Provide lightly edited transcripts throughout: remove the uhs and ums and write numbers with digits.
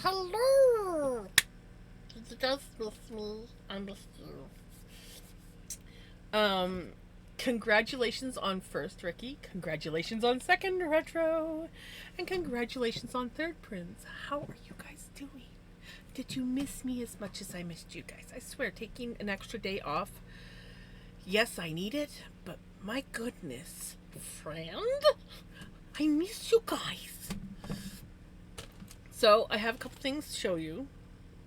Hello! Did you guys miss me? I missed you. Um, Congratulations on first, Ricky. Congratulations on second, Retro. And congratulations on third, Prince. How are you guys doing? Did you miss me as much as I missed you guys? I swear, taking an extra day off, yes, I need it, but my goodness, friend, I miss you guys. So, I have a couple things to show you.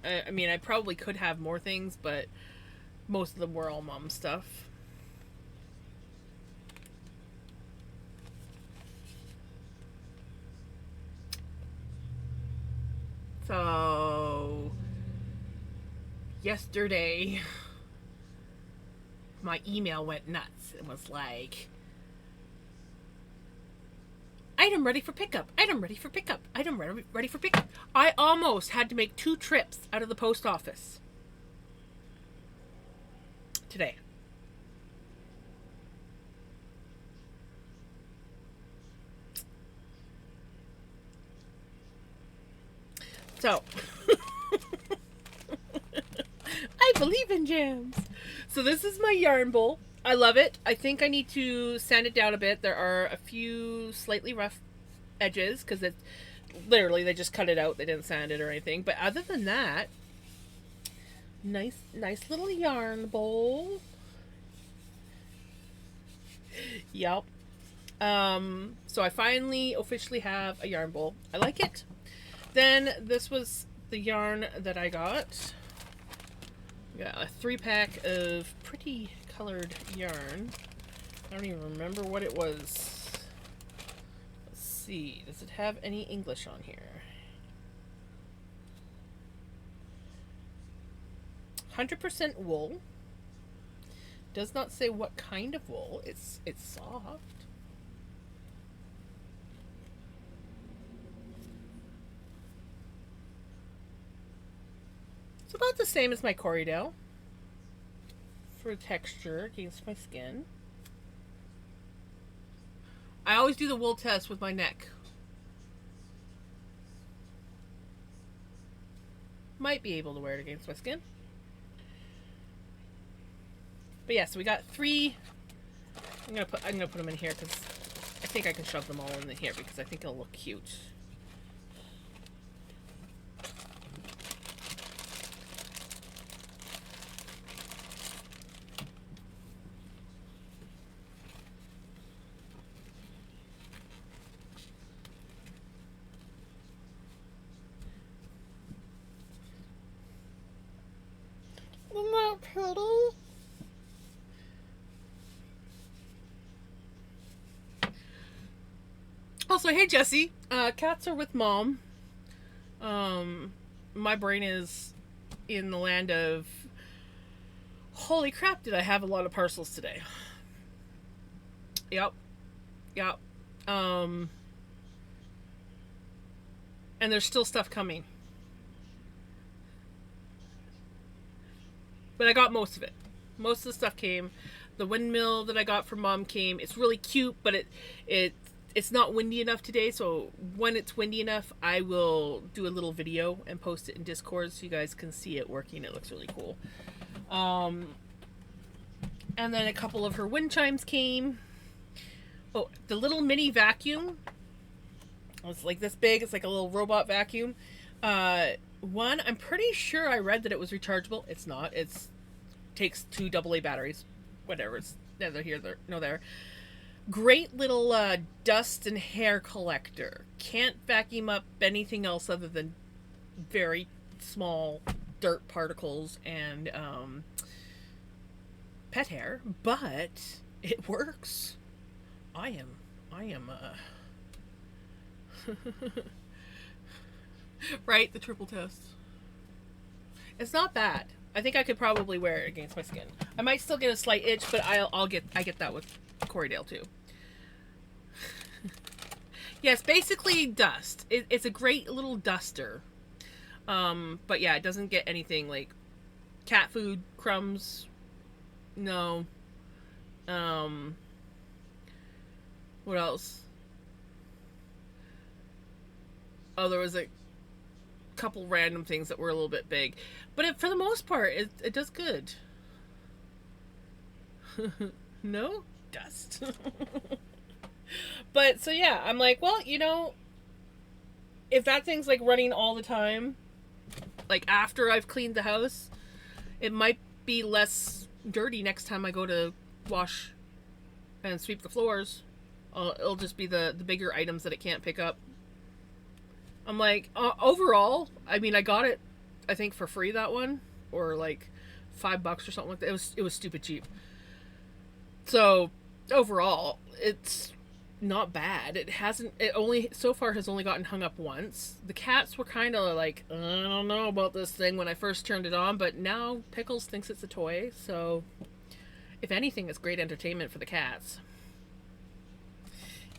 I mean, I probably could have more things, but most of them were all mom stuff. So, yesterday, my email went nuts. It was like, item ready for pickup, item ready for pickup, item ready for pickup. I almost had to make 2 trips out of the post office today. So, I believe in jams. So this is my yarn bowl. I love it. I think I need to sand it down a bit. There are a few slightly rough edges because it's literally they just cut it out. They didn't sand it or anything. But other than that, nice little yarn bowl. Yep. So I finally officially have a yarn bowl. I like it. Then this was the yarn that I got. Got a 3-pack of pretty colored yarn. I don't even remember what it was. Let's see. Does it have any English on here? 100% wool. Does not say what kind of wool. It's soft. It's about the same as my Corriedale for texture against my skin. I always do the wool test with my neck. Might be able to wear it against my skin. But yeah, so we got 3. I'm gonna put them in here because I think I can shove them all in here because I think it'll look cute. Isn't that pretty? Also, hey Jesse, cats are with mom. My brain is in the land of holy crap, did I have a lot of parcels today? Yep. Yep. Um, and there's still stuff coming. But I got most of it. Most of the stuff came. The windmill that I got from mom came. It's really cute, but it's not windy enough today, so when it's windy enough, I will do a little video and post it in Discord so you guys can see it working. It looks really cool. And then a couple of her wind chimes came. Oh, the little mini vacuum. It's like this big. It's like a little robot vacuum. One, I'm pretty sure I read that it was rechargeable. It's not. It's takes 2 AA batteries. Whatever. It's neither here nor there. Great little dust and hair collector. Can't vacuum up anything else other than very small dirt particles and pet hair, but it works. I am right, the triple test. It's not bad. I think I could probably wear it against my skin. I might still get a slight itch, but I get that with Corriedale too. Yes, basically dust. It's a great little duster. But yeah, it doesn't get anything like cat food, crumbs. No. Um, what else? Oh, there was a couple random things that were a little bit big, but for the most part, it does good. No dust. But so yeah, I'm like, well, if that thing's like running all the time, like after I've cleaned the house, it might be less dirty next time I go to wash and sweep the floors. It'll just be the bigger items that it can't pick up. I'm like, overall, I mean, I got it, I think, for free, that one, or like $5 or something like that. It was stupid cheap. So overall, it's not bad. It only so far has only gotten hung up once. The cats were kind of like, I don't know about this thing when I first turned it on, but now Pickles thinks it's a toy, so if anything, it's great entertainment for the cats.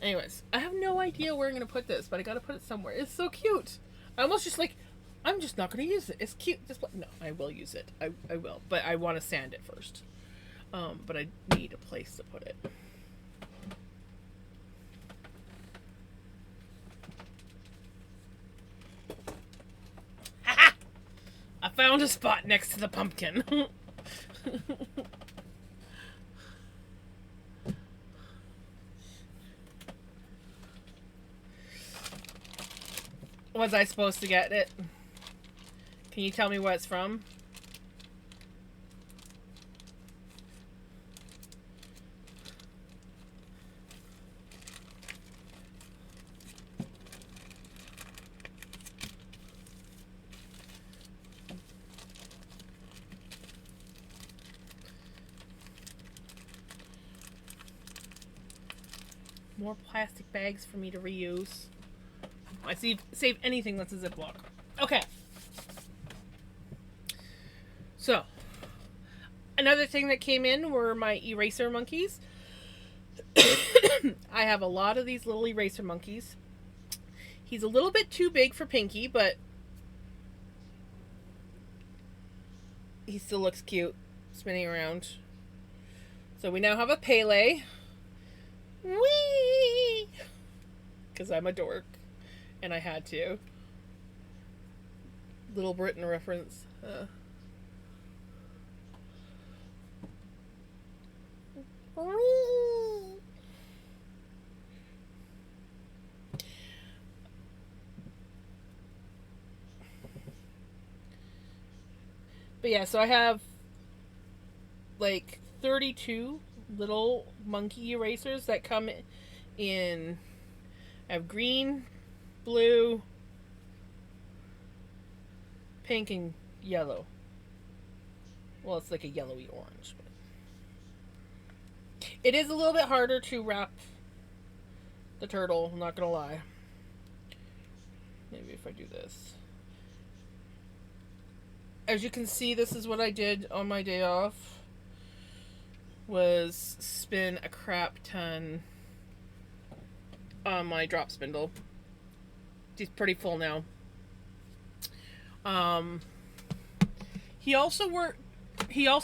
Anyways, I have no idea where I'm gonna put this, but I gotta put it somewhere. It's so cute. I almost just like, I'm just not gonna use it. It's cute. No, I will use it. I will, but I want to sand it first. But I need a place to put it. I found a spot next to the pumpkin. Was I supposed to get it? Can you tell me what it's from? More plastic bags for me to reuse. I save anything that's a Ziploc. Okay. So, another thing that came in were my eraser monkeys. I have a lot of these little eraser monkeys. He's a little bit too big for Pinky, but he still looks cute spinning around. So we now have a Pele. Whee! Because I'm a dork. And I had to. Little Britain reference. But yeah, so I have like 32 little monkey erasers that come in. I have green, blue, pink, and yellow. Well, it's like a yellowy orange. But it is a little bit harder to wrap the turtle, I'm not gonna lie. Maybe if I do this. As you can see, this is what I did on my day off. Was spin a crap ton on my drop spindle. He's pretty full now. He also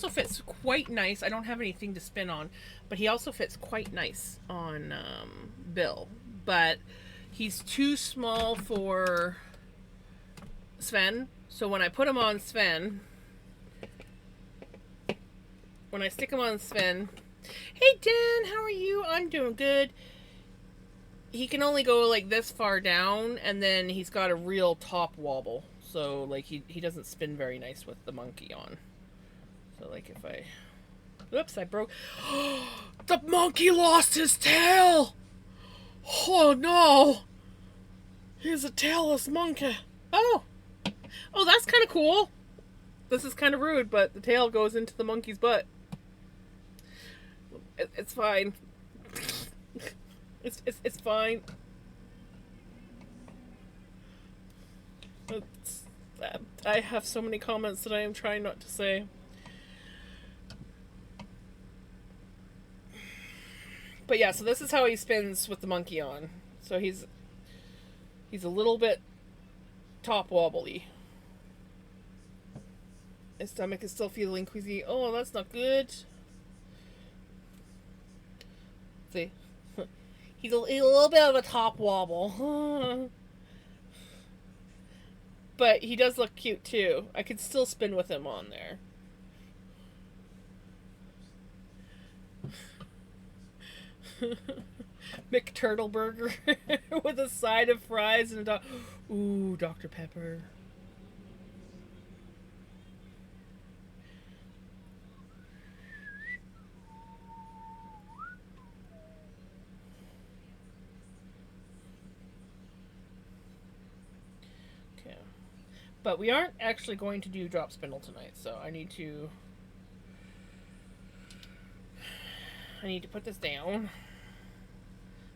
fits quite nice. I don't have anything to spin on, but he also fits quite nice on Bill. But he's too small for Sven. So when I put him on Sven, when I stick him on Sven, hey Dan, how are you? I'm doing good. He can only go like this far down, and then he's got a real top wobble. So like he doesn't spin very nice with the monkey on. So like if I, oops, I broke. The monkey lost his tail. Oh no, he's a tailless monkey. Oh, that's kind of cool. This is kind of rude, but the tail goes into the monkey's butt. It's fine. It's fine. I have so many comments that I am trying not to say. But yeah, so this is how he spins with the monkey on. So he's a little bit top wobbly. His stomach is still feeling queasy. Oh, that's not good. See? He's a little bit of a top wobble. but he does look cute too. I could still spin with him on there. McTurtleburger with a side of fries and a ooh, Dr. Pepper. Okay. But we aren't actually going to do drop spindle tonight, so I need to put this down.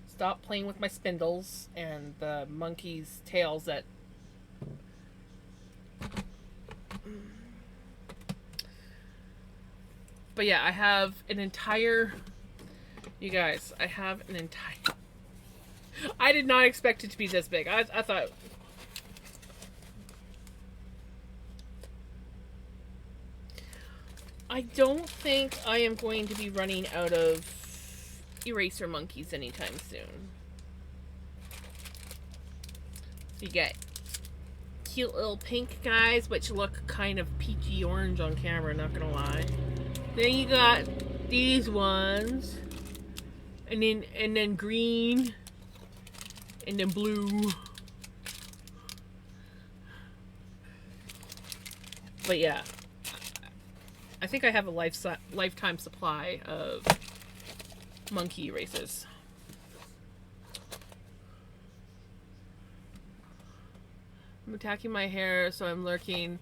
Stop playing with my spindles and the monkey's tails that... But yeah, I have an entire... You guys, I have an entire... I did not expect it to be this big. I thought... I don't think I am going to be running out of eraser monkeys anytime soon. So you get cute little pink guys, which look kind of peachy orange on camera, not gonna lie. Then you got these ones, and then green, and then blue. But yeah, I think I have a lifetime supply of monkey erasers. I'm attacking my hair, so I'm lurking,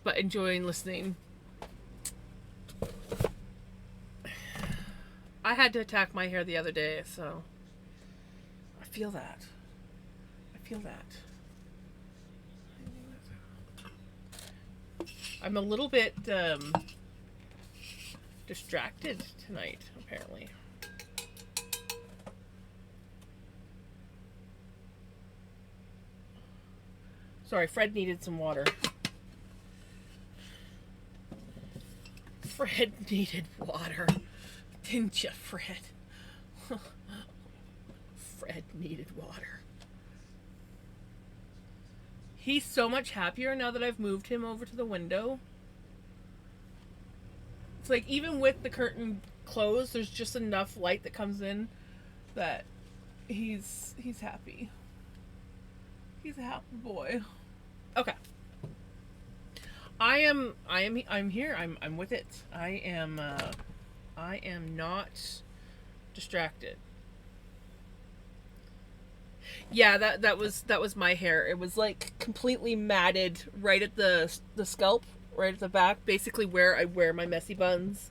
but enjoying listening. I had to attack my hair the other day, so I feel that. I feel that. I'm a little bit distracted tonight, apparently. Sorry, Fred needed some water. Fred needed water. Didn't you, Fred? Fred needed water. He's so much happier now that I've moved him over to the window. It's like even with the curtain closed, there's just enough light that comes in that he's happy. He's a happy boy. Okay. I'm here. I'm with it. I am not distracted. Yeah, that was my hair. It was like completely matted right at the scalp, right at the back, basically where I wear my messy buns.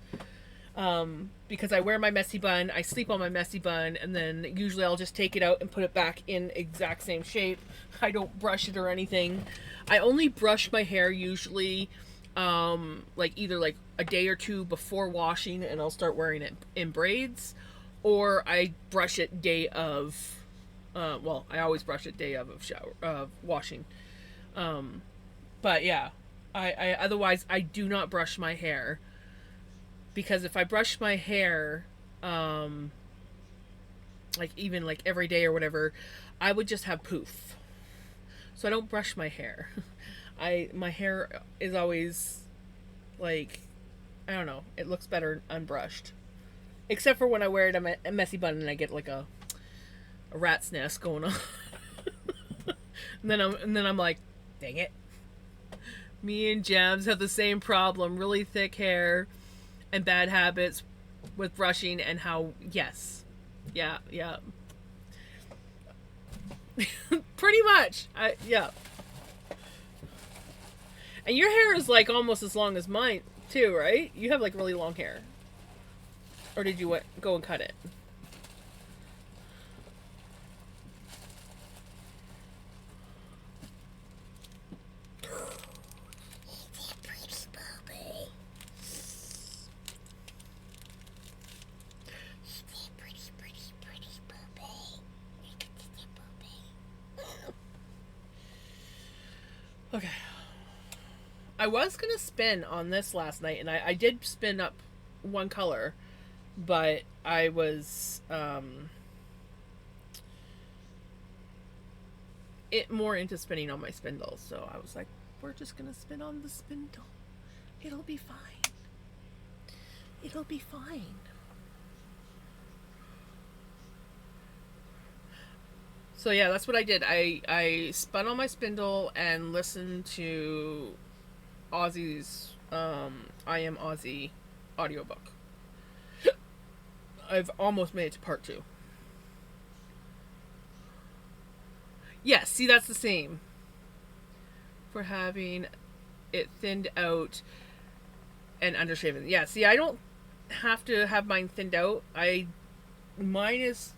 Because I wear my messy bun, I sleep on my messy bun, and then usually I'll just take it out and put it back in exact same shape. I don't brush it or anything. I only brush my hair usually like either like a day or two before washing, and I'll start wearing it in braids, or I brush it day of well, I always brush it day of washing. But yeah, I otherwise I do not brush my hair, because if I brush my hair like even like every day or whatever, I would just have poof. So I don't brush my hair. My hair is always like, I don't know, it looks better unbrushed. Except for when I wear it a messy bun and I get like a rat's nest going on. and then I'm like, dang it. Me and Jams have the same problem, really thick hair and bad habits with brushing, and how yes. Yeah. Pretty much. Yeah. And your hair is like almost as long as mine too, right? You have like really long hair. Or did you go and cut it? Okay. I was gonna spin on this last night, and I did spin up one color, but I was more into spinning on my spindle. So I was like, we're just gonna spin on the spindle. It'll be fine. It'll be fine. So yeah, that's what I did. I spun on my spindle and listened to Ozzy's I Am Ozzy audiobook. I've almost made it to part 2. Yes, see, that's the same. For having it thinned out and undershaven. Yeah, see, I don't have to have mine thinned out. Mine is,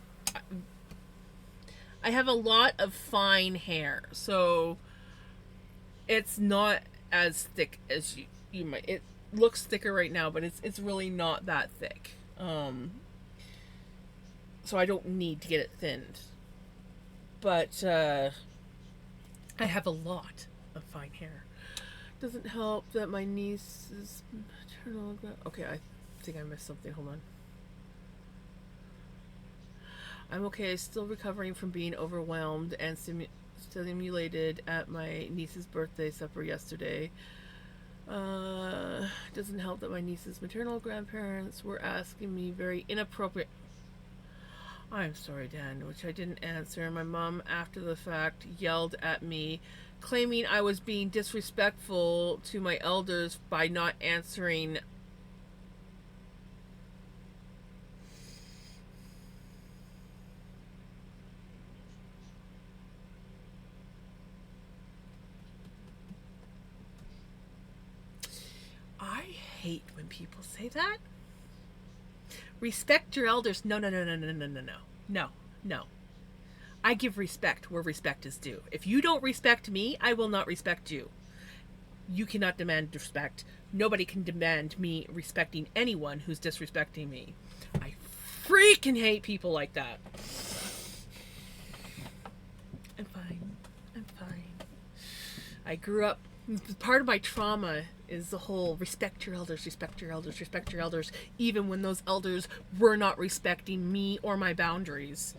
I have a lot of fine hair, so it's not as thick as you might. It looks thicker right now, but it's really not that thick. So I don't need to get it thinned. But I have a lot of fine hair. Doesn't help that my niece's maternal. Okay, I think I missed something. Hold on. I'm okay. Still recovering from being overwhelmed and stimulated at my niece's birthday supper yesterday. Doesn't help that my niece's maternal grandparents were asking me very inappropriate. I'm sorry, Dan, which I didn't answer. My mom, after the fact, yelled at me, claiming I was being disrespectful to my elders by not answering. I hate when people say that. Respect your elders. No, no, no, no, no, no, no, no. No, no. I give respect where respect is due. If you don't respect me, I will not respect you. You cannot demand respect. Nobody can demand me respecting anyone who's disrespecting me. I freaking hate people like that. I'm fine. I'm fine. I grew up, part of my trauma is the whole respect your elders, respect your elders, respect your elders, even when those elders were not respecting me or my boundaries.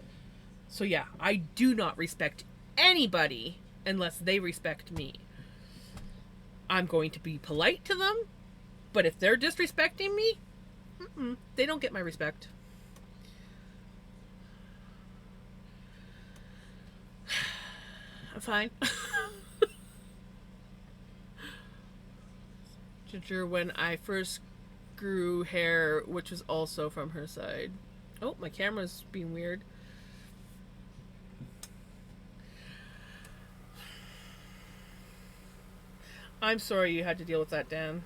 So yeah, I do not respect anybody unless they respect me. I'm going to be polite to them, but if they're disrespecting me, they don't get my respect. I'm fine. Ginger, when I first grew hair, which was also from her side. Oh, my camera's being weird. I'm sorry you had to deal with that, Dan.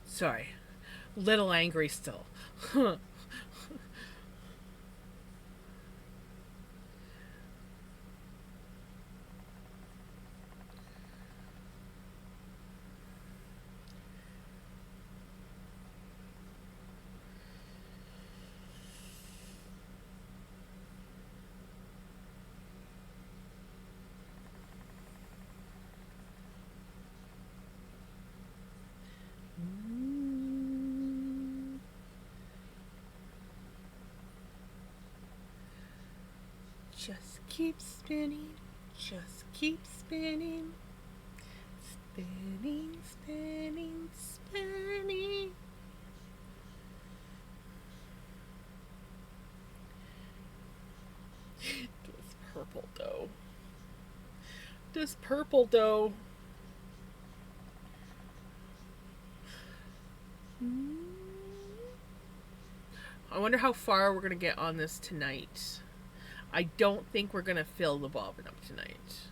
Sorry. Little angry still. Just keep spinning, just keep spinning. Spinning, spinning, spinning. This purple dough. This purple dough. I wonder how far we're going to get on this tonight. I don't think we're going to fill the bobbin up tonight.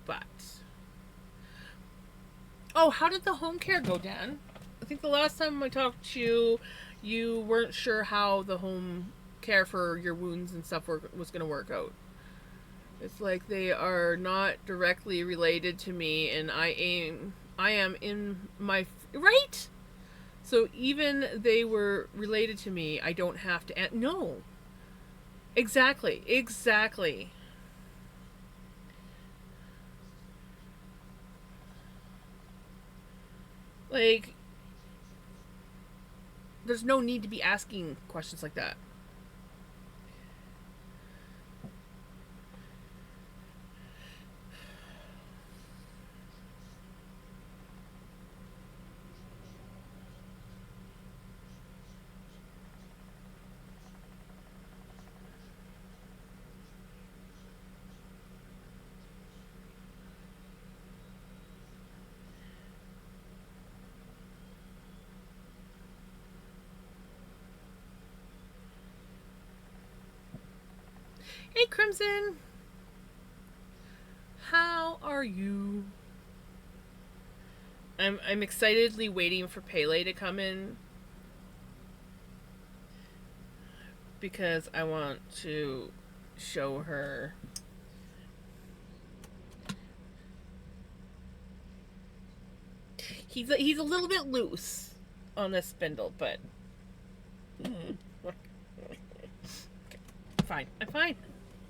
But. Oh, how did the home care go, Dan? I think the last time I talked to you, you weren't sure how the home care for your wounds and stuff was going to work out. It's like they are not directly related to me, and I am in my... Right? So even they were related to me, I don't have to... No. Exactly. Exactly. Like, there's no need to be asking questions like that. Hey, Crimson. How are you? I'm excitedly waiting for Pele to come in because I want to show her. He's a little bit loose on this spindle, but fine. I'm fine.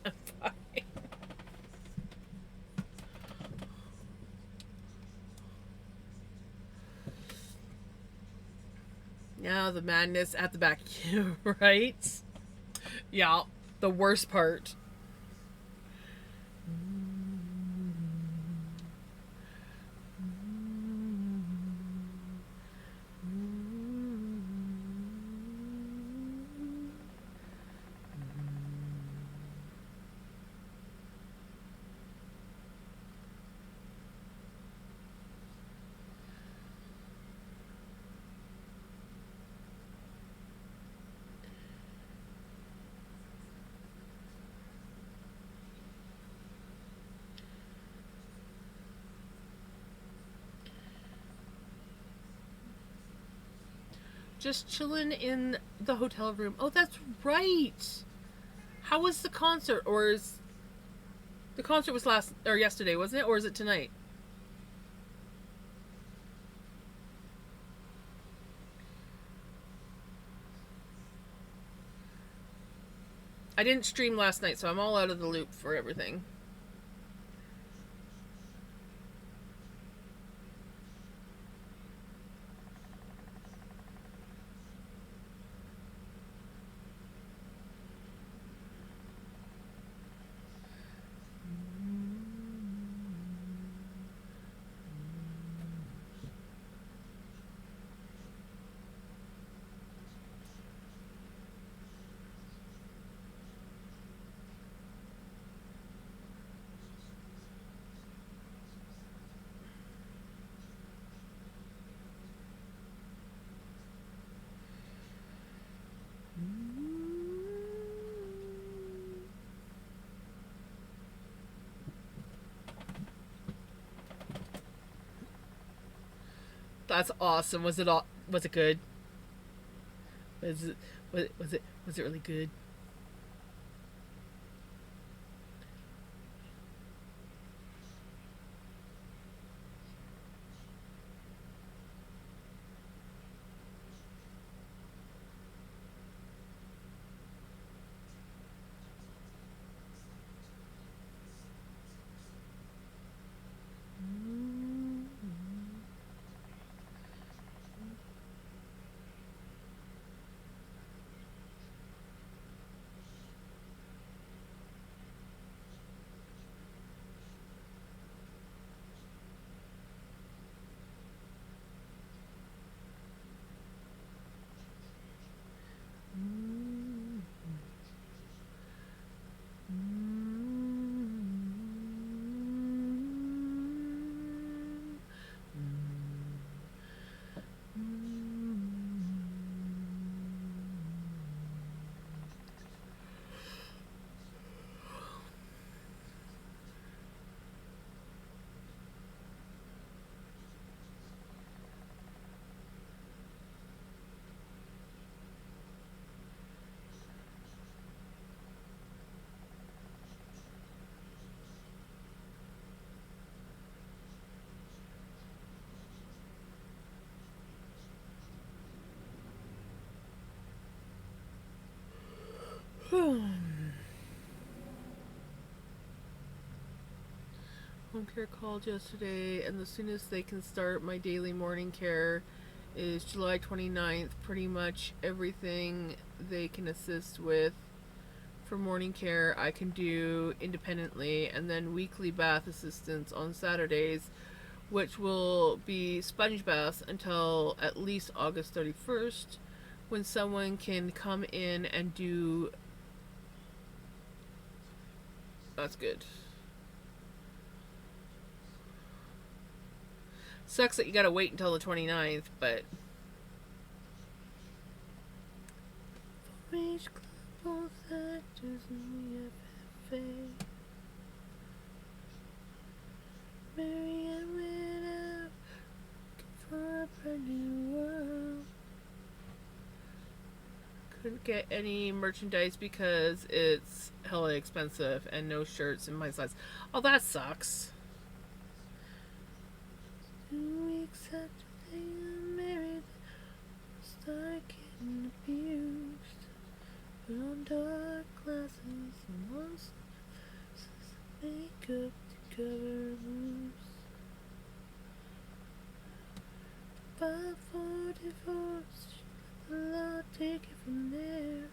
I'm fine. Now the madness at the back, right? Yeah, the worst part. Just chilling in the hotel room. Oh, that's right. How was the concert? Or is the concert was last or yesterday, wasn't it? Or is it tonight? I didn't stream last night, so I'm all out of the loop for everything. That's awesome. Was it good? Was it really good? home care called yesterday, and the soonest they can start my daily morning care is July 29th. Pretty much everything they can assist with for morning care I can do independently, and then weekly bath assistance on Saturdays, which will be sponge baths until at least August 31st, when someone can come in and do. That's good. Sucks that you gotta wait until the 29th, but. Marianne went out for a brand new world. Couldn't get any merchandise because it's hella expensive and no shirts in my size. Oh, that sucks. 2 weeks after they got married, I started getting abused. Put on dark glasses and once makeup to cover moves. Filed for divorce, she let the law take it from there.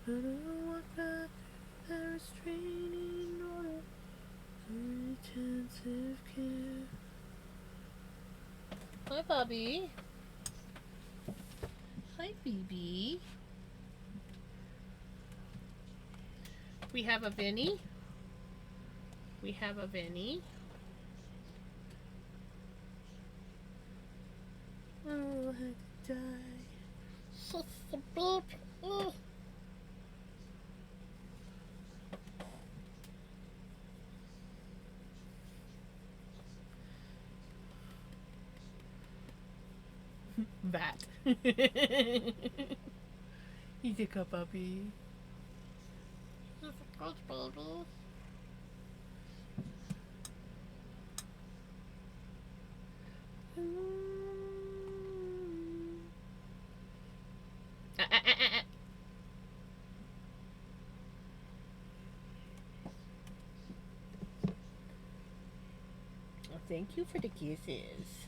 But I walked right through that restraining order for intensive care. Hi, Bobby. Hi, BB. We have a Vinny. We have a Vinny. Oh, I had to die. Such a bitch. Oh. That. He's a good puppy. He's a good baby. Well, thank you for the kisses.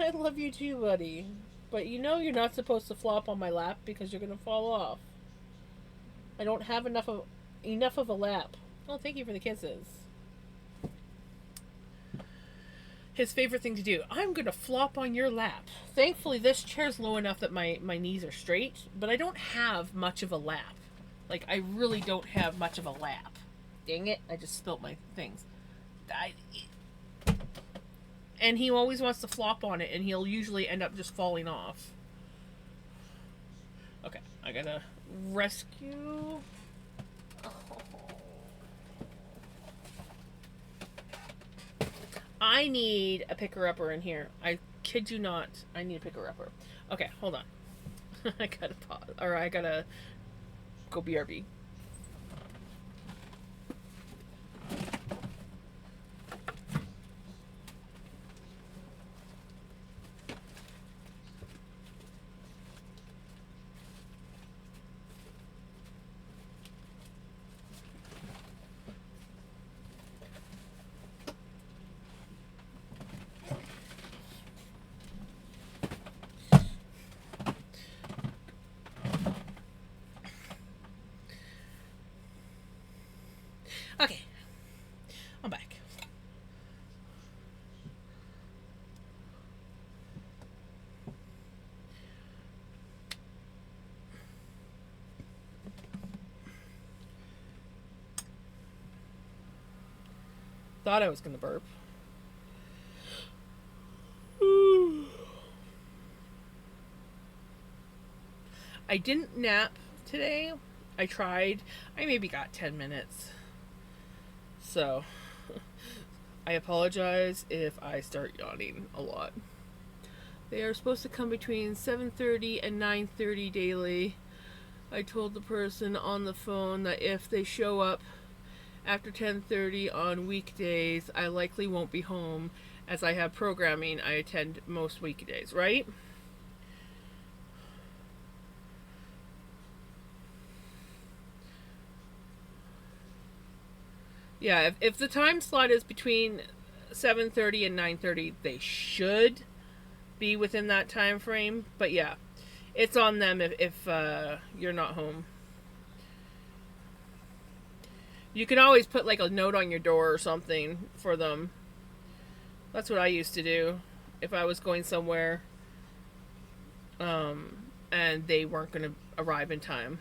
I love you too, buddy. But you know you're not supposed to flop on my lap because you're gonna fall off. I don't have enough of a lap. Oh, thank you for the kisses. His favorite thing to do. I'm gonna flop on your lap. Thankfully, this chair's low enough that my knees are straight, but I don't have much of a lap. Like, I really don't have much of a lap. Dang it, I just spilt my things. And he always wants to flop on it, and he'll usually end up just falling off. Okay, I gotta rescue. I need a picker-upper in here. I kid you not. I need a picker-upper. Okay, hold on. I gotta pause. Or I gotta go BRB. Okay, I'm back. Thought I was gonna burp. I didn't nap today. I tried. I maybe got 10 minutes. So, I apologize if I start yawning a lot. They are supposed to come between 7:30 and 9:30 daily. I told the person on the phone that if they show up after 10:30 on weekdays, I likely won't be home as I have programming I attend most weekdays, right? Yeah, if the time slot is between 7:30 and 9:30, they should be within that time frame. But yeah, it's on them if you're not home. You can always put like a note on your door or something for them. That's what I used to do if I was going somewhere and they weren't going to arrive in time.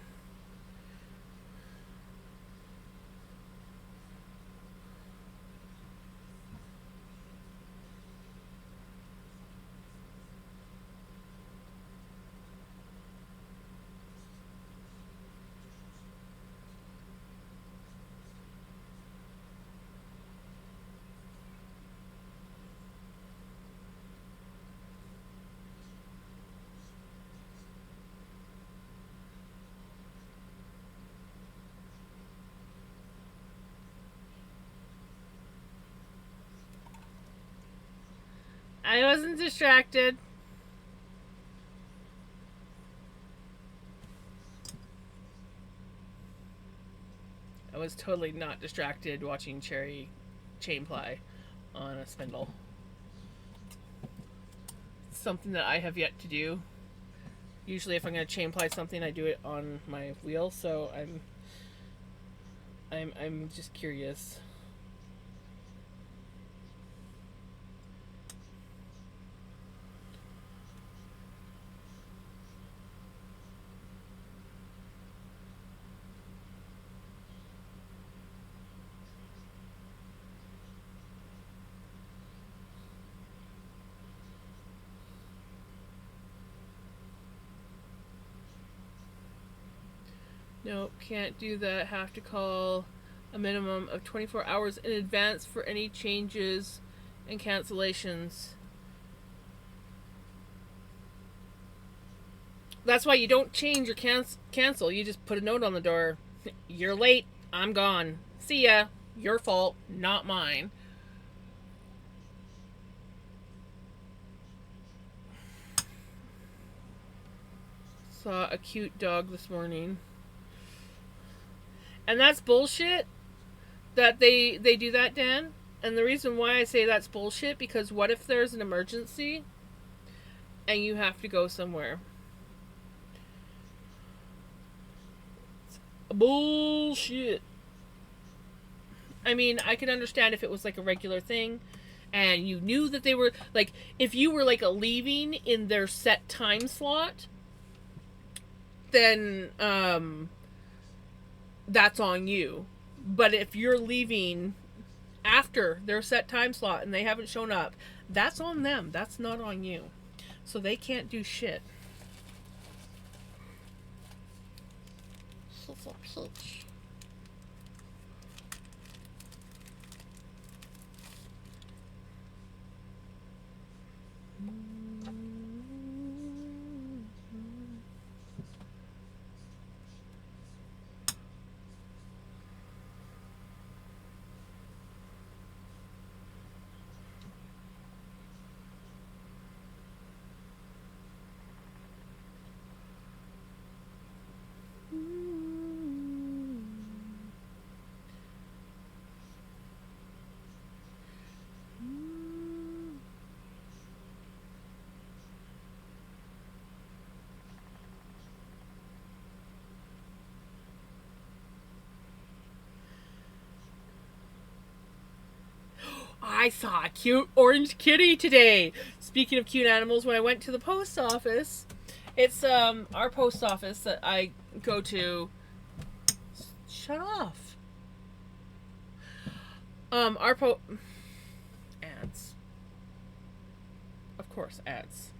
I wasn't distracted. I was totally not distracted watching Cherry chain ply on a spindle. It's something that I have yet to do. Usually, if I'm going to chain ply something, I do it on my wheel. So I'm just curious. Nope, can't do that. Have to call a minimum of 24 hours in advance for any changes and cancellations. That's why you don't change or cancel. You just put a note on the door. You're late. I'm gone. See ya. Your fault, not mine. Saw a cute dog this morning. And that's bullshit that they do that, Dan. And the reason why I say that's bullshit, because what if there's an emergency and you have to go somewhere? Bullshit. I mean, I could understand if it was like a regular thing and you knew that they were like, if you were like a leaving in their set time slot, then that's on you. But if you're leaving after their set time slot and they haven't shown up, that's on them. That's not on you. So they can't do shit. She's a peach. I saw a cute orange kitty today. Speaking of cute animals, when I went to the post office, it's our post office that I go to. Shut off. Our ads. Of course, ads.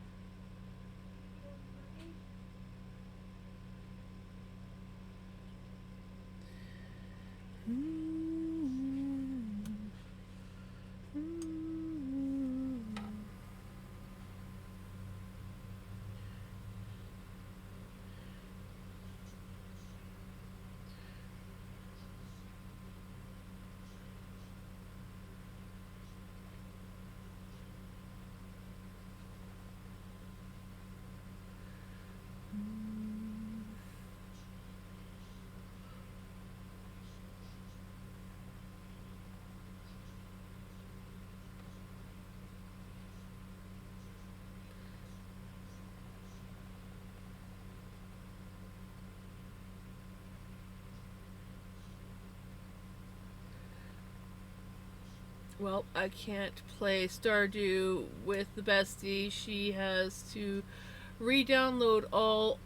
Well, I can't play Stardew with the bestie. She has to re-download all.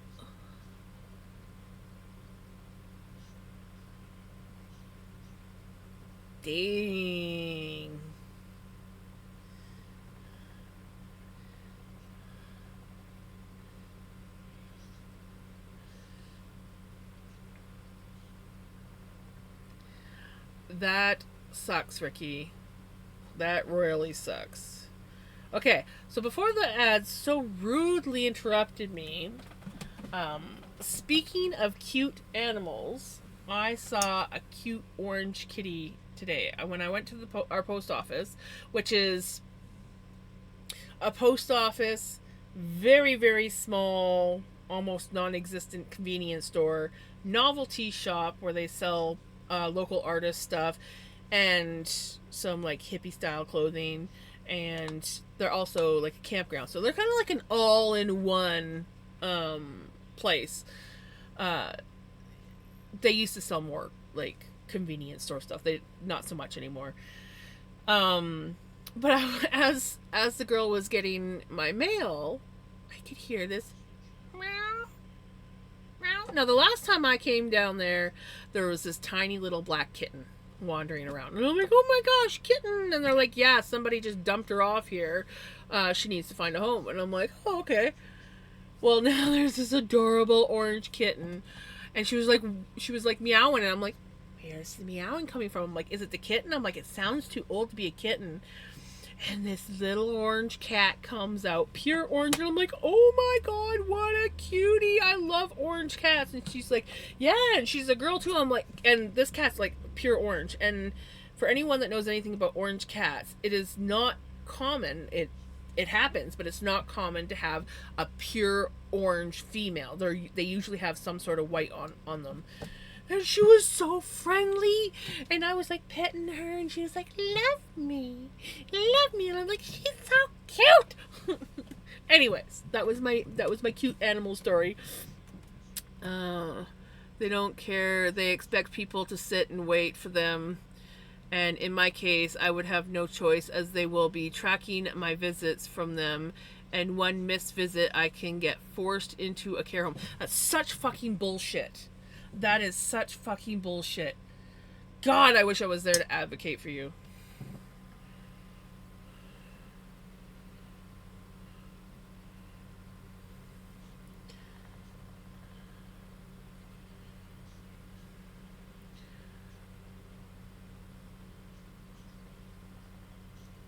Dang. That sucks, Ricky. That royally sucks. Okay, so before the ads so rudely interrupted me, speaking of cute animals, I saw a cute orange kitty today when I went to our post office, which is a post office, very, very small, almost non existent convenience store, novelty shop where they sell local artist stuff and some like hippie style clothing. And they're also like a campground. So they're kind of like an all in one place. Uh, they used to sell more like convenience store stuff. They not so much anymore. Um, but as the girl was getting my mail, I could hear this meow meow. Now the last time I came down there was this tiny little black kitten wandering around, and I'm like, oh my gosh, kitten! And they're like, yeah, somebody just dumped her off here. She needs to find a home, and I'm like, oh, okay. Well, now there's this adorable orange kitten, and she was like meowing, and I'm like, where's the meowing coming from? I'm like, is it the kitten? I'm like, it sounds too old to be a kitten. And this little orange cat comes out, pure orange, and I'm like, oh my god, what a cutie! I love orange cats. And she's like, yeah, and she's a girl too. I'm like, and this cat's like pure orange. And for anyone that knows anything about orange cats, it is not common. It happens, but it's not common to have a pure orange female. They usually have some sort of white on them. And she was so friendly, and I was like petting her, and she was like, love me," and I'm like, she's so cute. Anyways, that was my cute animal story. Uh, they don't care. They expect people to sit and wait for them. And in my case, I would have no choice, as they will be tracking my visits from them. And one missed visit, I can get forced into a care home. That's such fucking bullshit. That is such fucking bullshit. God, I wish I was there to advocate for you.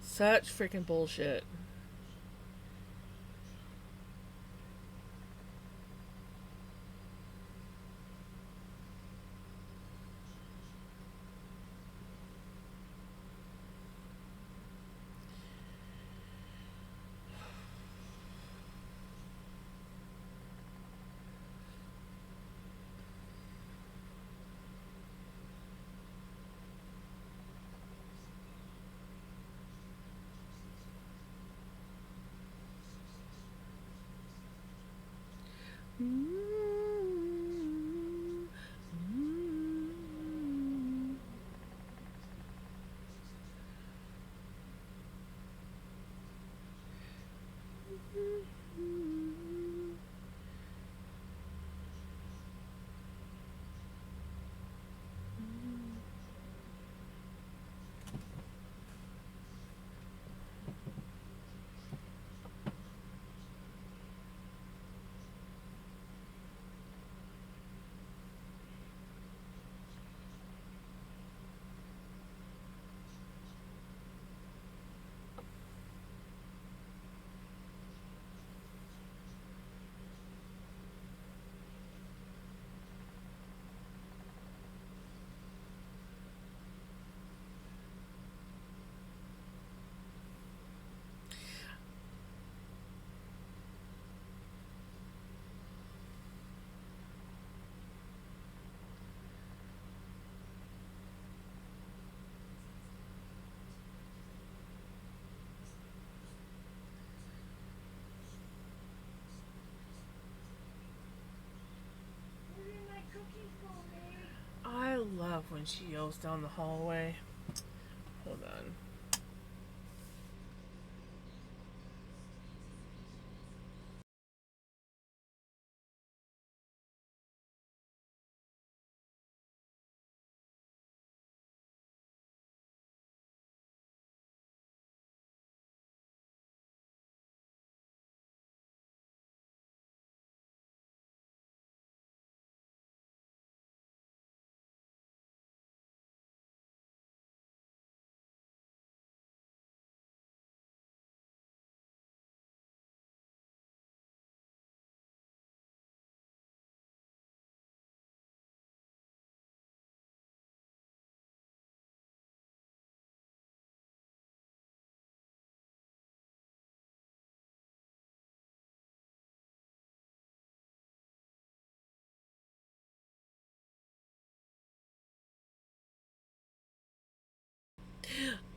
Such freaking bullshit. I love when she yells down the hallway. Hold on.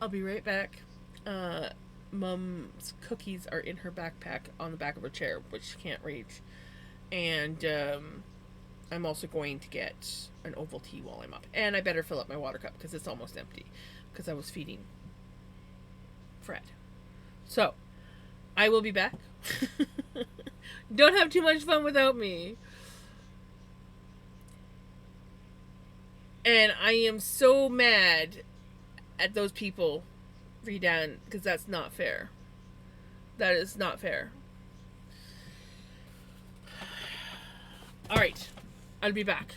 I'll be right back. Uh, Mom's cookies are in her backpack on the back of her chair, which she can't reach. And I'm also going to get an Ovaltine while I'm up. And I better fill up my water cup because it's almost empty because I was feeding Fred. So, I will be back. Don't have too much fun without me. And I am so mad at those people, Redan, because that's not fair. That is not fair. All right, I'll be back.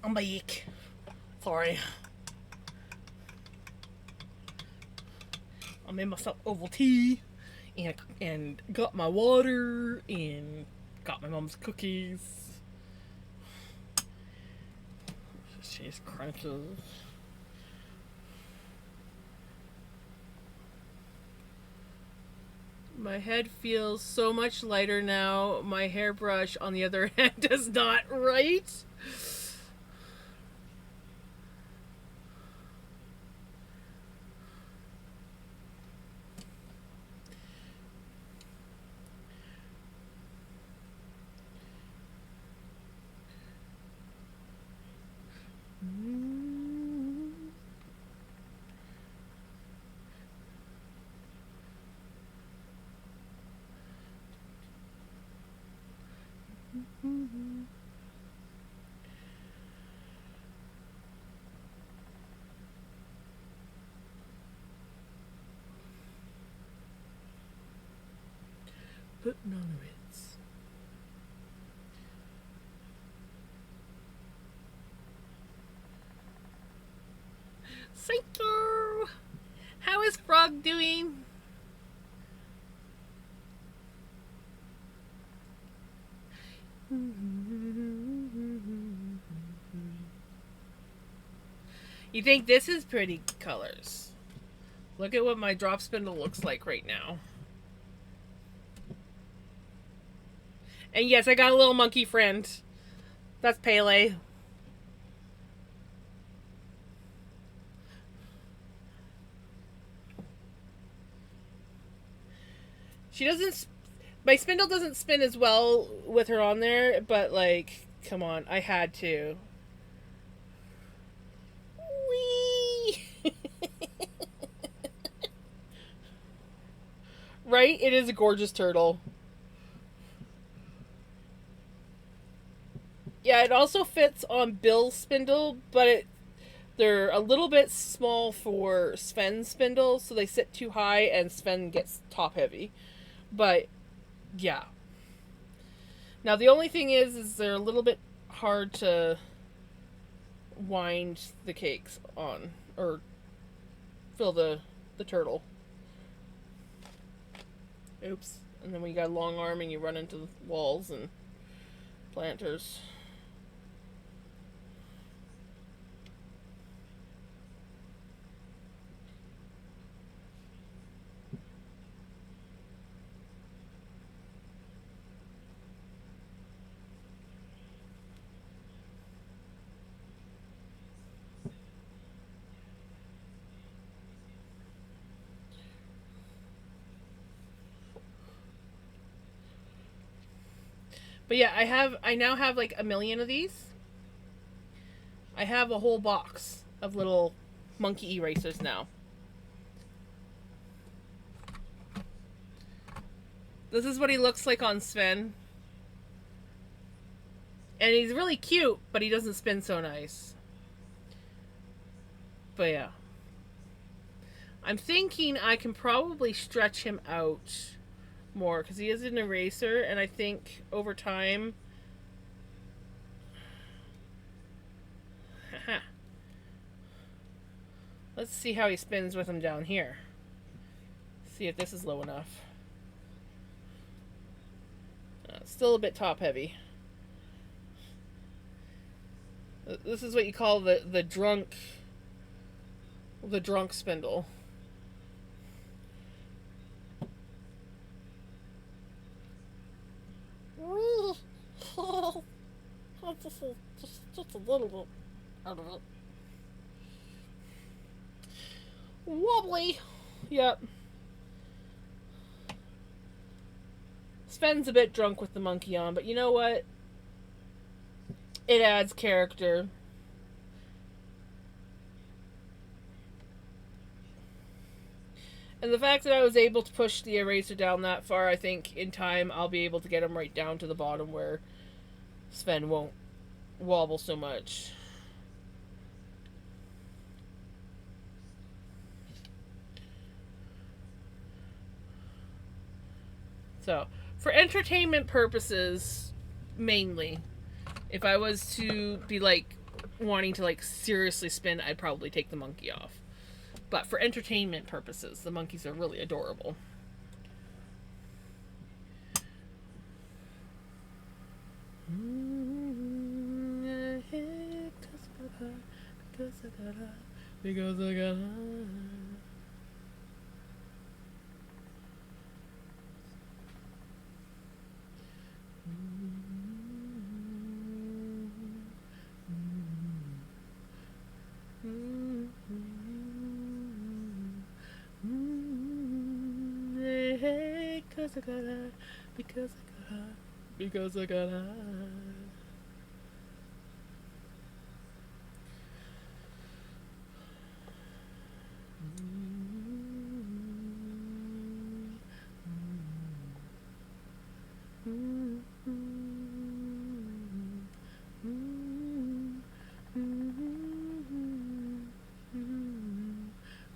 I'm back. Sorry. I made myself Ovaltine and got my water and got my mom's cookies. Cheese crunches. My head feels so much lighter now. My hairbrush, on the other hand, does not, right? But none of it's. Psycho! How is Frog doing? You think this is pretty colors? Look at what my drop spindle looks like right now. And yes, I got a little monkey friend. That's Pele. She doesn't... My spindle doesn't spin as well with her on there, but like, come on, I had to. Whee! Right? It is a gorgeous turtle. Yeah, it also fits on Bill's spindle, but they're a little bit small for Sven's spindle, so they sit too high and Sven gets top heavy. But, yeah. Now, the only thing is they're a little bit hard to wind the cakes on, or fill the turtle. Oops. And then when you got a long arm and you run into the walls and planters. But yeah, I now have like 1,000,000 of these. I have a whole box of little monkey erasers now. This is what he looks like on Sven. And he's really cute, but he doesn't spin so nice. But yeah. I'm thinking I can probably stretch him out more because he is an eraser, and I think over time let's see how he spins with him down here. See if this is low enough. Still a bit top heavy. This is what you call the drunk spindle. Just a little bit out of it. Wobbly. Yep. Sven's a bit drunk with the monkey on, but you know what? It adds character. And the fact that I was able to push the eraser down that far, I think in time I'll be able to get him right down to the bottom where Sven won't wobble so much. So, for entertainment purposes, mainly, if I was to be like wanting to like seriously spin, I'd probably take the monkey off. But for entertainment purposes, the monkeys are really adorable. Because I got because I got high, because I got high, because I got high.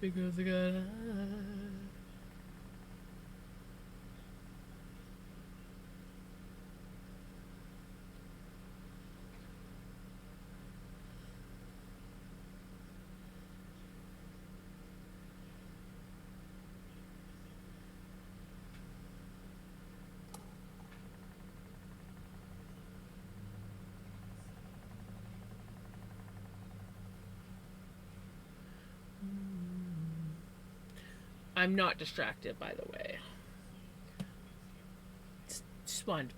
Because I got high. I'm not distracted, by the way. Just wanted to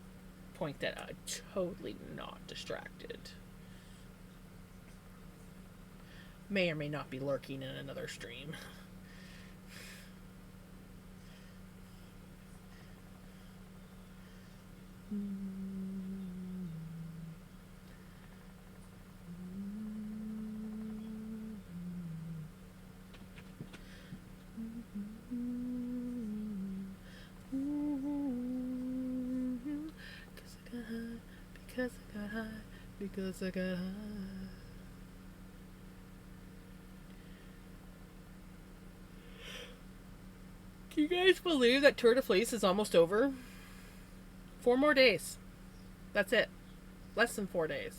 point that out. I'm totally not distracted. May or may not be lurking in another stream. Because I got high, because I got high. Can you guys believe that Tour de Fleece is almost over? 4 more days. That's it. Less than 4 days.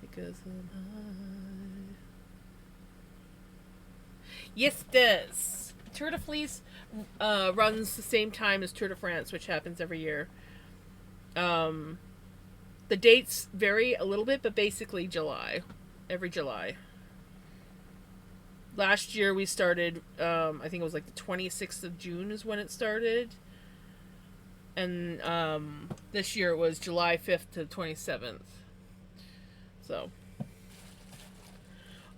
Because I'm high. Yes, it does. Tour de Fleece runs the same time as Tour de France, which happens every year. The dates vary a little bit, but basically July. Every July. Last year we started, I think it was like the 26th of June is when it started. And this year it was July 5th to 27th. So.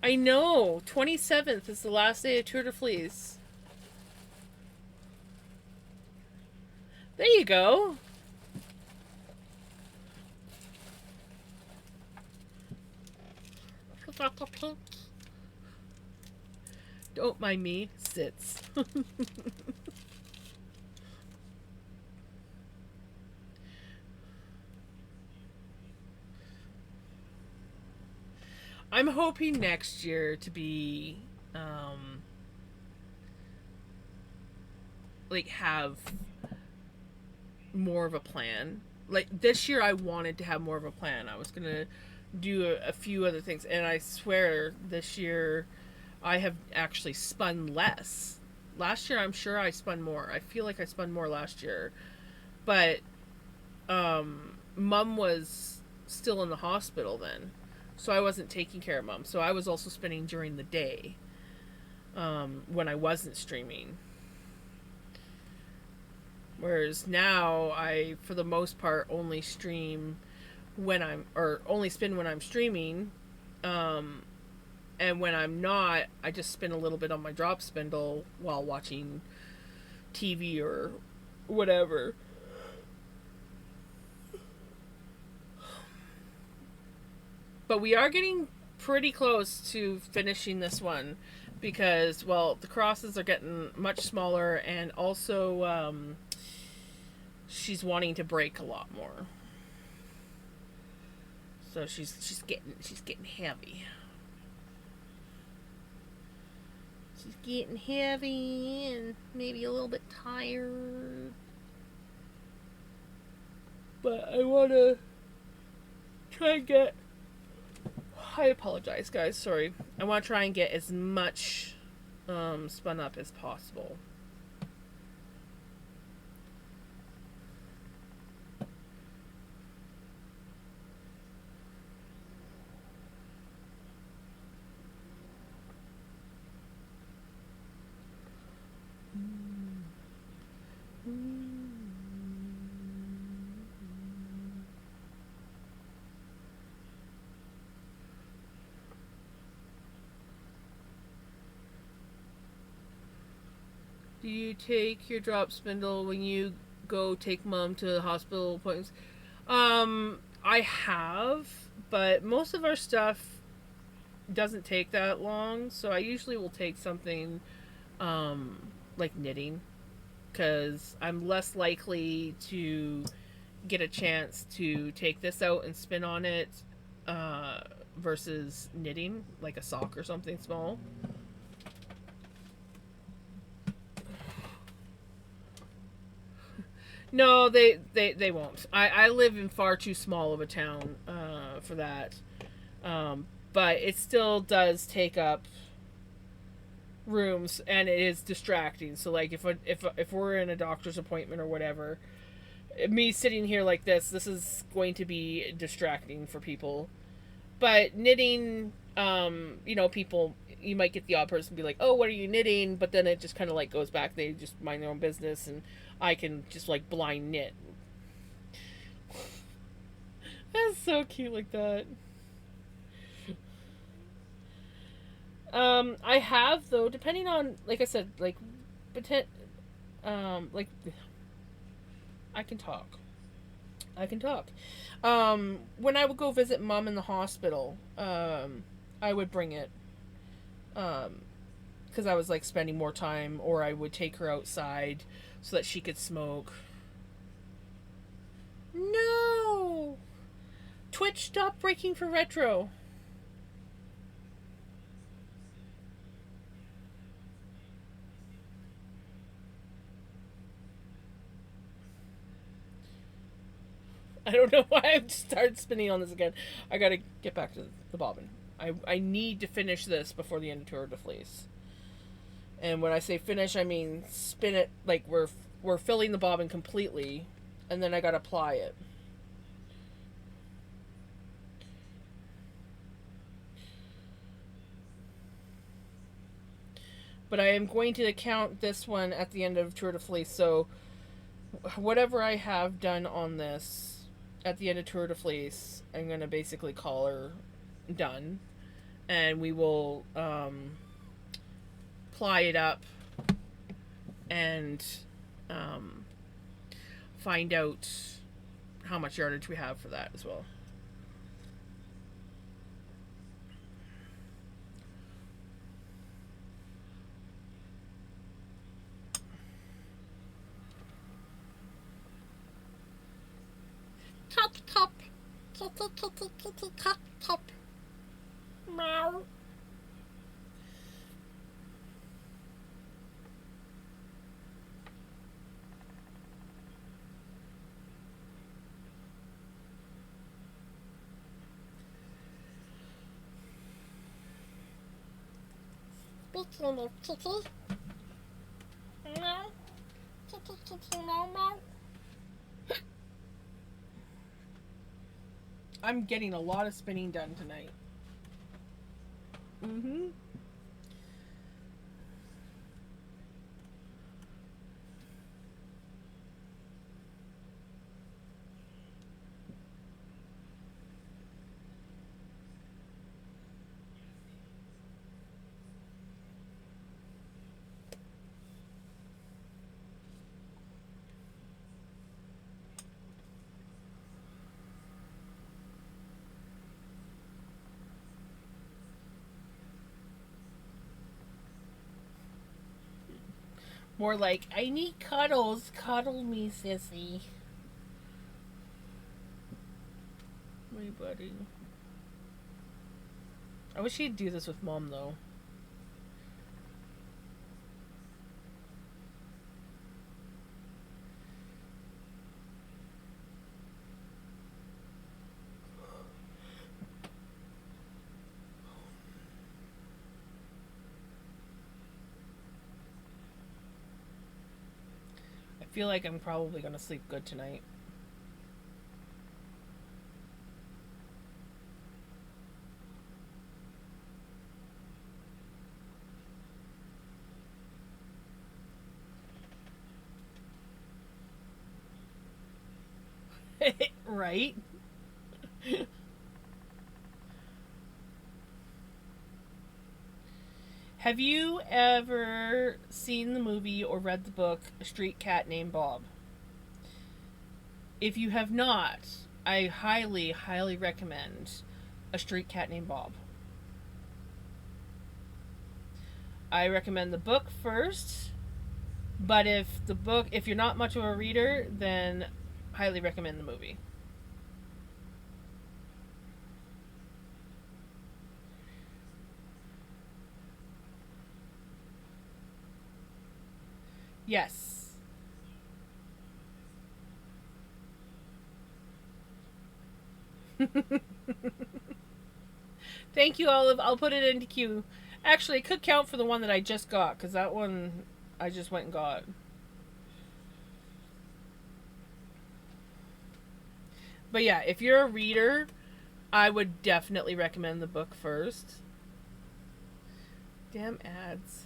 I know! 27th is the last day of Tour de Fleece. There you go! Don't mind me. Sits. I'm hoping next year to be like have more of a plan. Like this year I wanted to have more of a plan. I was gonna do a few other things, and I swear this year I have actually spun less. Last year I'm sure I spun more. I feel like I spun more last year. But Mom was still in the hospital then. So I wasn't taking care of Mom. So I was also spinning during the day when I wasn't streaming. Whereas now I, for the most part, only stream when I'm, or only spin when I'm streaming. And when I'm not, I just spin a little bit on my drop spindle while watching TV or whatever. But we are getting pretty close to finishing this one because, well, the crosses are getting much smaller, and also she's wanting to break a lot more. So she's getting heavy. She's getting heavy and maybe a little bit tired. But I want to try and get. I apologize, guys. Sorry. I want to try and get as much spun up as possible. Do you take your drop spindle when you go take mom to hospital appointments? I have, but most of our stuff doesn't take that long, so I usually will take something like knitting, because I'm less likely to get a chance to take this out and spin on it uh, versus knitting, like a sock or something small. No, they won't. I live in far too small of a town for that. But it still does take up rooms and it is distracting. So like if we're in a doctor's appointment or whatever, me sitting here like this is going to be distracting for people. But knitting, people, you might get the odd person be like, "Oh, what are you knitting?" But then it just kind of like goes back. They just mind their own business, and I can just like blind knit. That's so cute, like that. I have though, depending on, like I said, like, like, I can talk. I can talk. When I would go visit mom in the hospital, I would bring it. Because I was like spending more time, or I would take her outside so that she could smoke. No! Twitch, stop breaking for retro. I don't know why I've started spinning on this again. I gotta get back to the bobbin. I need to finish this before the end of Tour de Fleece. And when I say finish, I mean spin it like we're filling the bobbin completely, and then I gotta apply it. But I am going to count this one at the end of Tour de Fleece. So whatever I have done on this at the end of Tour de Fleece, I'm gonna basically call her done, and we will ply it up and find out how much yardage we have for that as well. Top, top, top, top, top, top, top, top, top. Meow. Speaking of kitty, meow, kitty, kitty, meow, meow. I'm getting a lot of spinning done tonight. Mm-hmm. More like, I need cuddles. Cuddle me, sissy. My buddy. I wish he'd do this with mom, though. feel like I'm probably going to sleep good tonight. Right? Have you ever seen the movie or read the book A Street Cat Named Bob? If you have not, I highly, highly recommend A Street Cat Named Bob. I recommend the book first, but if you're not much of a reader, then highly recommend the movie. Yes. Thank you, Olive. I'll put it into queue. Actually, it could count for the one that I just got, because that one I just went and got. But yeah, if you're a reader, I would definitely recommend the book first. Damn ads.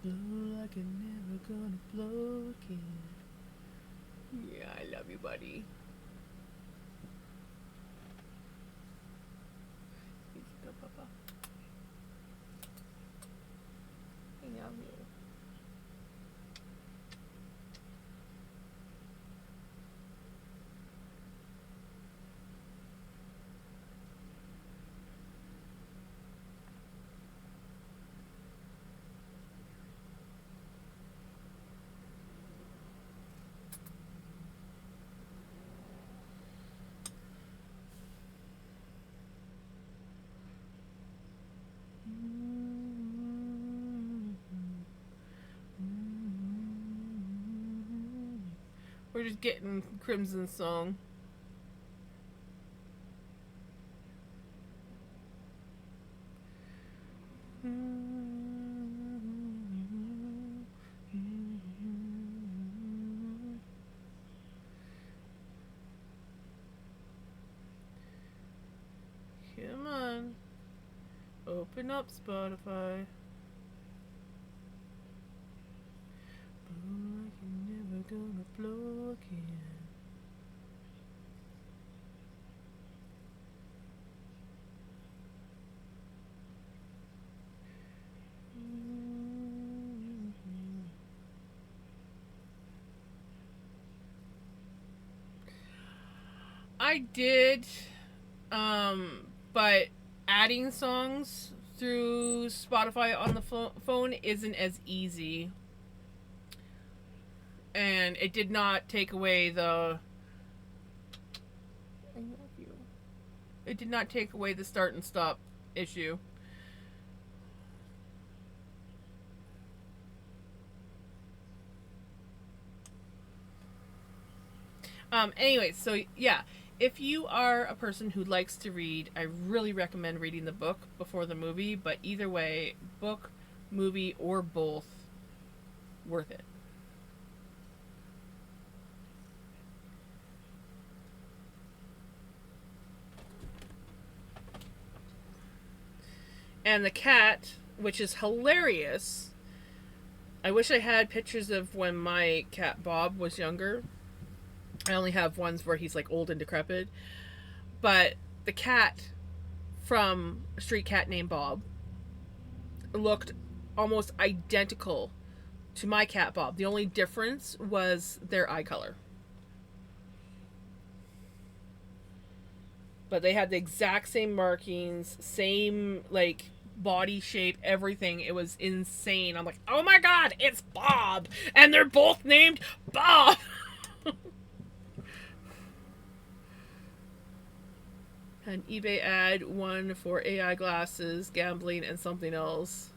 Blow like I'm never gonna blow again. Yeah, I love you, buddy. Go, Papa. I love you. We're just getting Crimson song. Come on. Open up Spotify. Blow like you're never gonna blow again. I did, but adding songs through Spotify on the phone isn't as easy. And it did not take away the. I love you. It did not take away the start and stop issue. Anyway, so yeah, if you are a person who likes to read, I really recommend reading the book before the movie. But either way, book, movie, or both, worth it. And the cat, which is hilarious. I wish I had pictures of when my cat Bob was younger. I only have ones where he's like old and decrepit. But the cat from A Street Cat Named Bob looked almost identical to my cat Bob. The only difference was their eye color. But they had the exact same markings, same like body shape, everything. It was insane. I'm like, oh my god, it's Bob! And they're both named Bob! An eBay ad, one for AI glasses, gambling, and something else.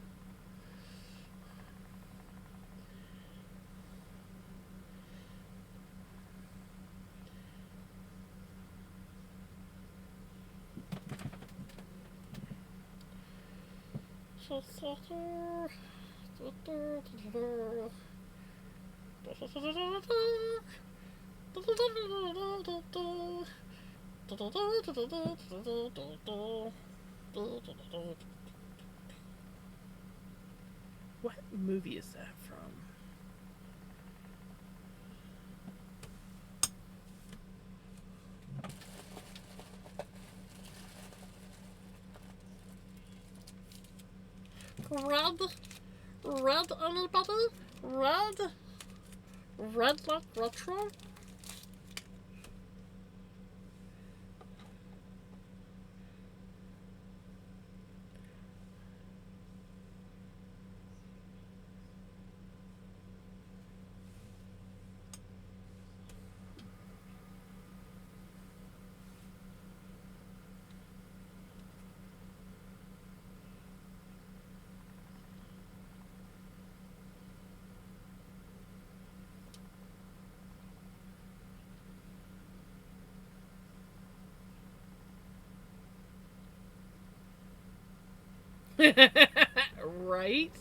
What movie is that from? Red, red anybody? Red like retro? Right?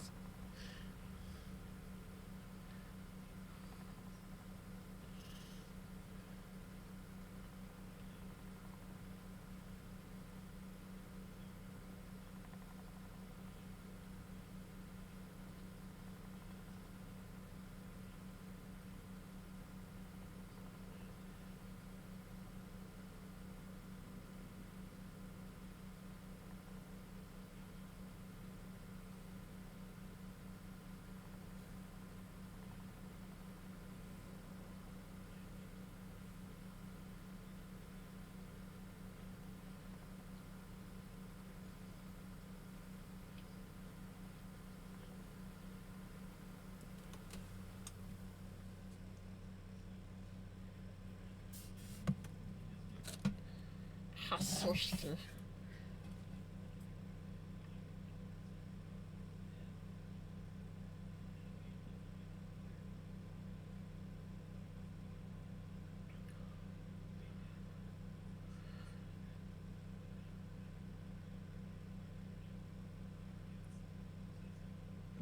Hasselsten.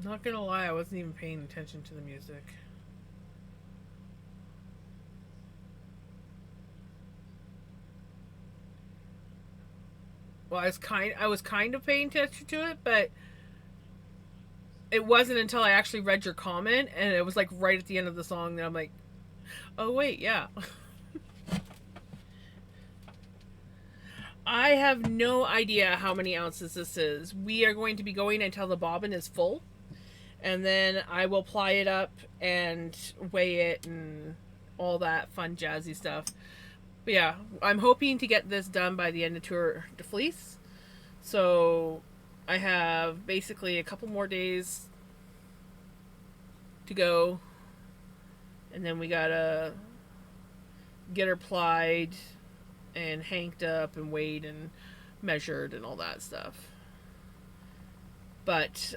Not gonna lie, I wasn't even paying attention to the music. Well, I was kind of paying attention to it, but it wasn't until I actually read your comment, and it was like right at the end of the song that I'm like, oh wait, yeah. I have no idea how many ounces this is. We are going to be going until the bobbin is full, and then I will ply it up and weigh it and all that fun jazzy stuff. But yeah, I'm hoping to get this done by the end of Tour de Fleece. So I have basically a couple more days to go, and then we gotta get her plied and hanked up and weighed and measured and all that stuff. But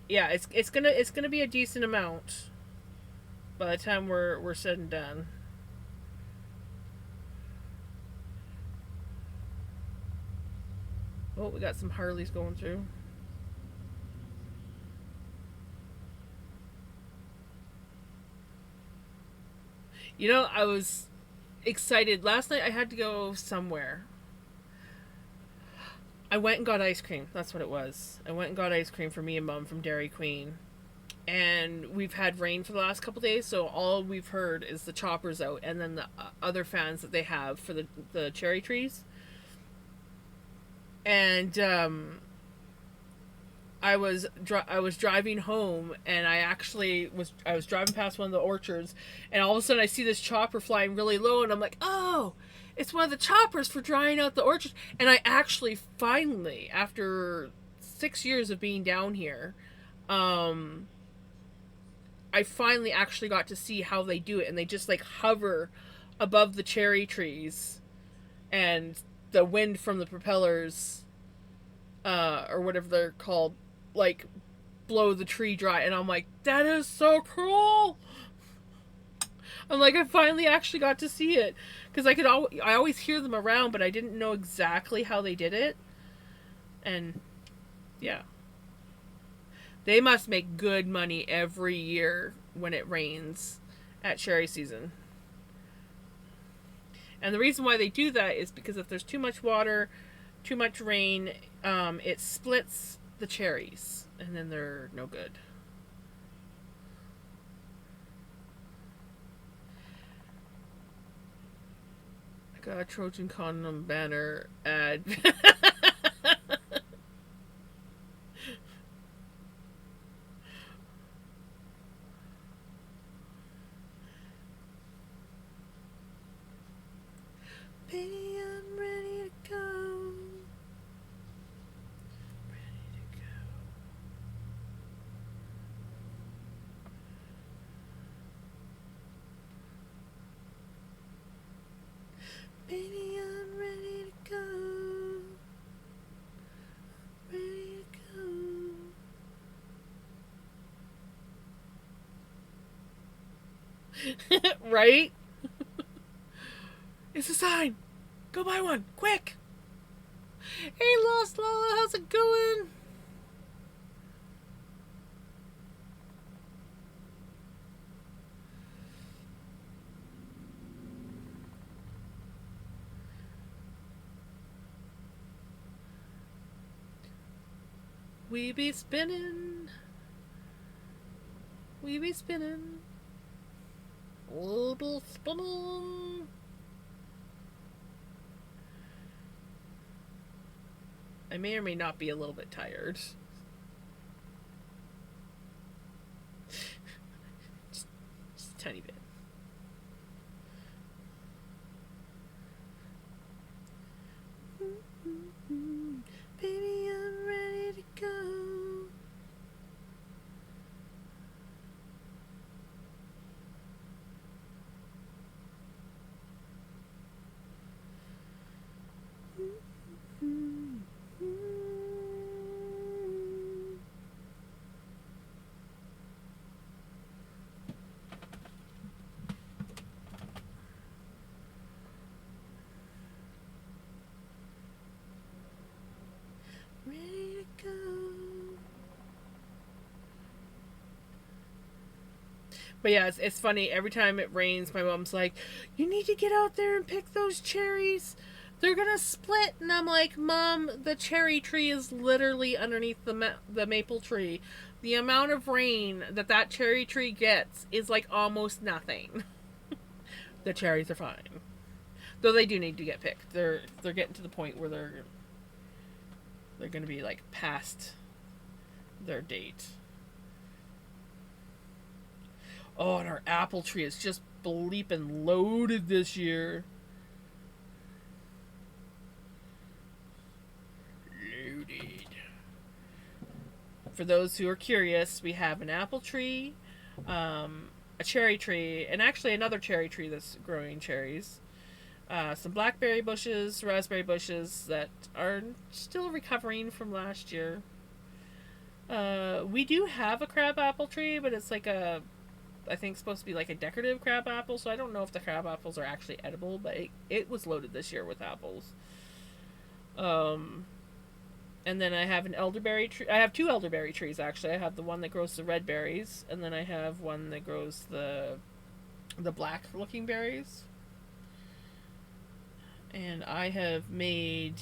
yeah, it's gonna be a decent amount by the time we're said and done. Oh, we got some Harleys going through. You know, I was excited. Last night I had to go somewhere. I went and got ice cream. That's what it was. I went and got ice cream for me and Mum from Dairy Queen. And we've had rain for the last couple days, so all we've heard is the choppers out and then the other fans that they have for the cherry trees. And I was driving home, and I was driving past one of the orchards, and all of a sudden I see this chopper flying really low, and I'm like, oh, it's one of the choppers for drying out the orchard. And I actually finally, after 6 years of being down here, um, I finally actually got to see how they do it, and they just like hover above the cherry trees and the wind from the propellers, or whatever they're called, like blow the tree dry, and I'm like, that is so cool. I'm like, I finally actually got to see it, because I always hear them around, but I didn't know exactly how they did it, and yeah, they must make good money every year when it rains at cherry season. And the reason why they do that is because if there's too much water, too much rain, it splits the cherries, and then they're no good. I got a Trojan condom banner ad. Baby, I'm ready to go. Ready to go. Baby, I'm ready to go. Ready to go. Right? It's a sign. Go buy one, quick. Hey, Lost Lala, how's it going? We be spinning. We be spinning. We be spinning. I may or may not be a little bit tired. Just a tiny bit. Baby, I'm ready to go. Ready to go. But yeah, it's funny. Every time it rains, my mom's like, you need to get out there and pick those cherries. They're gonna split. And I'm like, Mom, the cherry tree is literally underneath the maple tree. The amount of rain that cherry tree gets is like almost nothing. The cherries are fine. Though they do need to get picked. They're getting to the point where they're gonna be like past their date. Oh, and our apple tree is just bleeping loaded this year. Loaded. For those who are curious, we have an apple tree, a cherry tree, and actually another cherry tree that's growing cherries. Some blackberry bushes, raspberry bushes that are still recovering from last year. We do have a crab apple tree, but it's like I think supposed to be like a decorative crab apple, so I don't know if the crab apples are actually edible, but it was loaded this year with apples. Um, and then I have an elderberry tree. I have two elderberry trees actually. I have the one that grows the red berries, and then I have one that grows the black looking berries. And I have made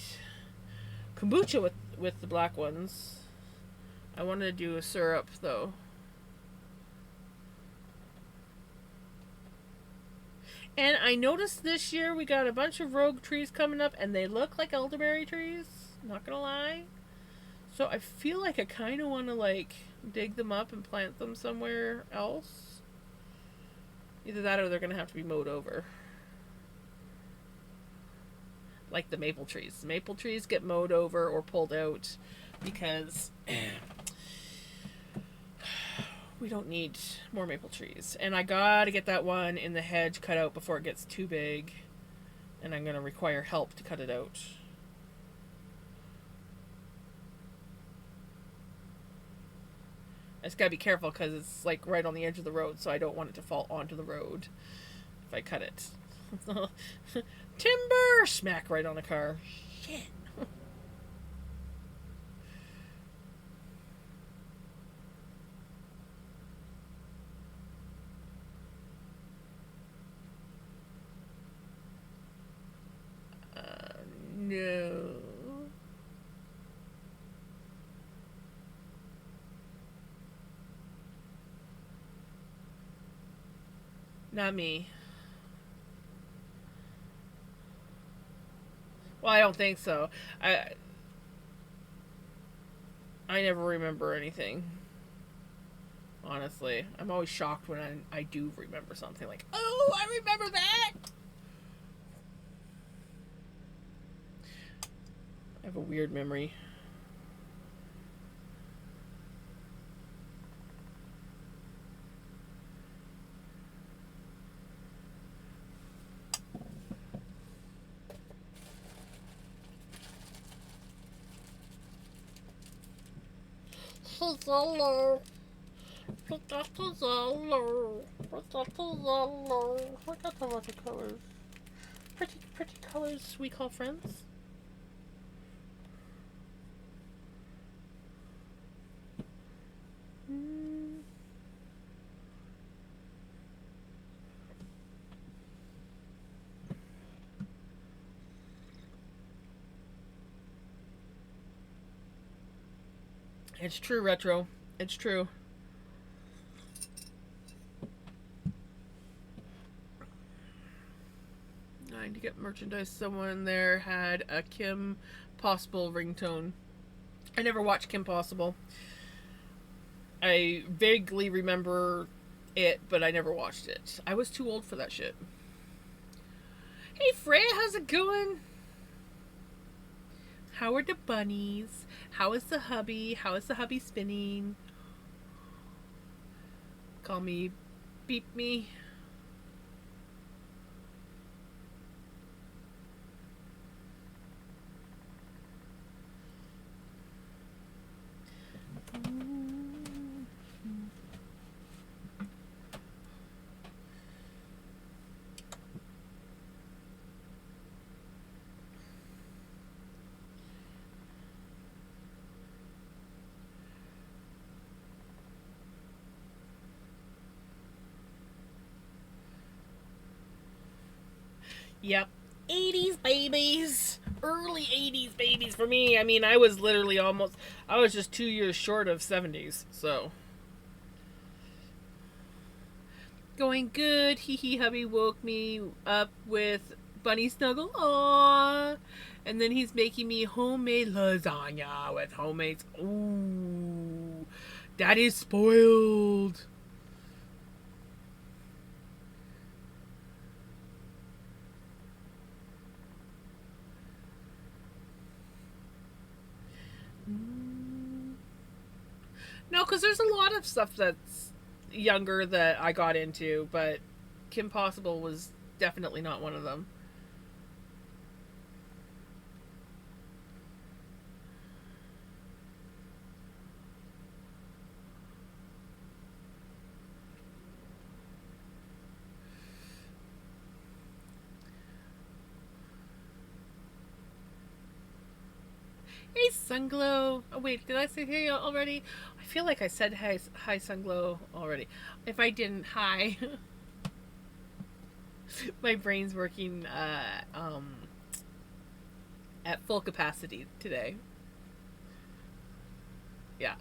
kombucha with the black ones. I wanted to do a syrup though. And I noticed this year we got a bunch of rogue trees coming up, and they look like elderberry trees. Not gonna lie. So I feel like I kind of want to like dig them up and plant them somewhere else. Either that or they're gonna have to be mowed over. Like the maple trees. The maple trees get mowed over or pulled out because we don't need more maple trees. And I gotta get that one in the hedge cut out before it gets too big. And I'm going to require help to cut it out. I just gotta be careful because it's like right on the edge of the road, so I don't want it to fall onto the road if I cut it. Timber! Smack right on the car. Shit. No. Not me. Well, I don't think so. I never remember anything. Honestly, I'm always shocked when I do remember something. Like, oh, I remember that. I have a weird memory. Hello. Look at the yellow. Look at the yellow. Look at the other colors. Pretty, pretty colors we call friends. It's true, Retro. It's true. I need to get merchandise. Someone there had a Kim Possible ringtone. I never watched Kim Possible. I vaguely remember it, but I never watched it. I was too old for that shit. Hey Freya, how's it going? How are the bunnies? How is the hubby? How is the hubby spinning? Call me, beep me. Yep. 80s babies. Early 80s babies for me. I mean, I was literally almost, I was just 2 years short of 70s, so. Going good. Hee hee, hubby woke me up with bunny snuggle. Aww. And then he's making me homemade lasagna with homemade. Ooh. Daddy's spoiled. No, because there's a lot of stuff that's younger that I got into, but Kim Possible was definitely not one of them. Hey, Sunglow. Oh, wait, did I say hey already? I feel like I said hi Sunglow already. If I didn't, hi. My brain's working at full capacity today. Yeah.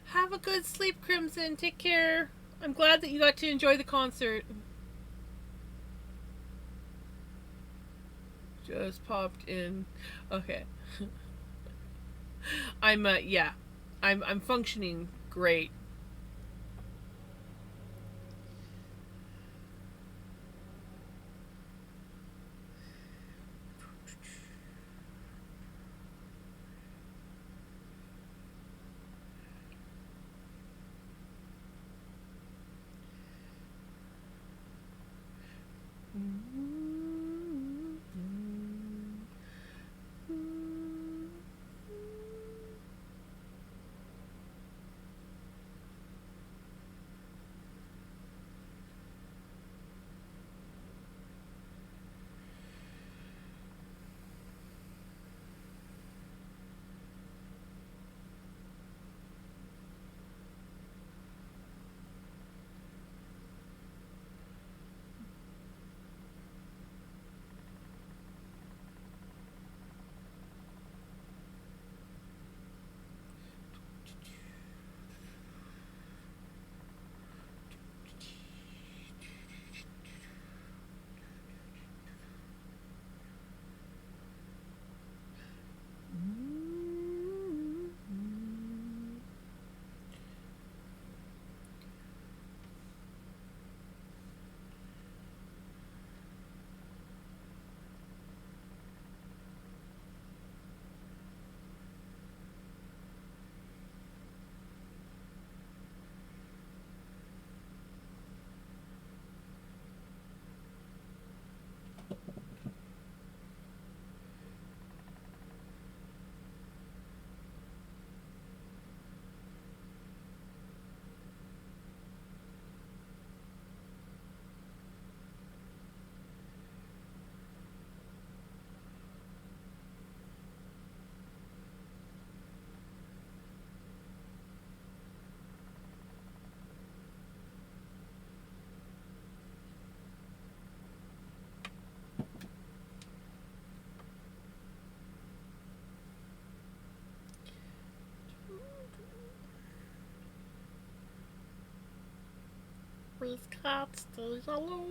Have a good sleep, Crimson. Take care. I'm glad that you got to enjoy the concert. Just popped in. Okay. Yeah. I'm functioning great. We've got the yellow,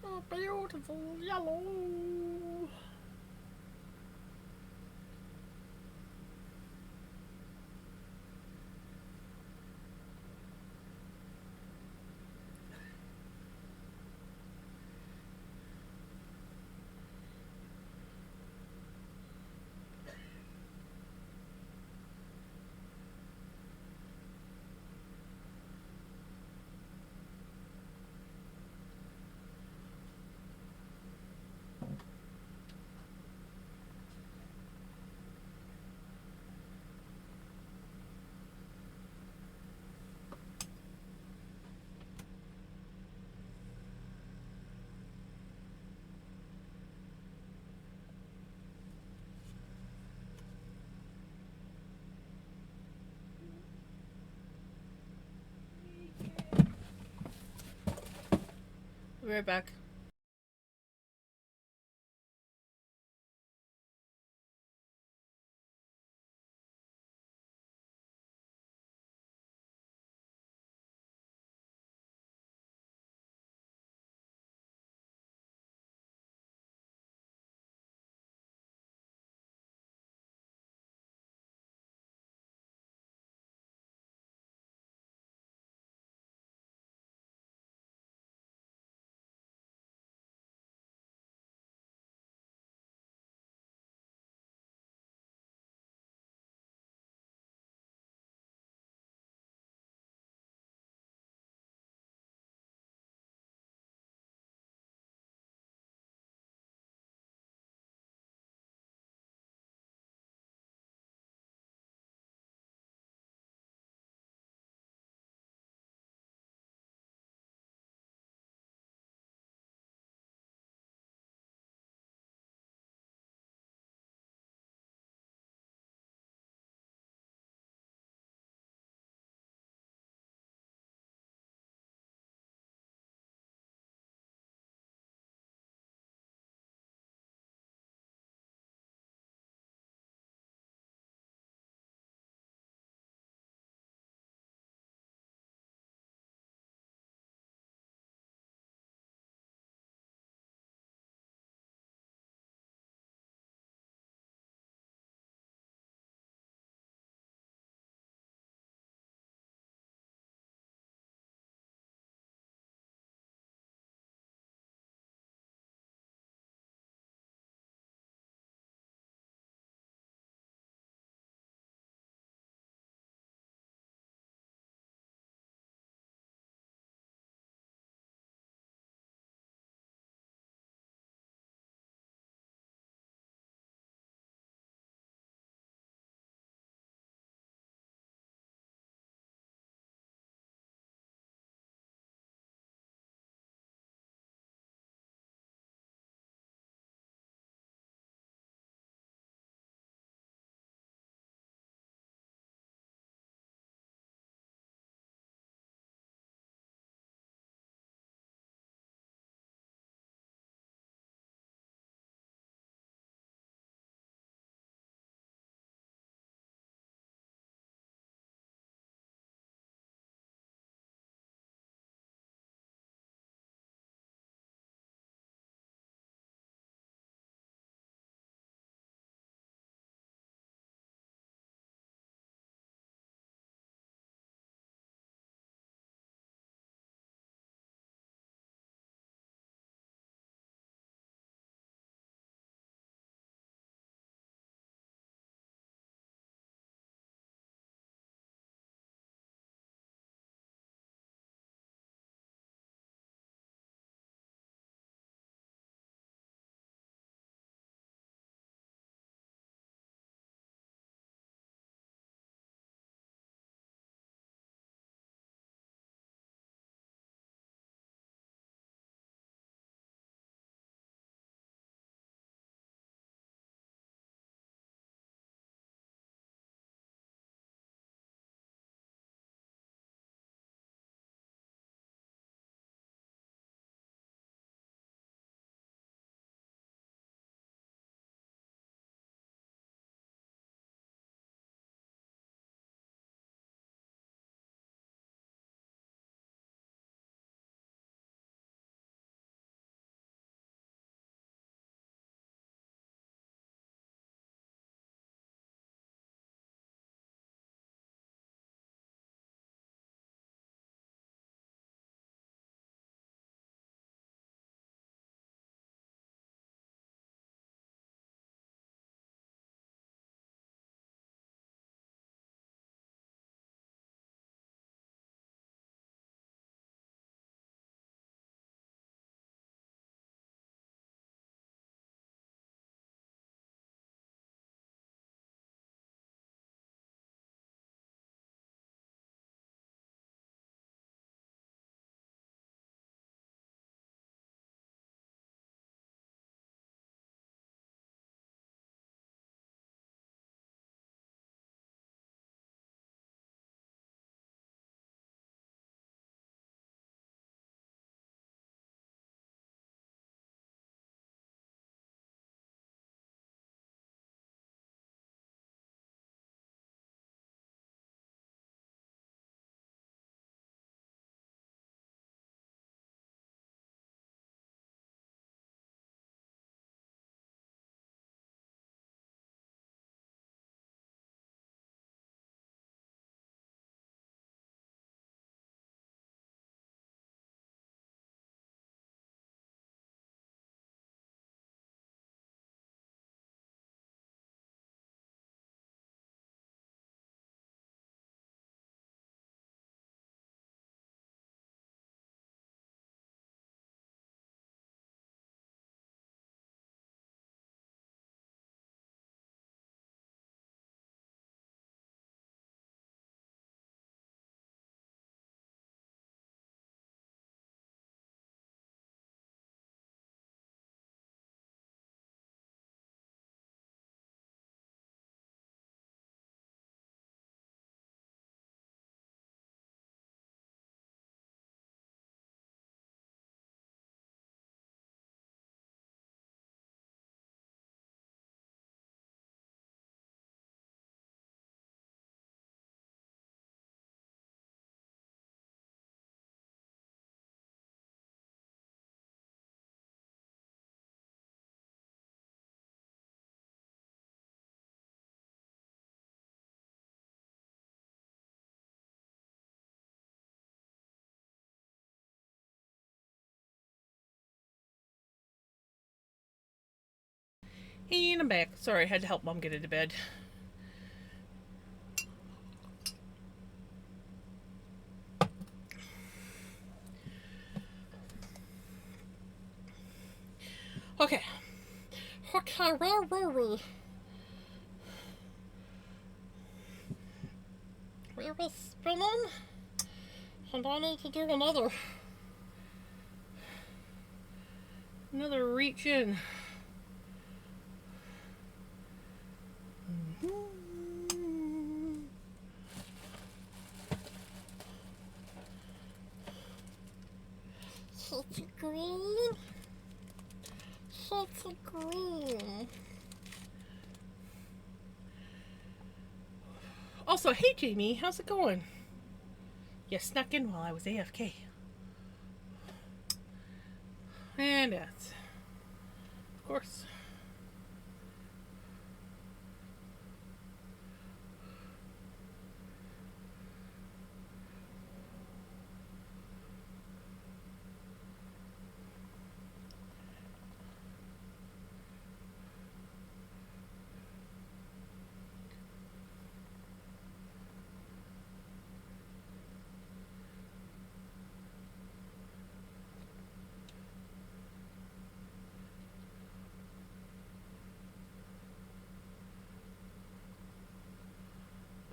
a beautiful yellow. Be right back. And I'm back. Sorry, I had to help Mom get into bed. Okay. Okay, where were we? We were spinning, and I need to do another reach in. Such a green. Such a green. Also, hey Jamie, how's it going? You snuck in while I was AFK. And that's, of course.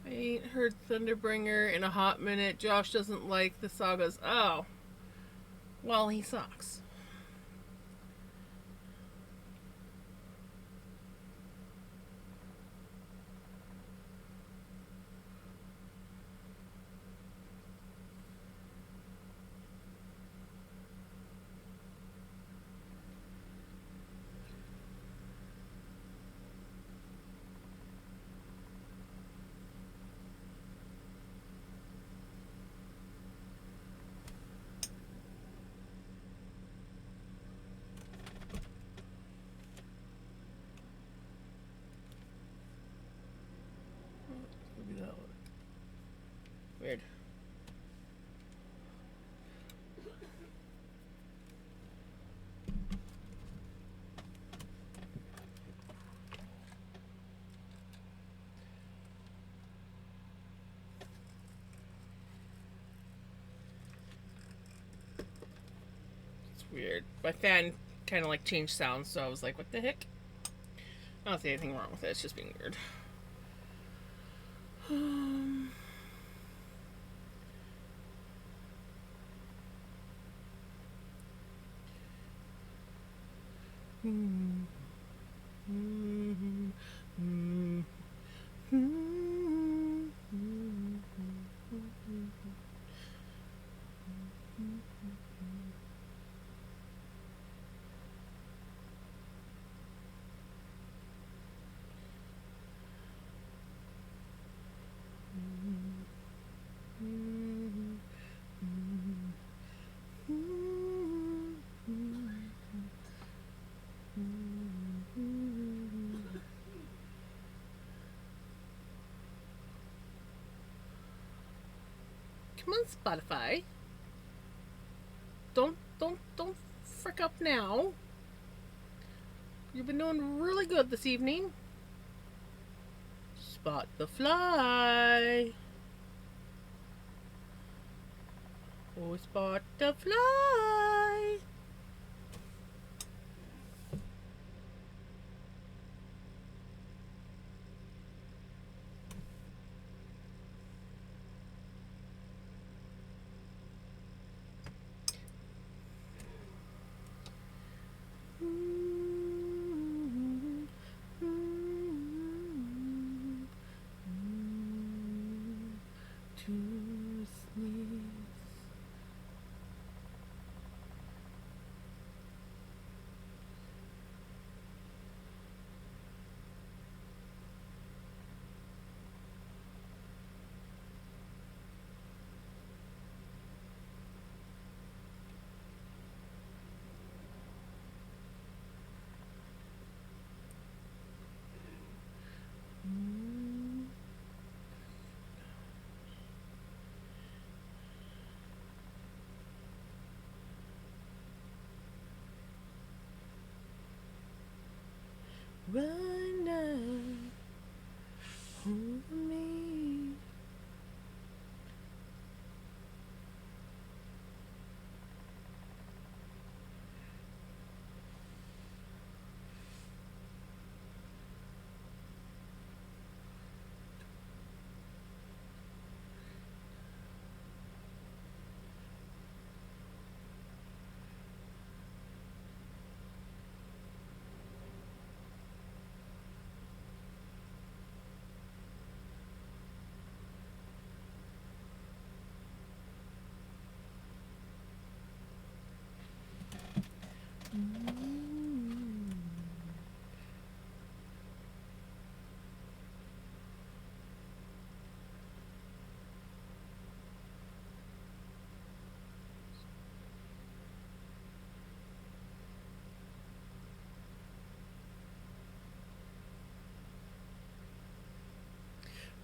I ain't heard Thunderbringer in a hot minute. Josh doesn't like the sagas. Oh. Well, he sucks. Maybe that one. Weird. It's weird. My fan kind of like changed sounds, so I was like, what the heck? I don't see anything wrong with it. It's just being weird. Come on, Spotify. Don't frick up now. You've been doing really good this evening. Spot the fly. Oh, spot the fly. To sneeze. Run now, hold me.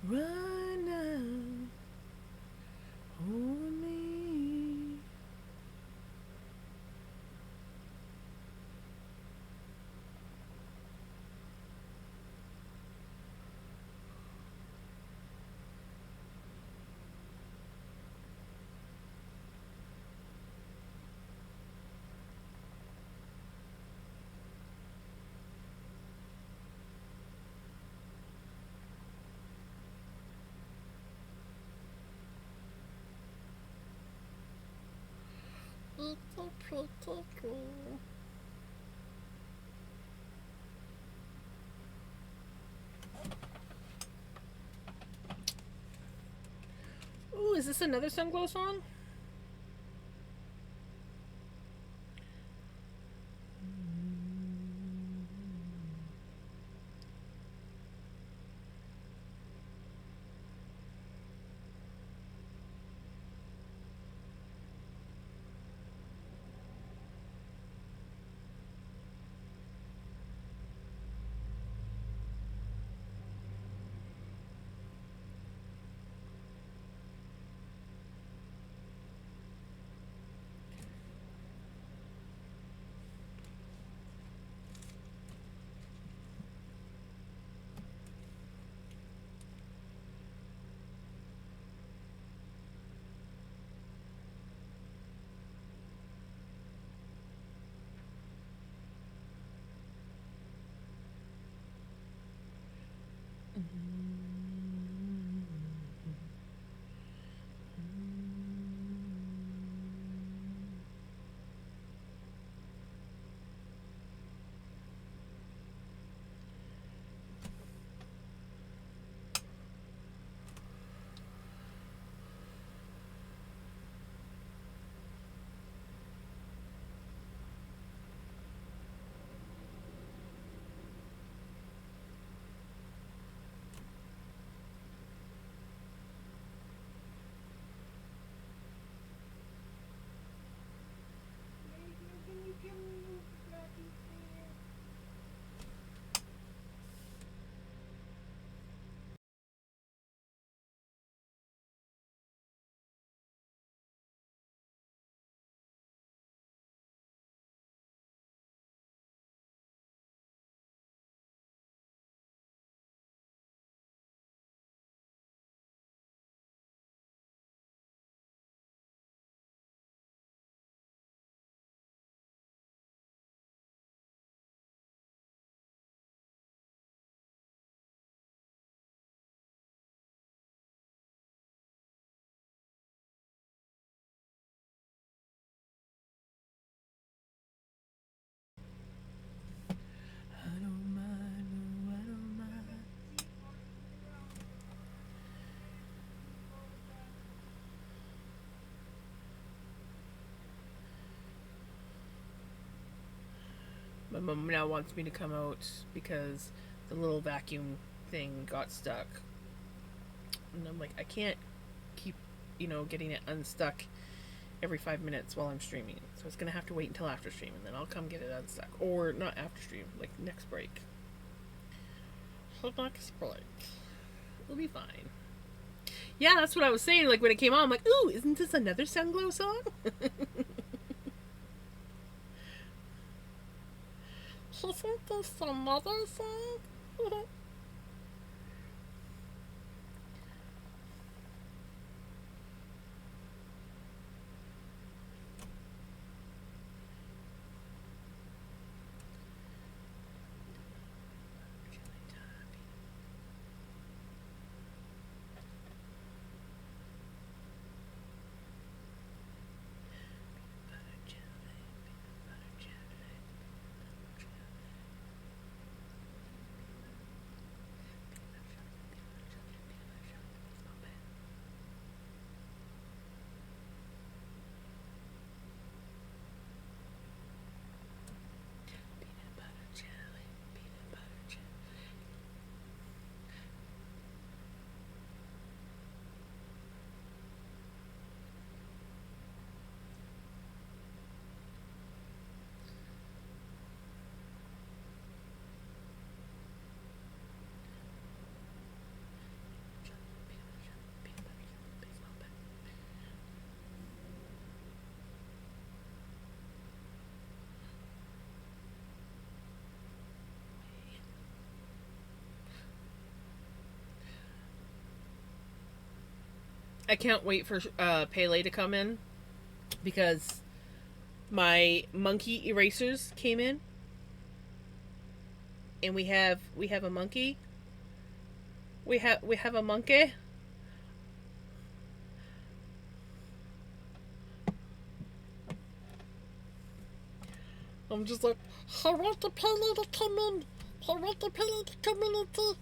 Run now, hold me. It's a pretty cool. Ooh, is this another Sunglow song? I don't mind, no, I don't mind. My mom now wants me to come out because the little vacuum thing got stuck. And I'm like, I can't keep, getting it unstuck every 5 minutes while I'm streaming. So it's going to have to wait until after stream, and then I'll come get it unstuck. Or not after stream, like next break. So next break. It'll be fine. Yeah, that's what I was saying. Like when it came on, I'm like, ooh, isn't this another Sunglow song? She's Isn't this some other song? I can't wait for Pele to come in because my monkey erasers came in, and we have a monkey. We have a monkey. I'm just like, I want the Pele to come in. I want the Pele to come in and see.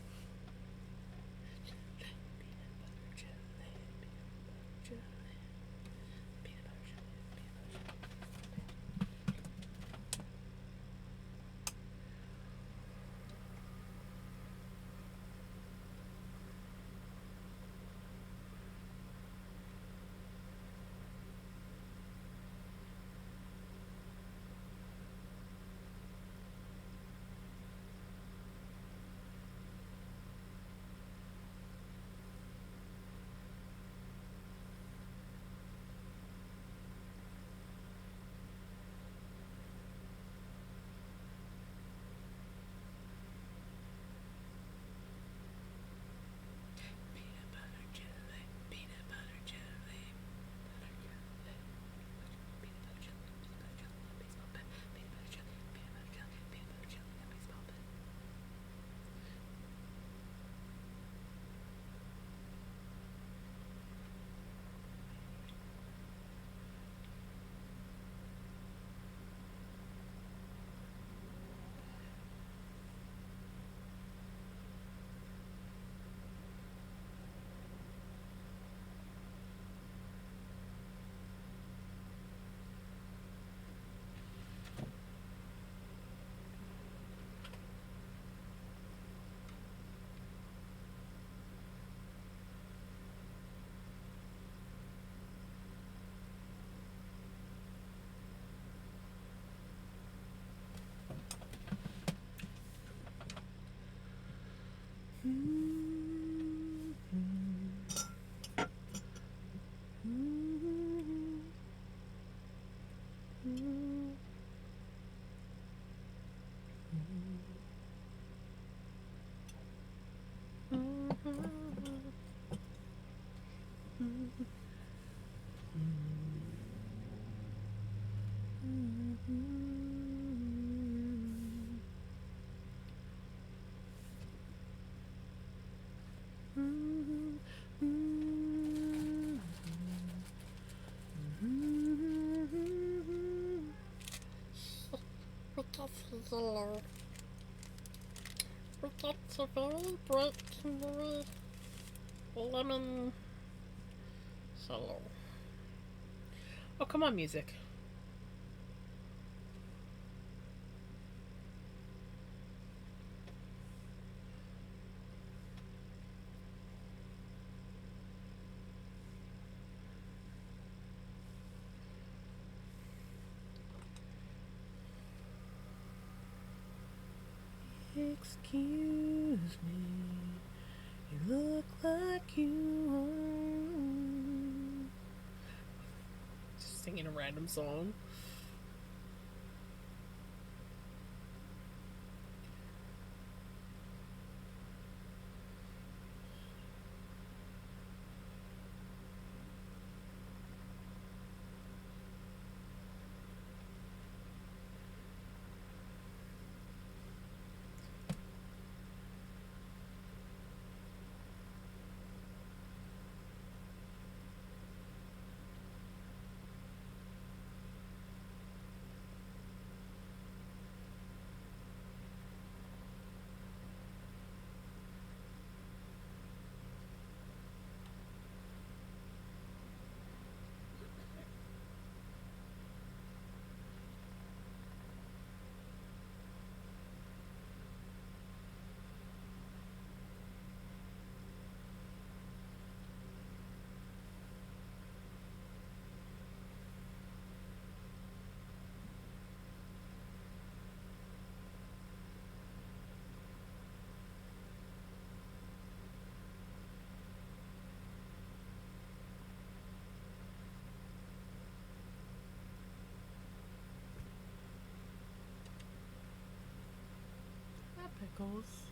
Because he's yellow. We get a very bright, very lemon yellow. Oh, come on, music. Excuse me, you look like you are. Just singing a random song. goes.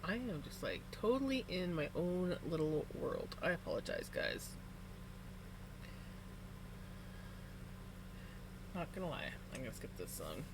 I am just like totally in my own little world. I apologize, guys. Not gonna lie, I'm gonna skip this song.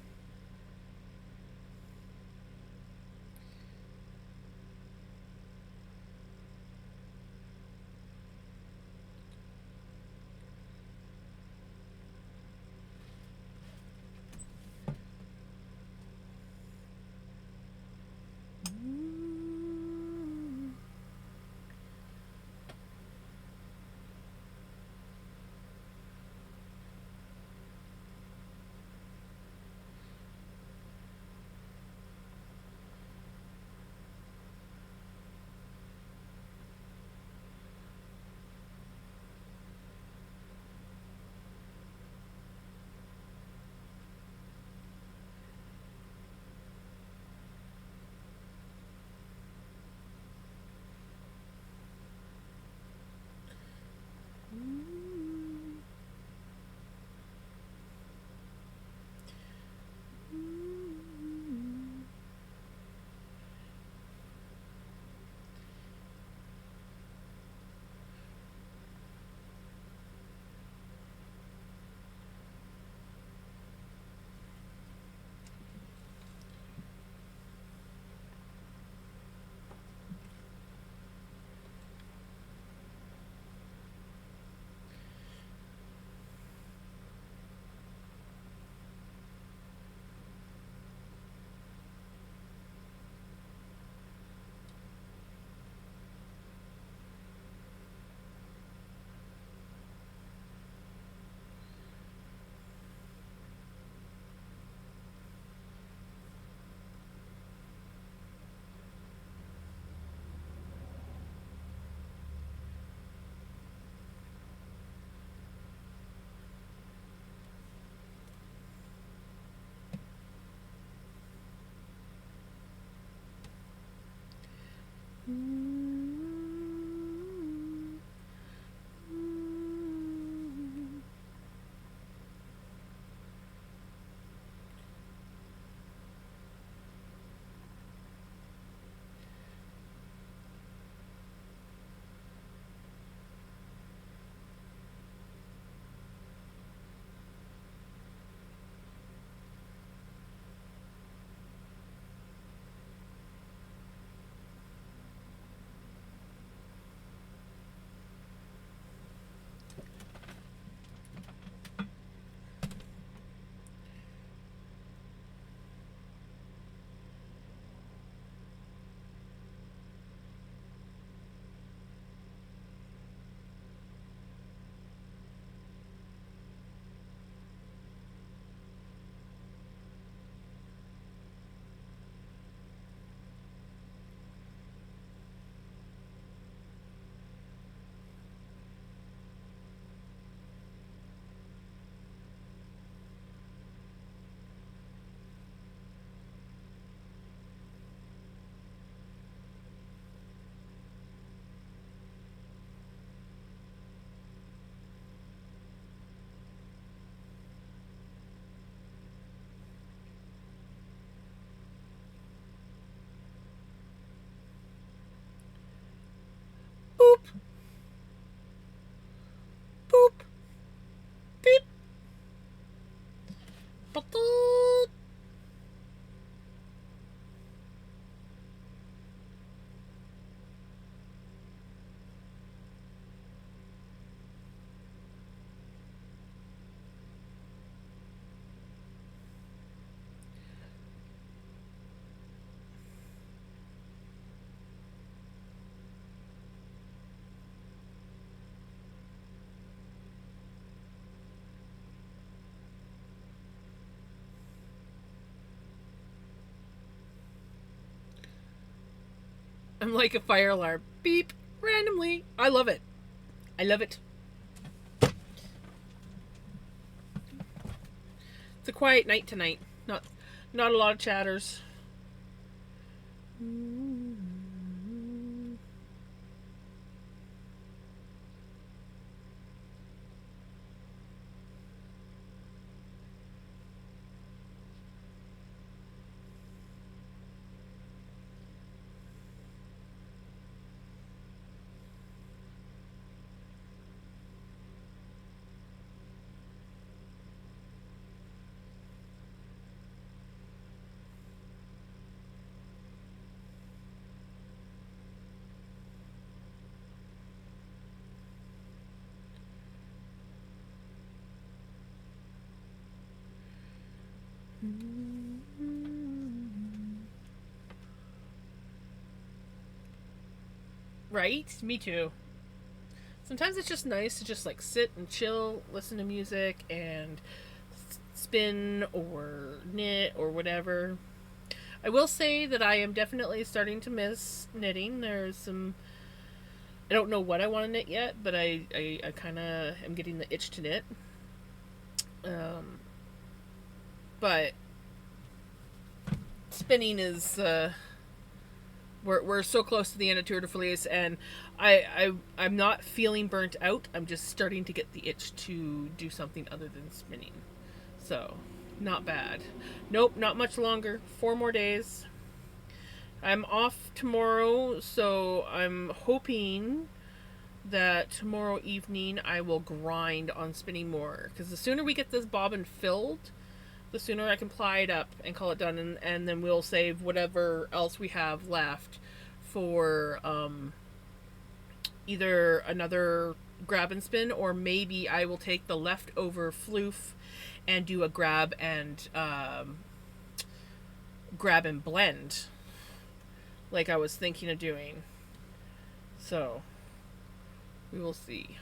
I'm like a fire alarm. Beep randomly. I love it. I love it. It's a quiet night tonight. Not a lot of chatters. Right? Me too. Sometimes it's just nice to just like sit and chill, listen to music, and spin or knit or whatever. I will say that I am definitely starting to miss knitting. There's some. I don't know what I want to knit yet, but I kind of am getting the itch to knit. Um, but spinning is. We're so close to the end of Tour de Fleece, and I'm not feeling burnt out. I'm just starting to get the itch to do something other than spinning. So, not bad. Nope, not much longer. 4 more days. I'm off tomorrow, so I'm hoping that tomorrow evening I will grind on spinning more. Because the sooner we get this bobbin filled, the sooner I can ply it up and call it done, and then we'll save whatever else we have left for either another grab and spin, or maybe I will take the leftover floof and do a grab and blend, like I was thinking of doing. So we will see.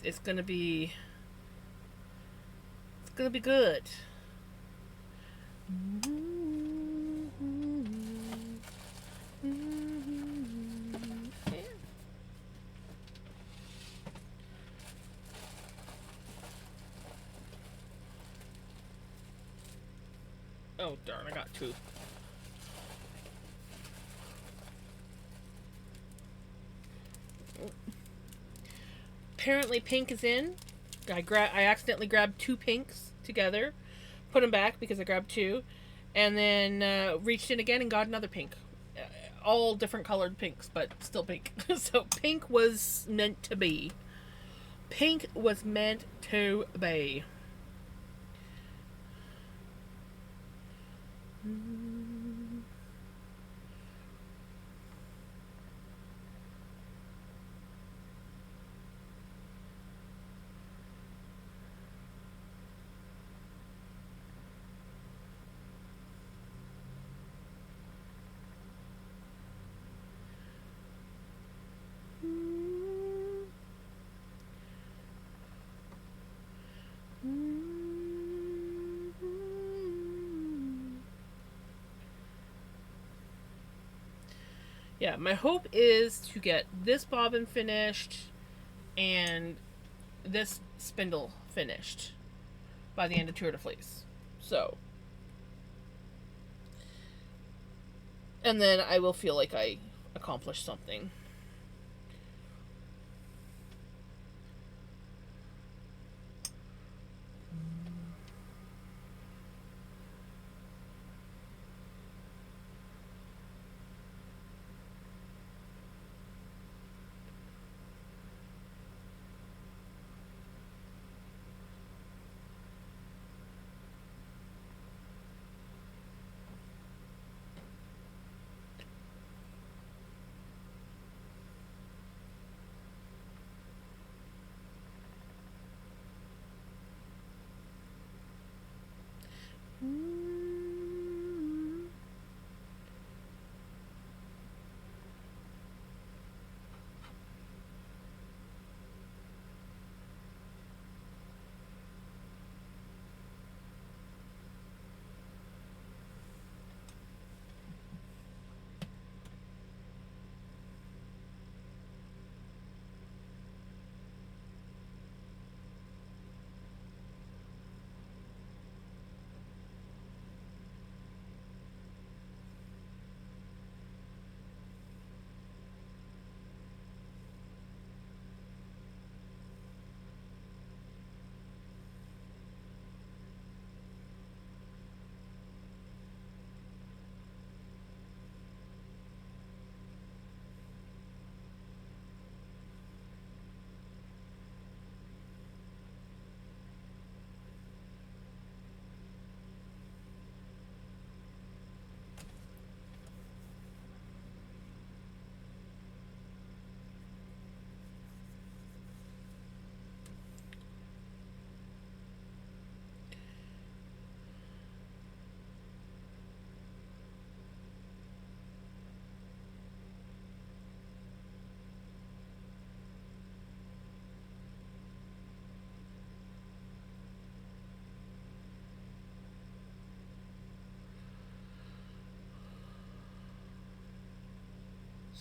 It's gonna be good. Oh darn! I got 2. Apparently, pink is in. I accidentally grabbed 2 pinks together, put them back because I grabbed 2, and then reached in again and got another pink. All different colored pinks, but still pink. So pink was meant to be. Pink was meant to be. Yeah, my hope is to get this bobbin finished and this spindle finished by the end of Tour de Fleece. So, and then I will feel like I accomplished something.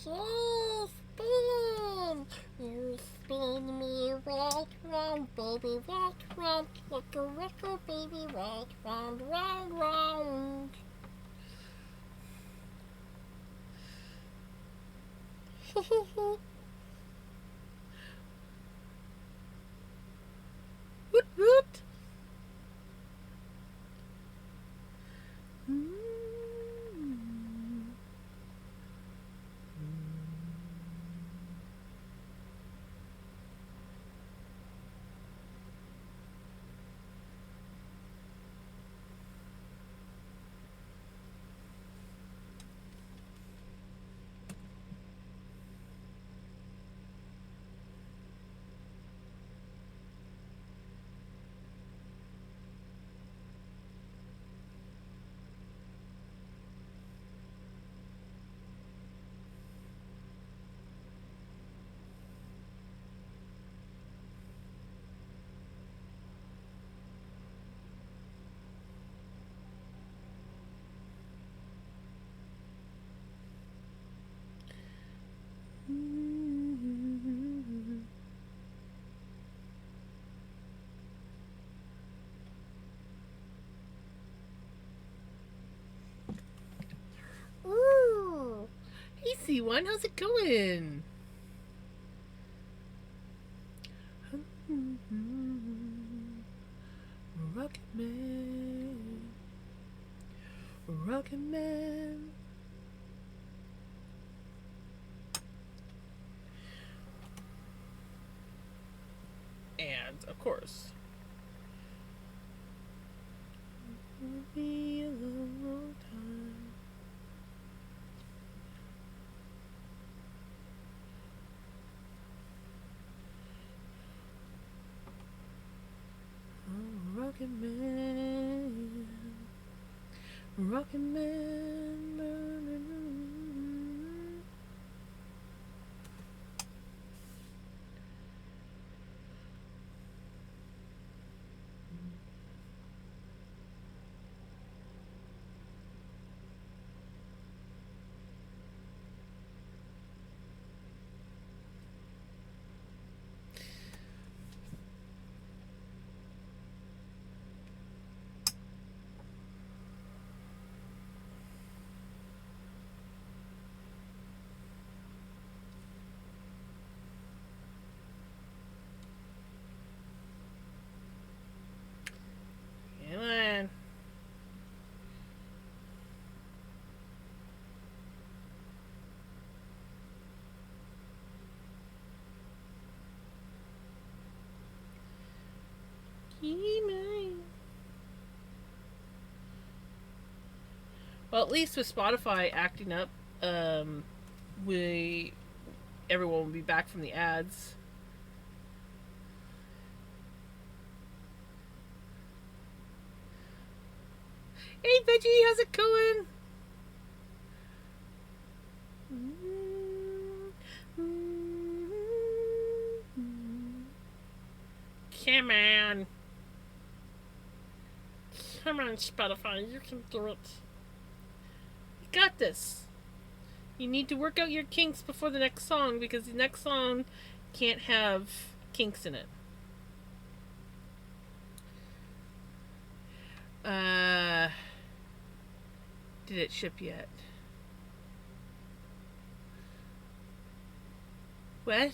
So spin. You spin me right round, baby, right round, like a record, baby, right round, round, round. Woot woot. Ooh. Hey, C1, how's it going? Rocket Man. Rocket Man. And, of course, it'll be a long time. Oh, Rocket Man. Rocket Man. Come on. Well, at least with Spotify acting up, we everyone will be back from the ads. Hey, Veggie, how's it going? Come on. Come on, Spotify, you can do it. You got this. You need to work out your kinks before the next song because the next song can't have kinks in it. Did it ship yet? What?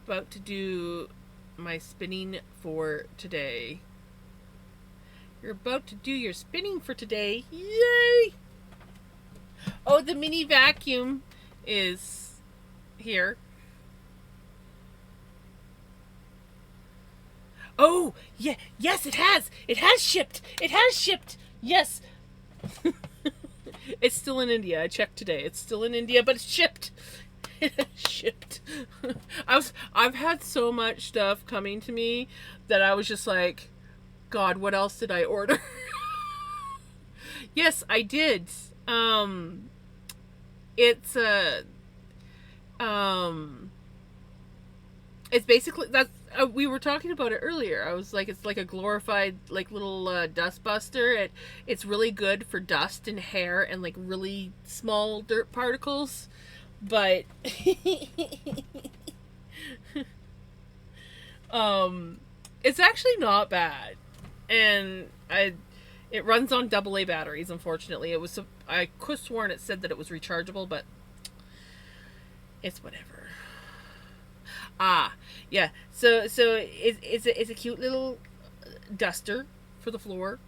About to do my spinning for today. You're about to do your spinning for today. Yay! Oh, the mini vacuum is here. Oh, yeah, yes, it has. It has shipped. It has shipped. Yes. It's still in India. I checked today. It's still in India, but it's shipped. It has shipped. I've had so much stuff coming to me that I was just like, God, what else did I order? Yes, I did. It's it's basically that's we were talking about it earlier. I was like, it's like a glorified like little dust buster. It's really good for dust and hair and like really small dirt particles, but um, it's actually not bad, and it runs on AA batteries. Unfortunately, it was I could have sworn it said that it was rechargeable, but it's whatever. Ah, yeah. So it's a cute little duster for the floor,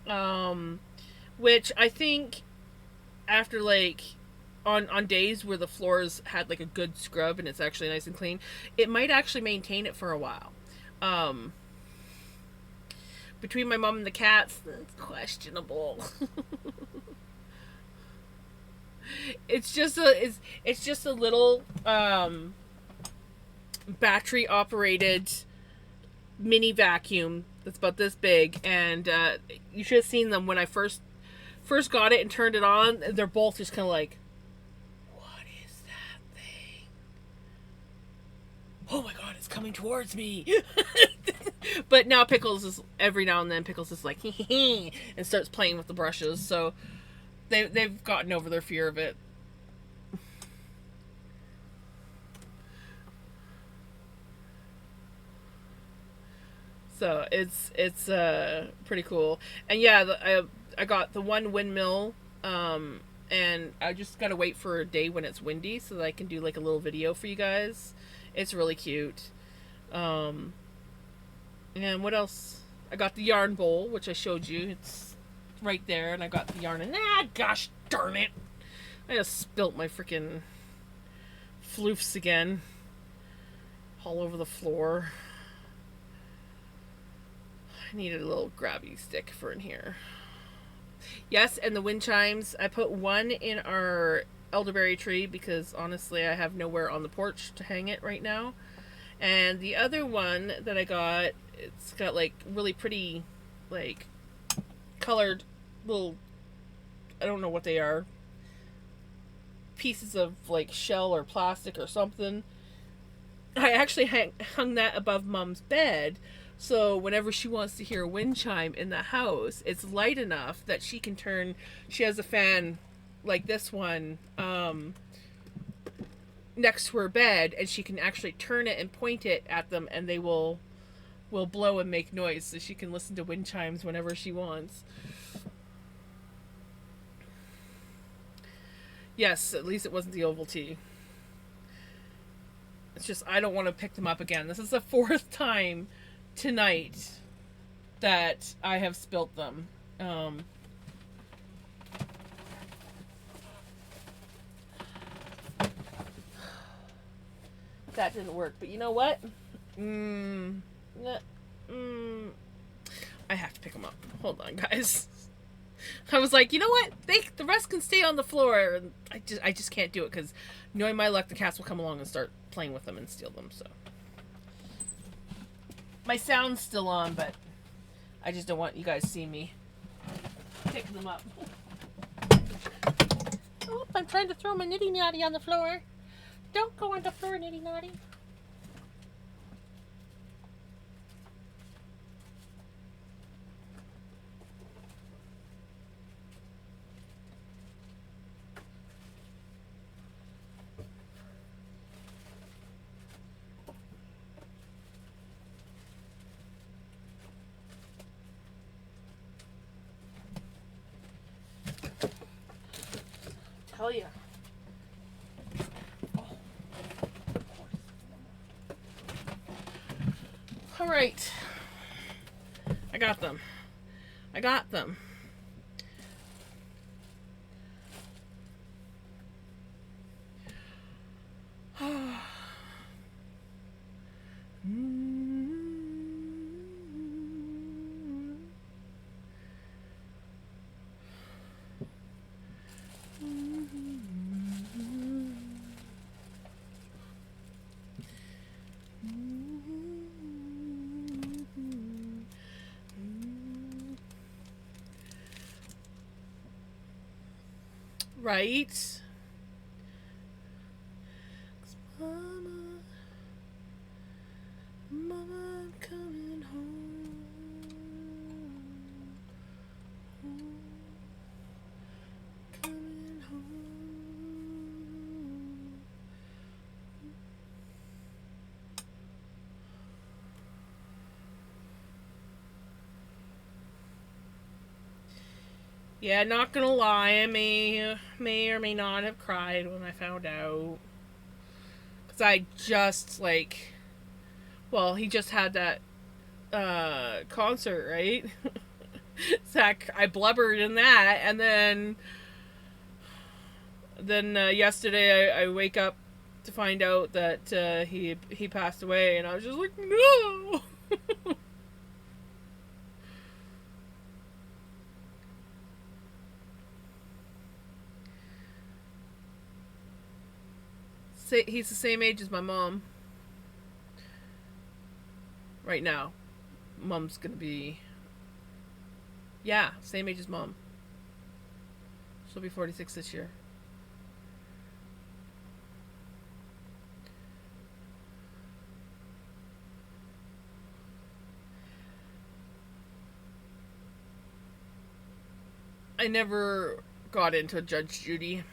um, which I think after like on days where the floors had like a good scrub and it's actually nice and clean, it might actually maintain it for a while. Um, Between my mom and the cats, it's questionable. It's just a little battery operated mini vacuum that's about this big, and you should have seen them when I first got it and turned it on. They're both just kind of like, what is that thing? Oh my god, it's coming towards me. But now Pickles is, every now and then Pickles is like and starts playing with the brushes, so they've gotten over their fear of it. So it's pretty cool. And yeah, I got the one windmill, and I just gotta wait for a day when it's windy so that I can do like a little video for you guys. It's really cute. Um, and what else? I got the yarn bowl, which I showed you. It's right there, and I got the yarn. And gosh darn it! I just spilt my freaking floofs again, all over the floor. I needed a little grabby stick for in here. Yes, and the wind chimes. I put one in our elderberry tree because honestly I have nowhere on the porch to hang it right now. And the other one that I got, it's got like really pretty, like colored little, I don't know what they are, pieces of like shell or plastic or something. I actually hung that above Mom's bed, so whenever she wants to hear a wind chime in the house, it's light enough that she can turn. She has a fan like this one next to her bed, and she can actually turn it and point it at them, and they will blow and make noise, so she can listen to wind chimes whenever she wants. Yes, at least it wasn't the Ovaltine. It's just I don't want to pick them up again. This is the fourth time tonight that I have spilt them. That didn't work, but you know what? I have to pick them up. Hold on, guys. I was like, you know what? The rest can stay on the floor. And I just can't do it because, knowing my luck, the cats will come along and start playing with them and steal them. So my sound's still on, but I just don't want you guys to see me pick them up. Oh, I'm trying to throw my nitty natty on the floor. Don't go on the floor, nitty natty. Tell ya. All right. I got them. I got them. Right? Mama, Mama, I'm coming home. Coming home. Yeah, not gonna lie, I may or may not have cried when I found out. Because I just, like, well, he just had that concert, right? Zach, I blubbered in that, and then yesterday I wake up to find out that he passed away, and I was just like, no. He's the same age as my mom right now. Mom's gonna be, yeah, same age as mom. She'll be 46 this year. I never got into Judge Judy.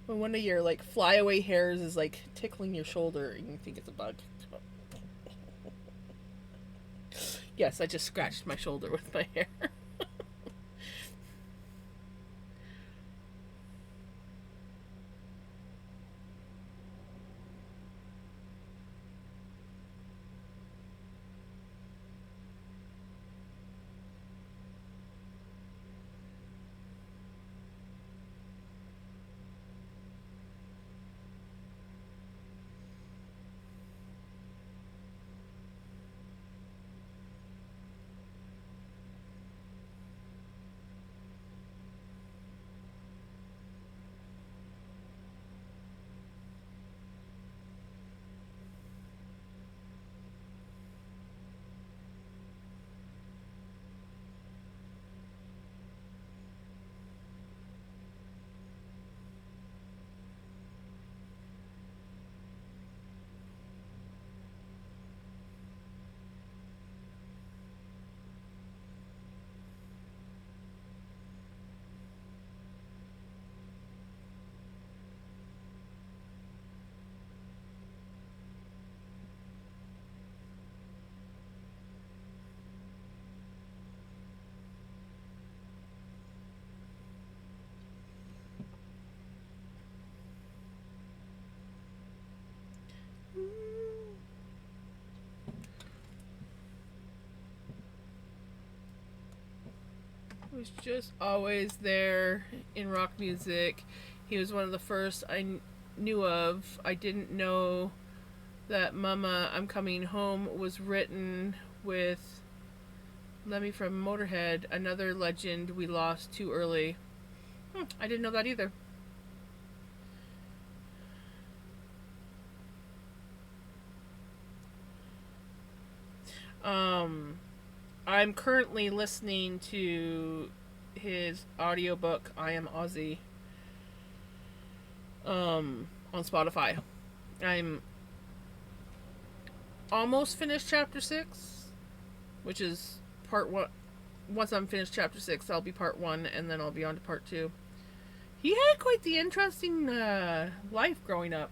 When one of your like flyaway hairs is like tickling your shoulder and you think it's a bug. Yes, I just scratched my shoulder with my hair. He was just always there in rock music. He was one of the first I knew of. I didn't know that Mama, I'm Coming Home was written with Lemmy from Motorhead, another legend we lost too early. I didn't know that either. I'm currently listening to his audiobook, I Am Ozzy, on Spotify. I'm almost finished chapter 6, which is part 1. Once I'm finished chapter 6, I'll be part 1, and then I'll be on to part 2. He had quite the interesting life growing up.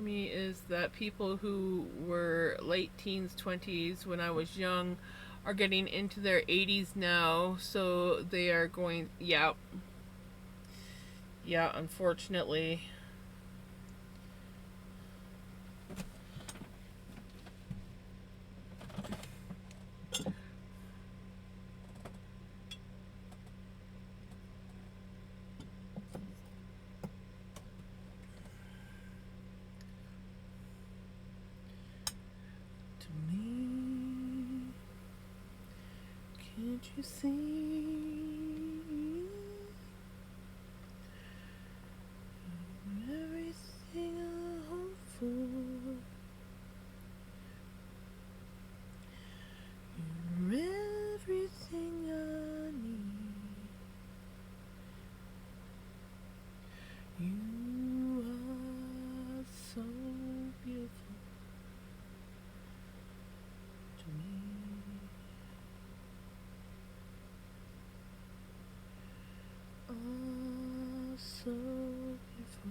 me is that people who were late teens, 20s when I was young are getting into their 80s now, so they are going, yeah. Yeah, unfortunately. To me, can't you see everything I hope for? You're everything I need. You are so beautiful to me. Oh, so beautiful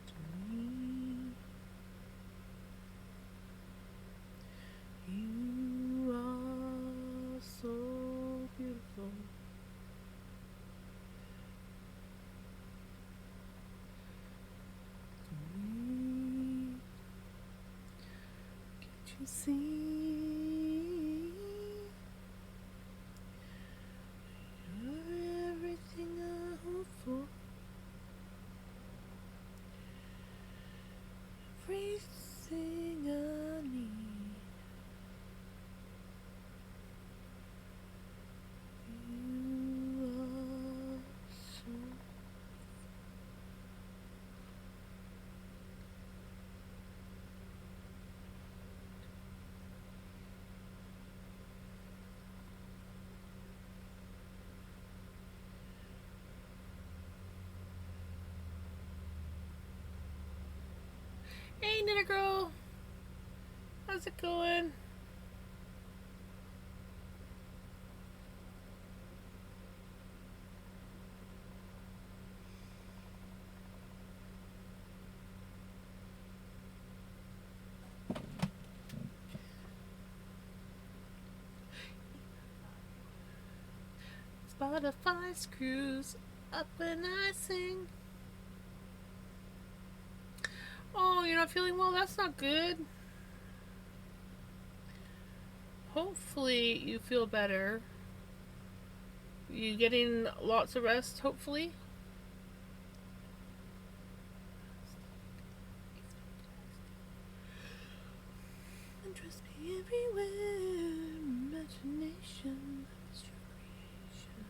to me. You are so beautiful to me. Can't you see? You're everything I hope for. Everything I need. You are so. Hey, Knitter Girl! How's it going? Spotify screws up when I sing. Oh, you're not feeling well? That's not good. Hopefully you feel better. You getting lots of rest, hopefully? Interest me everywhere. Imagination is your creation.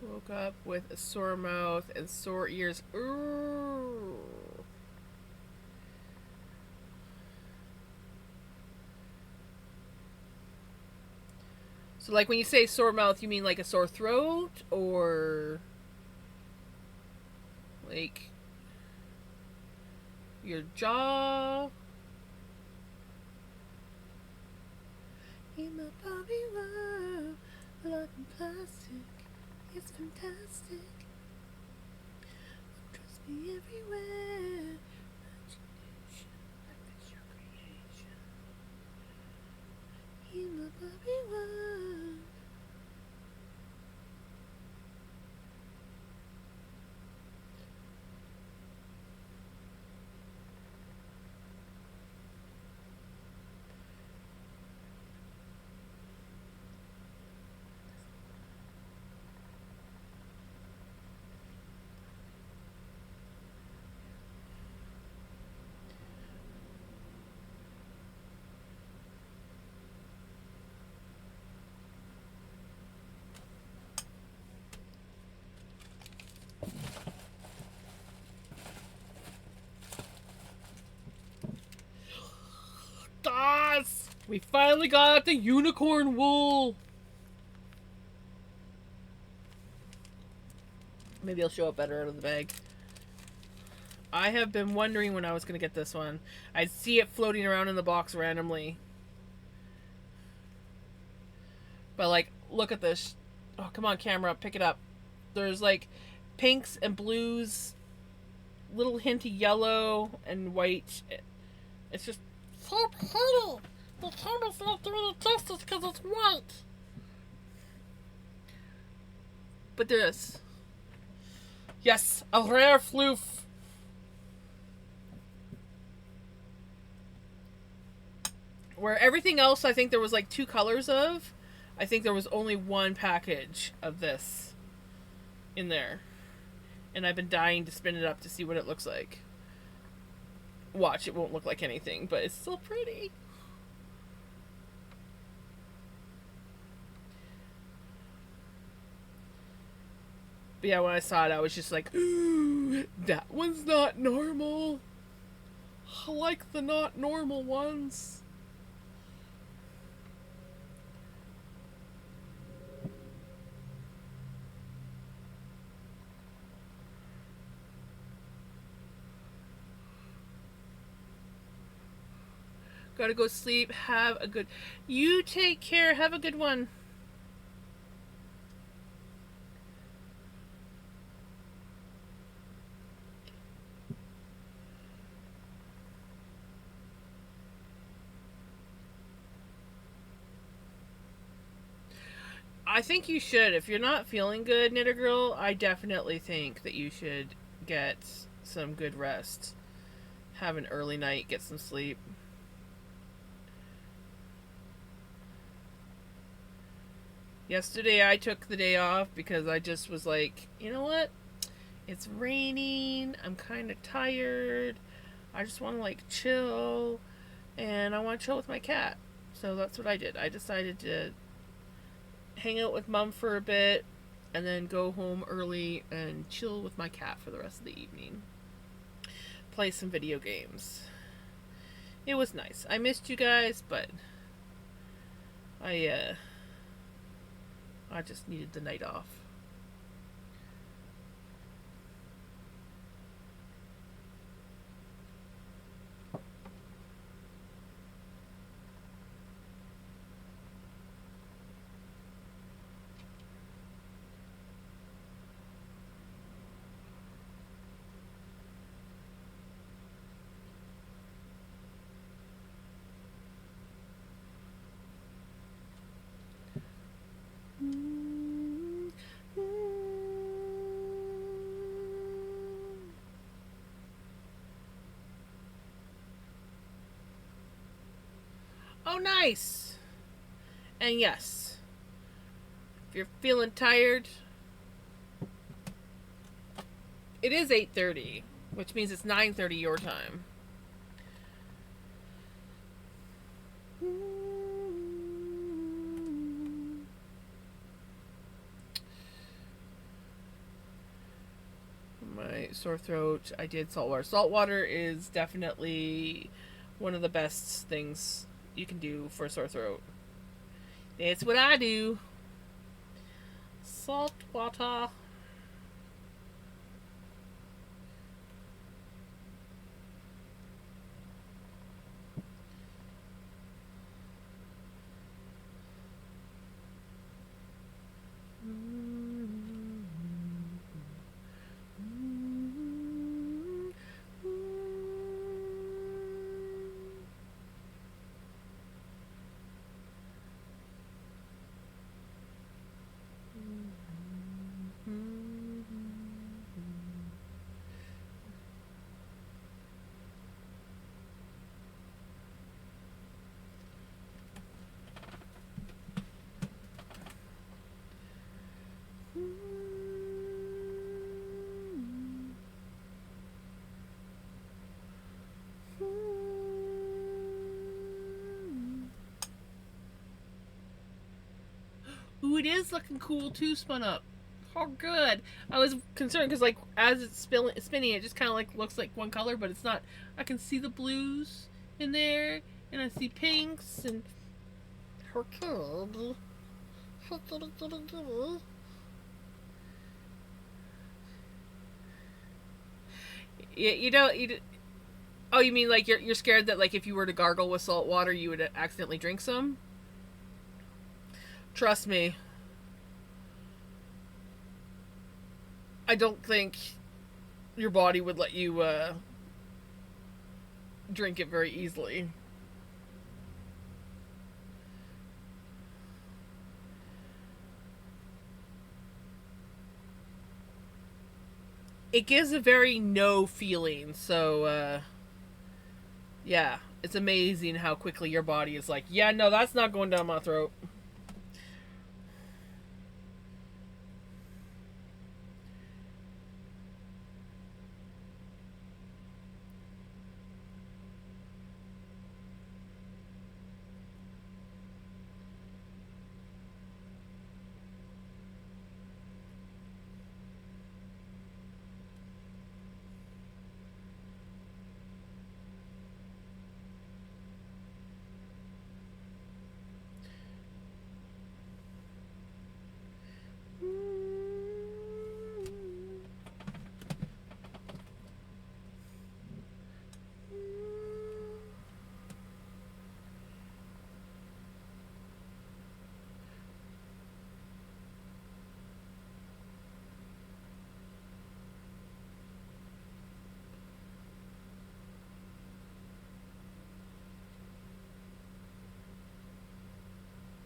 Woke up with a sore mouth and sore ears. Ooh. So, like when you say sore mouth, you mean like a sore throat or like your jaw? In my Barbie world, like in plastic, It's fantastic. Trust me everywhere. Imagination, life is your creation. In the Bobby world. Das! We finally got the unicorn wool. Maybe it'll show up better out of the bag. I have been wondering when I was going to get this one. I'd see it floating around in the box randomly. But, like, look at this. Oh, come on, camera. Pick it up. There's, like, pinks and blues. Little hint of yellow and white. It's just so pretty. The camera's not doing it justice because it's white. But this. Yes, a rare floof. Where everything else I think there was like 2 colors of, I think there was only 1 package of this in there. And I've been dying to spin it up to see what it looks like. Watch, it won't look like anything, but it's still pretty. But yeah, when I saw it, I was just like, ooh, that one's not normal. I like the not normal ones. Gotta go sleep. Have a good... You take care. Have a good one. I think you should. If you're not feeling good, Knitter Girl, I definitely think that you should get some good rest. Have an early night. Get some sleep. Yesterday I took the day off because I just was like, you know what? It's raining. I'm kind of tired. I just want to like chill. And I want to chill with my cat. So that's what I did. I decided to hang out with Mom for a bit and then go home early and chill with my cat for the rest of the evening. Play some video games. It was nice. I missed you guys, but I just needed the night off. Oh, nice. And yes, if you're feeling tired, it is 8:30, which means it's 9:30 your time. My sore throat, I did salt water. Salt water is definitely one of the best things you can do for a sore throat. That's what I do. Salt water. it is looking cool too, spun up. Oh, good. I was concerned because, like, as it's spinning, it just kind of like looks like one color, but it's not. I can see the blues in there, and I see pinks and her kid. You don't. Oh, you mean like you're scared that like if you were to gargle with salt water, you would accidentally drink some? Trust me, I don't think your body would let you drink it very easily. It gives a very no feeling, so yeah, it's amazing how quickly your body is like, yeah, no, that's not going down my throat.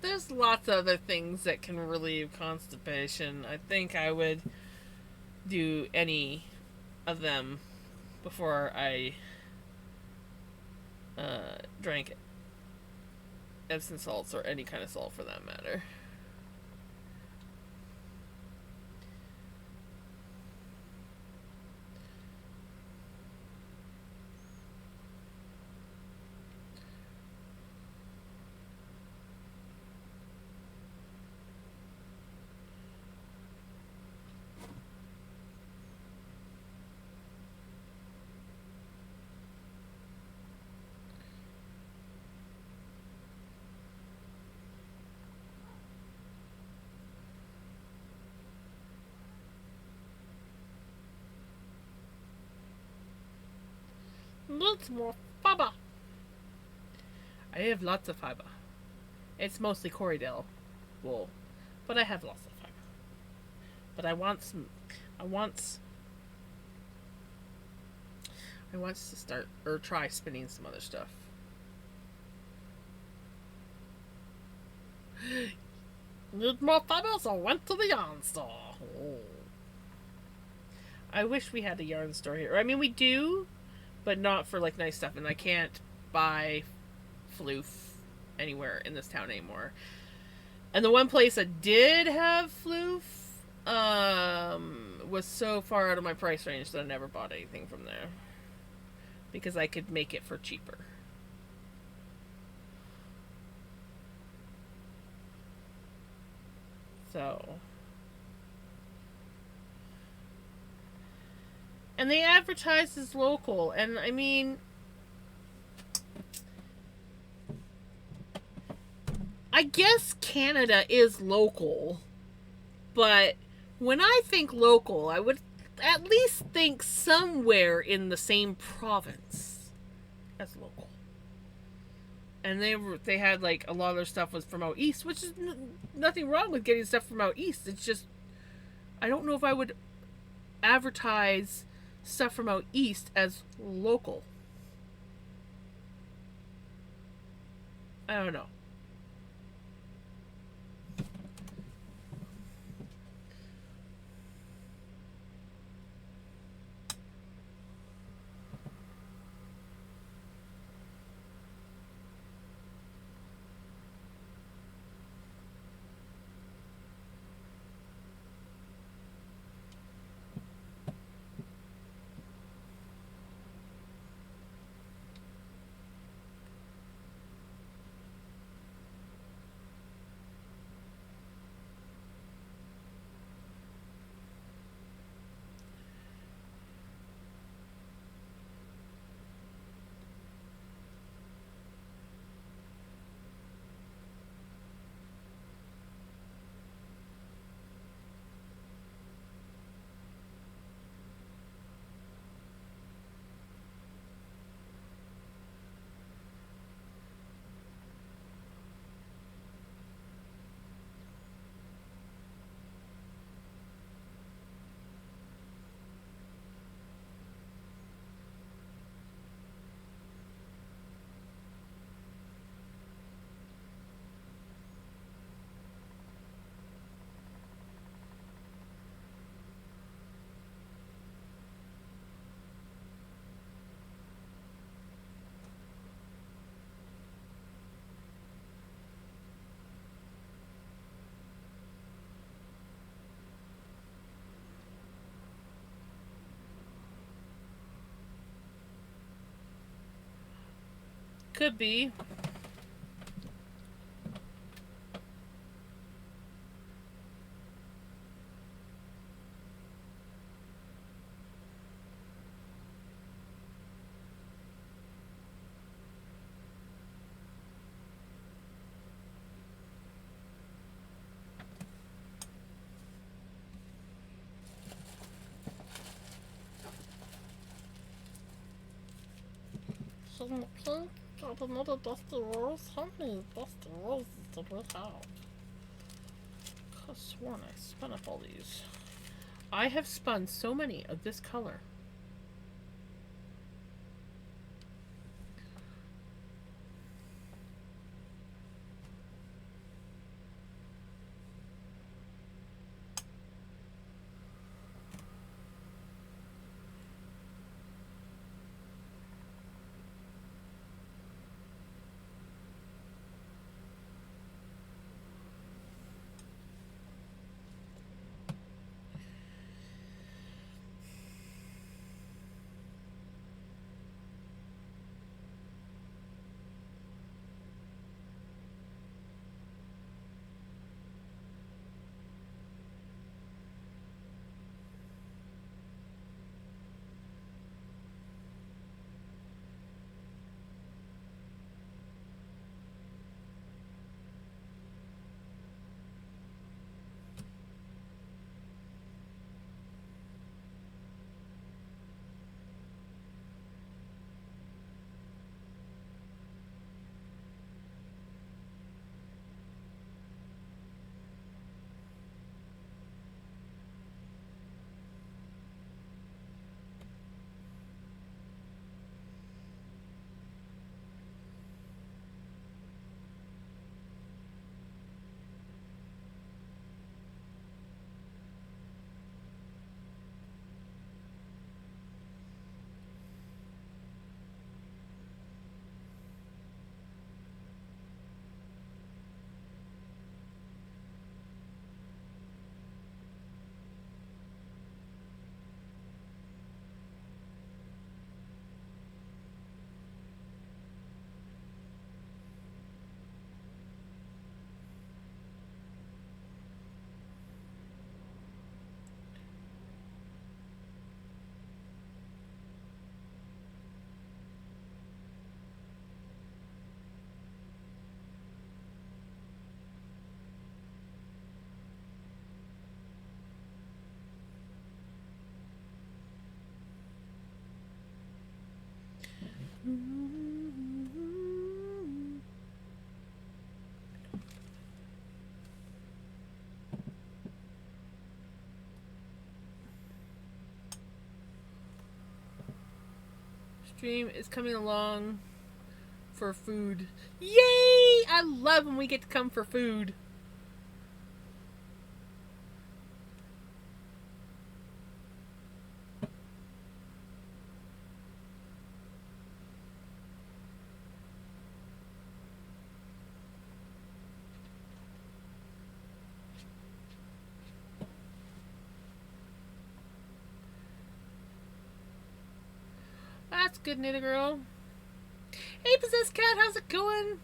There's lots of other things that can relieve constipation. I think I would do any of them before I drank Epsom salts or any kind of salt for that matter. Lots more fiber. I have lots of fiber. It's mostly Corriedale wool, but I have lots of fiber. But I want some. I want. I want to start or try spinning some other stuff. Need more fiber, so I went to the yarn store. Oh. I wish we had a yarn store here. I mean, we do, but not for like nice stuff. And I can't buy floof anywhere in this town anymore. And the one place that did have floof was so far out of my price range that I never bought anything from there because I could make it for cheaper. So, and they advertise as local, and I mean, I guess Canada is local, but when I think local, I would at least think somewhere in the same province as local. And they had like a lot of their stuff was from out east, which is nothing wrong with getting stuff from out east. It's just I don't know if I would advertise stuff from out east as local. I don't know. Could be. Shouldn't Pink get another Dusty Rose? How many Dusty Roses did we have? I could have sworn I spun up all these. I have spun so many of this color. Stream is coming along for food. Yay! I love when we get to come for food. That's good, Nita girl. Hey, Possessed Cat, how's it going?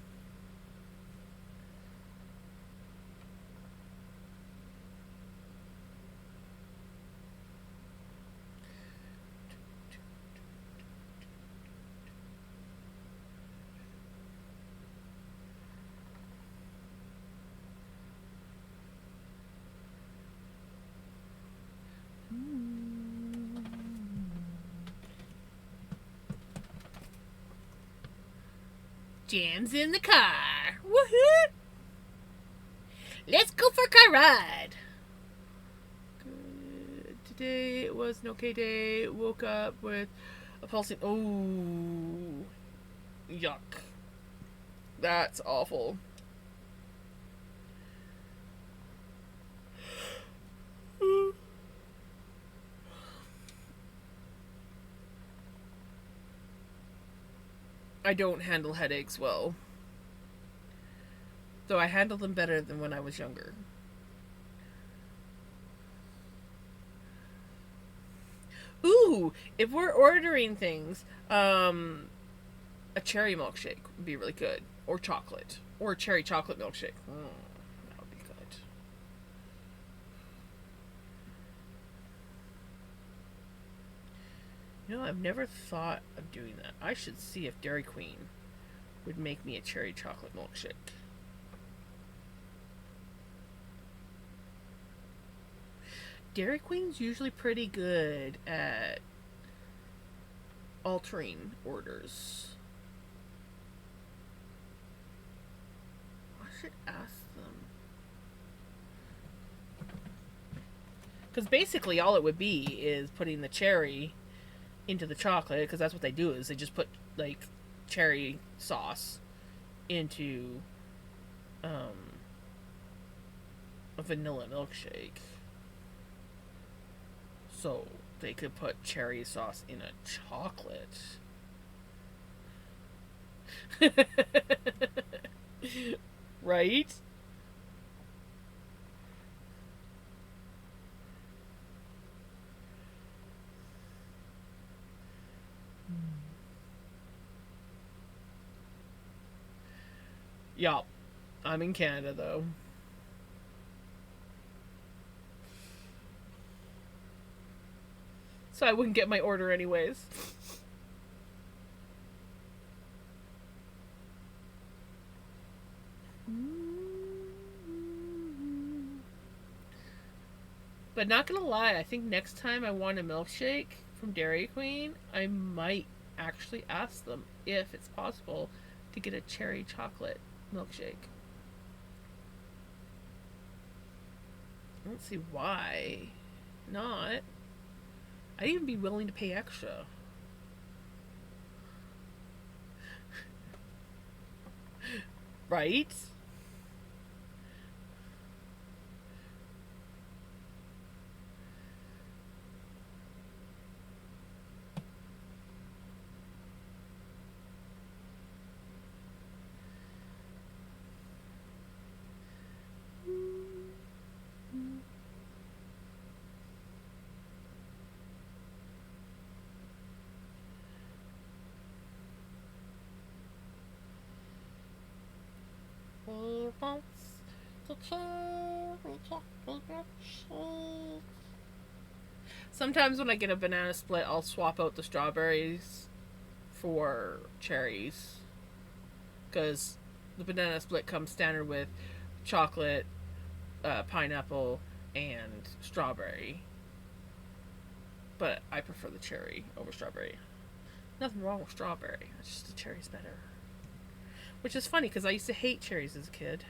Jam's in the car. Woohoo! Let's go for a car ride. Good. Today it was an okay day. Woke up with a pulsing. Oh, yuck. That's awful. I don't handle headaches well. Though I handle them better than when I was younger. Ooh, if we're ordering things, a cherry milkshake would be really good, or chocolate, or a cherry chocolate milkshake. That would be good. You know, I've never thought of doing that. I should see if Dairy Queen would make me a cherry chocolate milkshake. Dairy Queen's usually pretty good at altering orders. I should ask them. Because basically all it would be is putting the cherry into the chocolate, because that's what they do, is they just put like cherry sauce into a vanilla milkshake. So they could put cherry sauce in a chocolate. Right? Yup. I'm in Canada though. So I wouldn't get my order anyways. But not gonna lie, I think next time I want a milkshake from Dairy Queen, I might actually ask them if it's possible to get a cherry chocolate milkshake. I don't see why not. I'd even be willing to pay extra. Right? He wants the cherry chocolate milkshake. Sometimes when I get a banana split, I'll swap out the strawberries for cherries. Because the banana split comes standard with chocolate, pineapple, and strawberry. But I prefer the cherry over strawberry. Nothing wrong with strawberry. It's just the cherry's better. Which is funny because I used to hate cherries as a kid.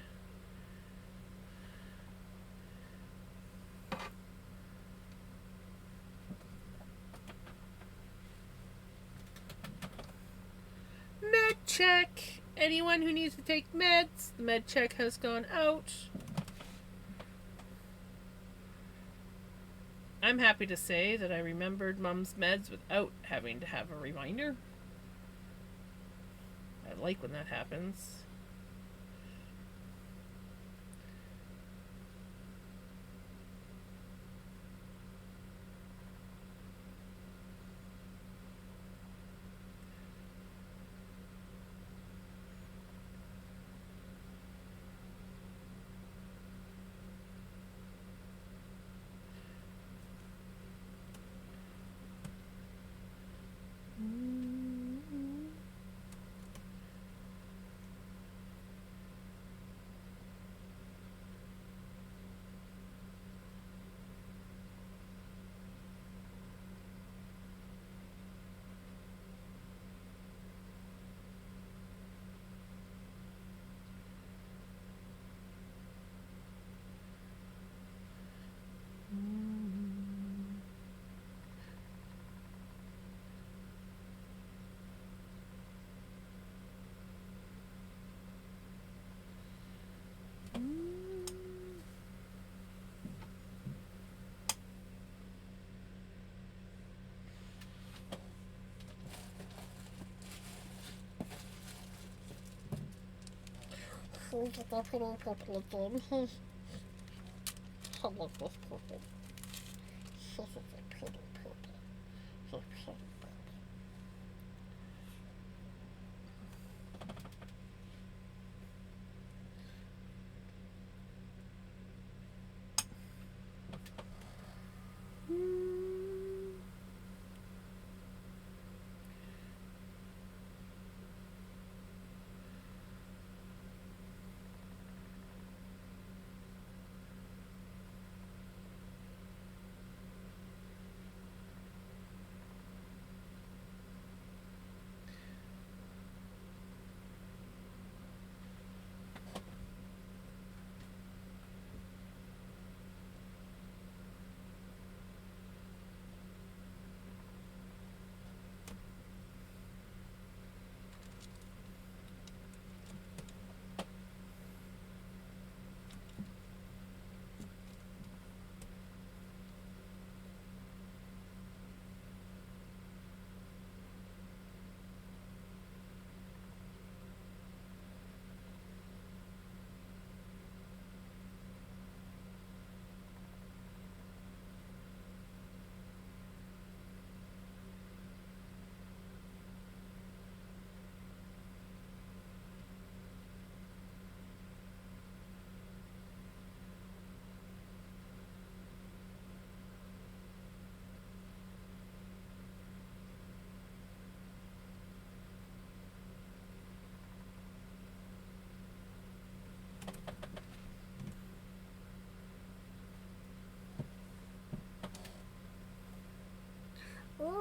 Med check. Anyone who needs to take meds, the med check has gone out. I'm happy to say that I remembered Mom's meds without having to have a reminder. I like when that happens. Look at that pretty purple again. I like this purple. This is a pretty purple. So pretty purple.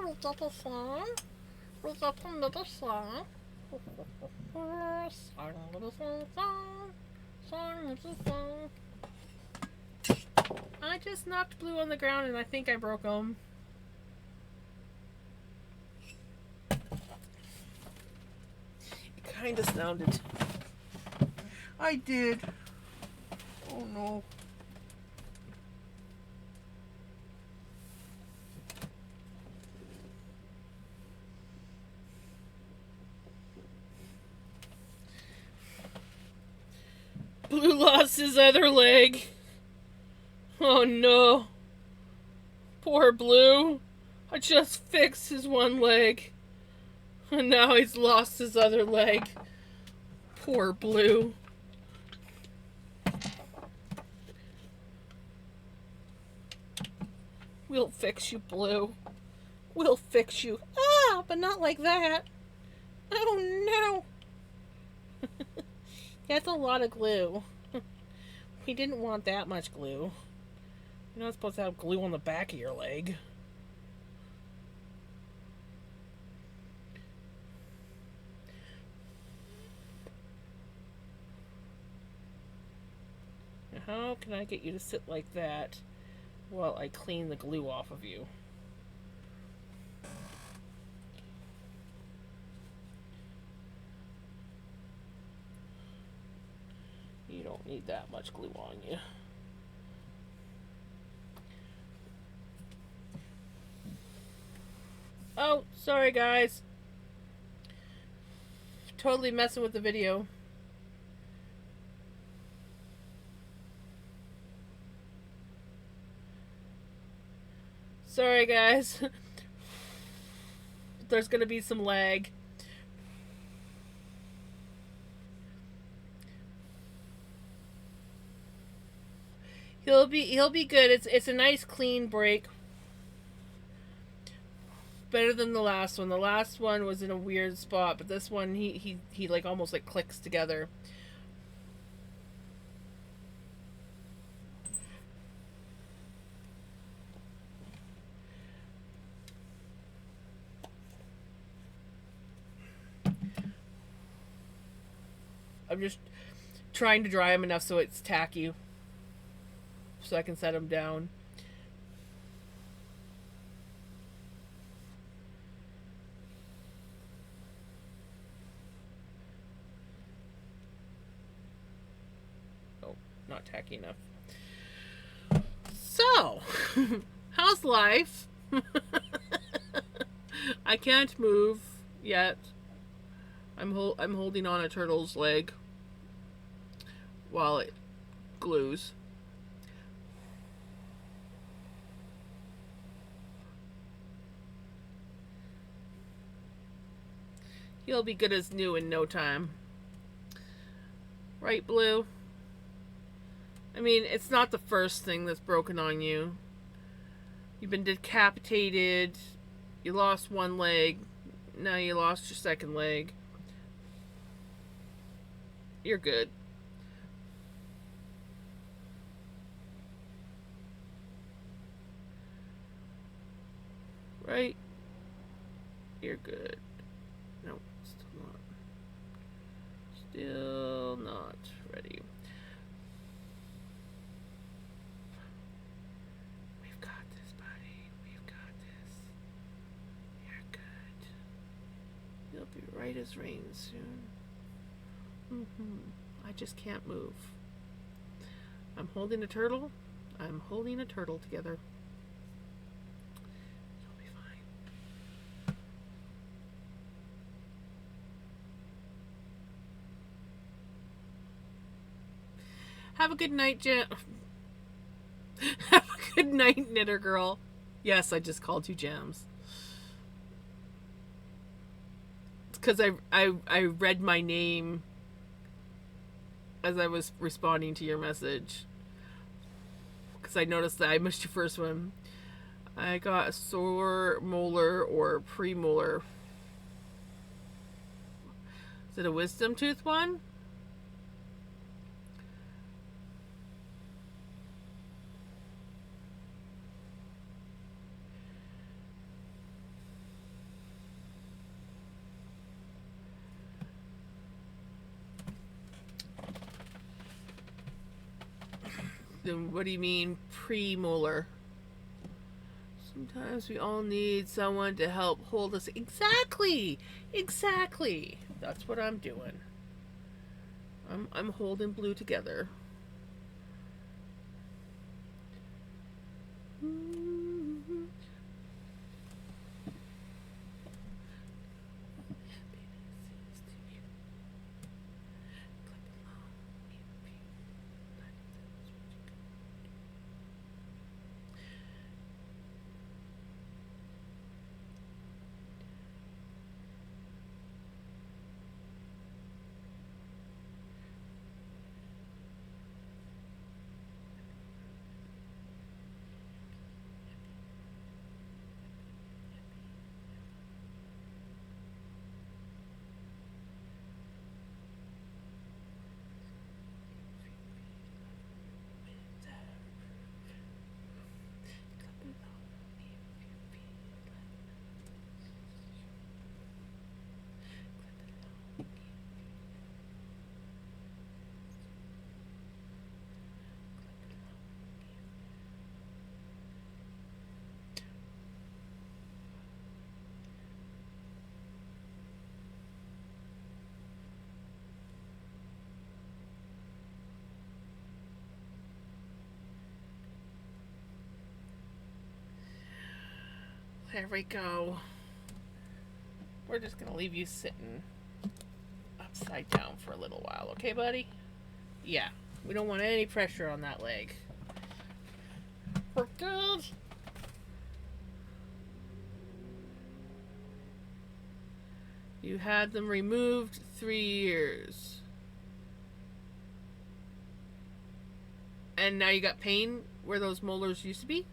we get a song. We get another song. Song, little song, song. Song, little song. I just knocked Blue on the ground and I think I broke him. It kind of sounded. I did. Oh no. Blue lost his other leg. Oh no. Poor Blue. I just fixed his one leg. And now he's lost his other leg. Poor Blue. We'll fix you, Blue. We'll fix you. Ah, but not like that. Oh no. That's a lot of glue. We didn't want that much glue. You're not supposed to have glue on the back of your leg. Now, how can I get you to sit like that while I clean the glue off of you? You don't need that much glue on you. Oh, sorry guys. Totally messing with the video. Sorry guys. There's gonna be some lag. He'll be good. It's a nice clean break. Better than the last one. The last one was in a weird spot, but this one he like almost like clicks together. I'm just trying to dry him enough so it's tacky, so I can set him down. Oh, not tacky enough. So, how's life? I can't move yet. I'm holding on a turtle's leg while it glues. He'll be good as new in no time. Right, Blue? I mean, it's not the first thing that's broken on you. You've been decapitated. You lost one leg. Now you lost your second leg. You're good. Right? You're good. No, still not. Still not ready. We've got this, buddy. We've got this. You're good. You'll be right as rain soon. I just can't move. I'm holding a turtle. I'm holding a turtle together. You'll be fine. Have a good night, Have a good night, Knitter Girl. Yes, I just called you Gems. It's because I read my name as I was responding to your message, because I noticed that I missed your first one. I got a sore molar or premolar. Is it a wisdom tooth one? Then what do you mean premolar? Sometimes we all need someone to help hold us. Exactly. Exactly. That's what I'm doing. I'm holding Blue together. There we go. We're just gonna leave you sitting upside down for a little while, okay, buddy? Yeah, we don't want any pressure on that leg. We're good. You had them removed 3 years. And now you got pain where those molars used to be?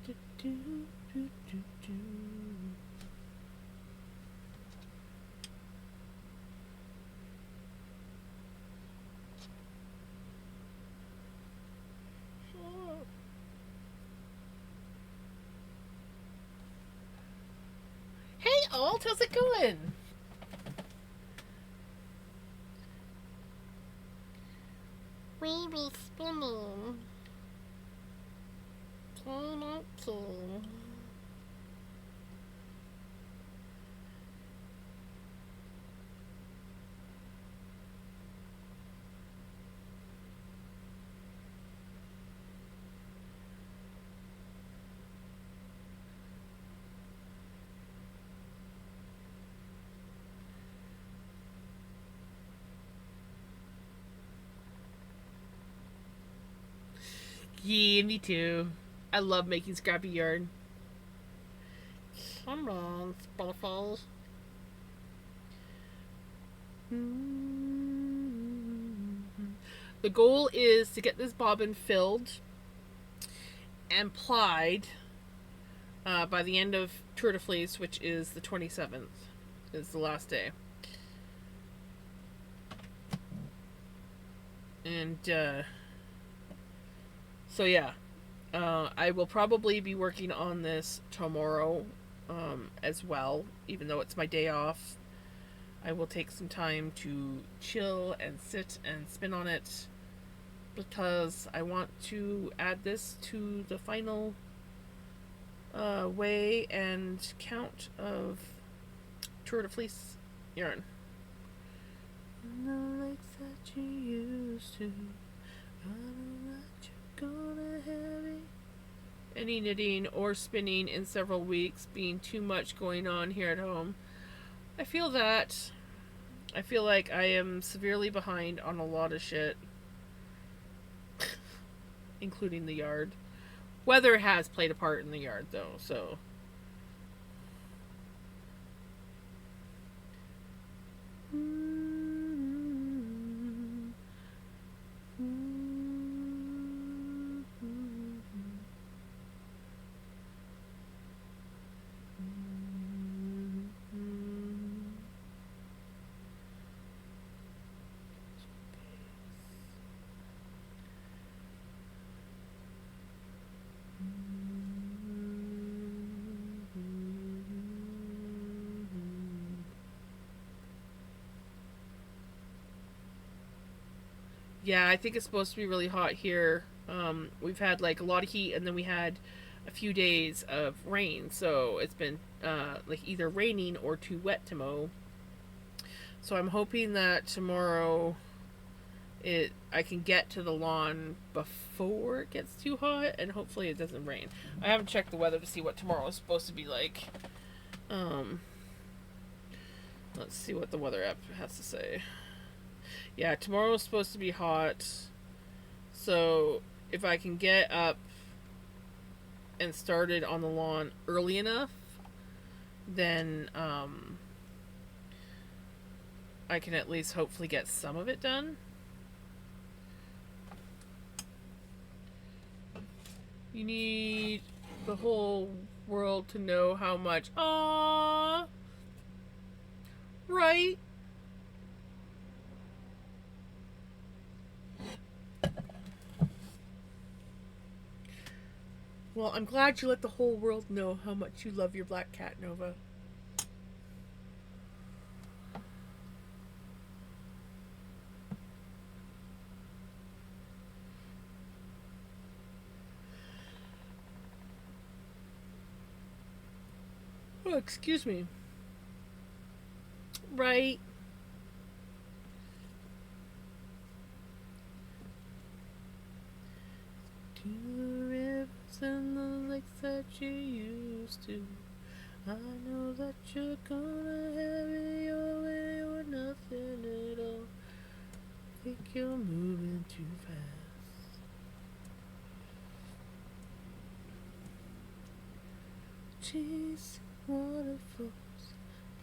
Do, do, do, do, do. Hey, Alt, how's it going? We be spinning. 2019. Yeah, me too. I love making scrappy yarn. Come on, Spitterfish. The goal is to get this bobbin filled and plied by the end of Tour de Fleece, which is the 27th, is the last day. And so yeah, I will probably be working on this tomorrow as well, even though it's my day off. I will take some time to chill and sit and spin on it because I want to add this to the final weigh and count of Tour de Fleece yarn. The lakes that you used to, I don't let you gonna have any knitting or spinning in several weeks, being too much going on here at home. I feel that. I feel like I am severely behind on a lot of shit, including the yard. Weather has played a part in the yard, though, so. Yeah, I think it's supposed to be really hot here. We've had like a lot of heat, and then we had a few days of rain, so it's been like either raining or too wet to mow. So I'm hoping that tomorrow I can get to the lawn before it gets too hot, and hopefully it doesn't rain. I haven't checked the weather to see what tomorrow is supposed to be like. Let's see what the weather app has to say. Yeah, tomorrow is supposed to be hot. So if I can get up and started on the lawn early enough, then I can at least hopefully get some of it done. You need the whole world to know how much. Aww. Right. Well, I'm glad you let the whole world know how much you love your black cat, Nova. Oh, excuse me. Right. To the rivers and the lakes that you used to. I know that you're gonna have it your way or nothing at all. Think you're moving too fast. Chase waterfalls.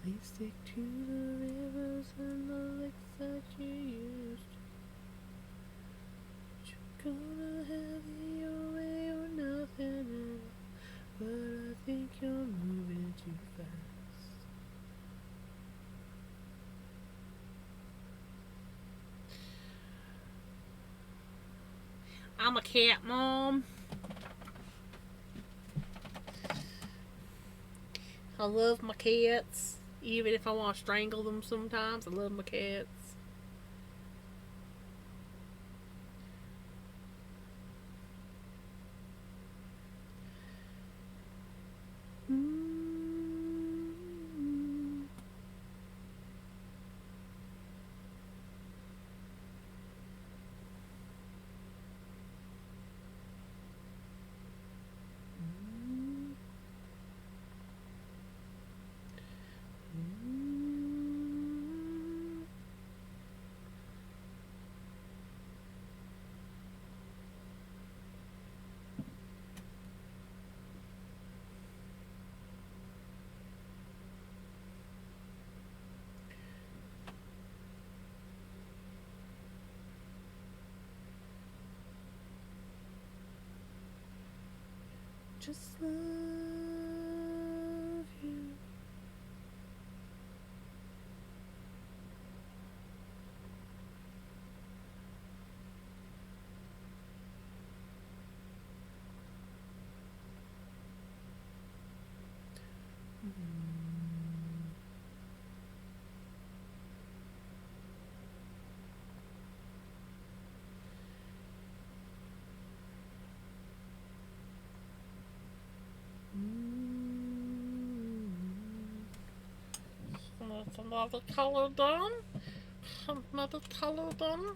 Please stick to the rivers and the lakes that you used to. You're gonna have it your way or nothing at all. But I think you're moving too fast. I'm a cat mom. I love my cats. Even if I want to strangle them sometimes, I love my cats. Just love you. That's another color done. Another color done.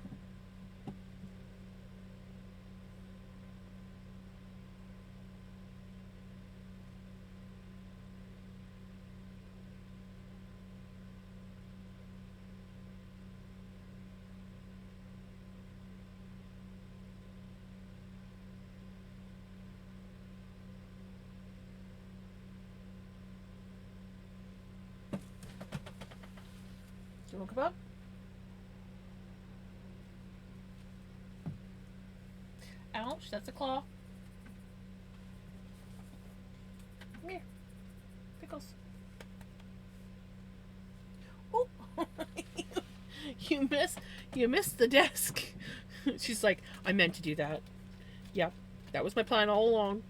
you want to come up? Ouch, that's a claw. Come here. Pickles. Oh, you missed the desk. She's like, I meant to do that. Yep, that was my plan all along.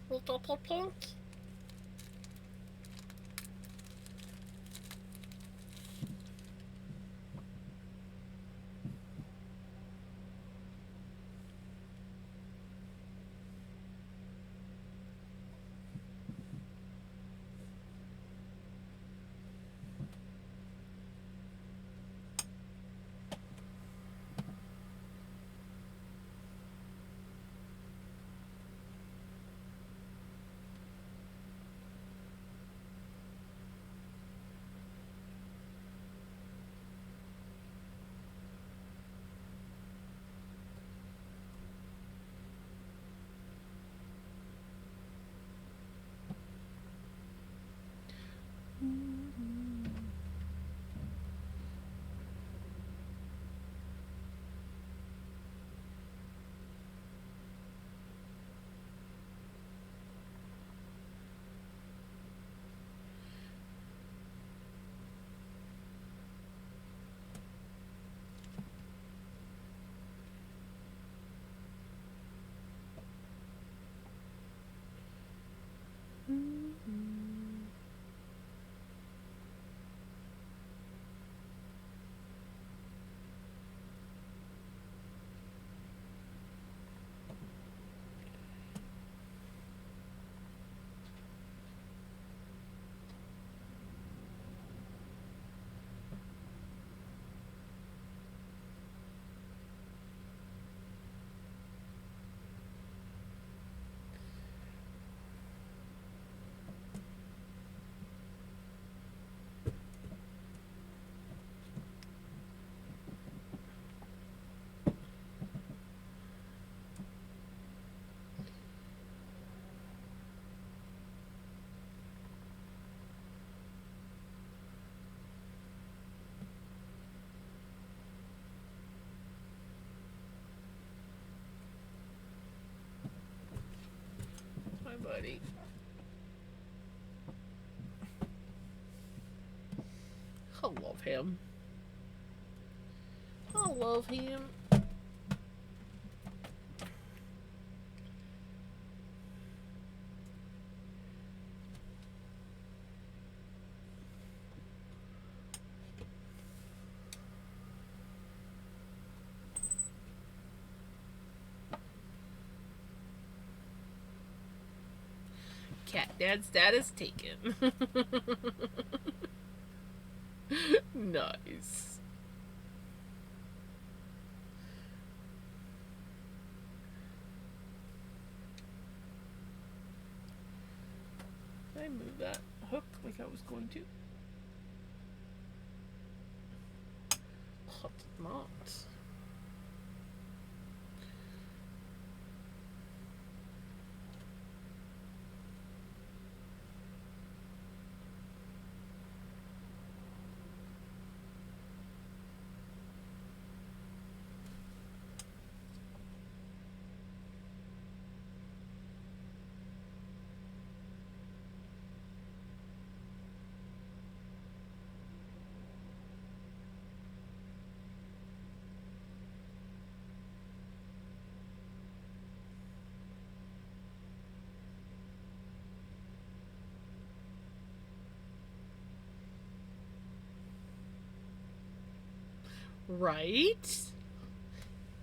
We get your pink. Hi, buddy. I love him. I love him. Cat Dad's status taken. Nice. Did I move that hook like I was going to? Oh, I did not. Right?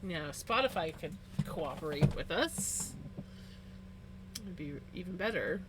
Now, Spotify could cooperate with us. It'd be even better.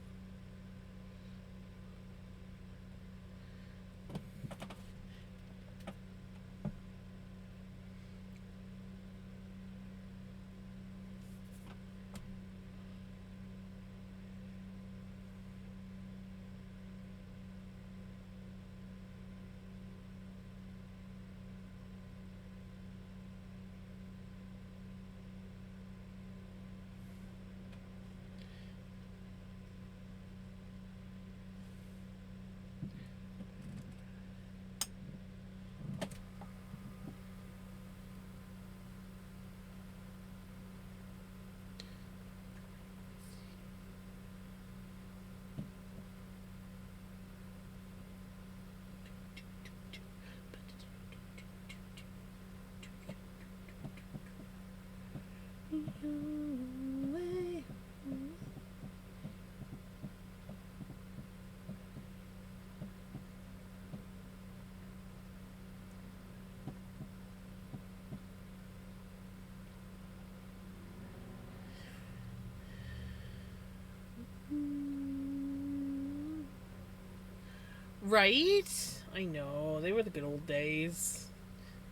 Right? I know. They were the good old days.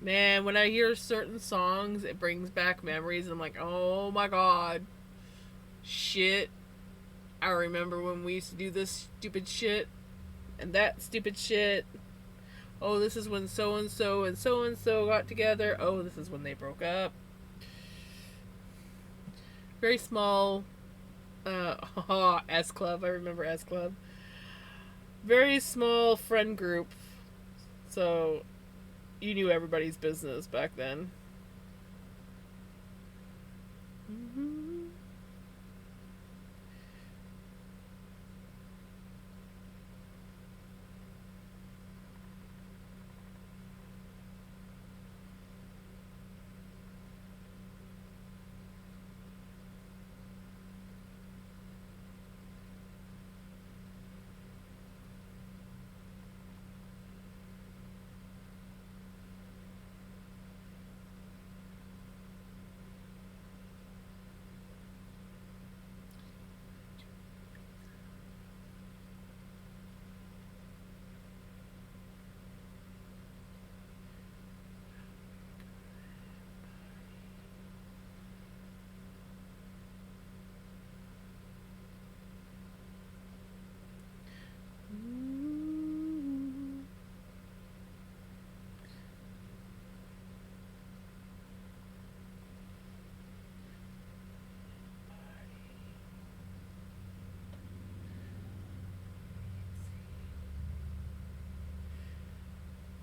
Man, when I hear certain songs, it brings back memories. I'm like, oh my god. Shit. I remember when we used to do this stupid shit and that stupid shit. Oh, this is when so and so got together. Oh, this is when they broke up. Very small S Club. I remember S Club. Very small friend group. So you knew everybody's business back then. Mm-hmm.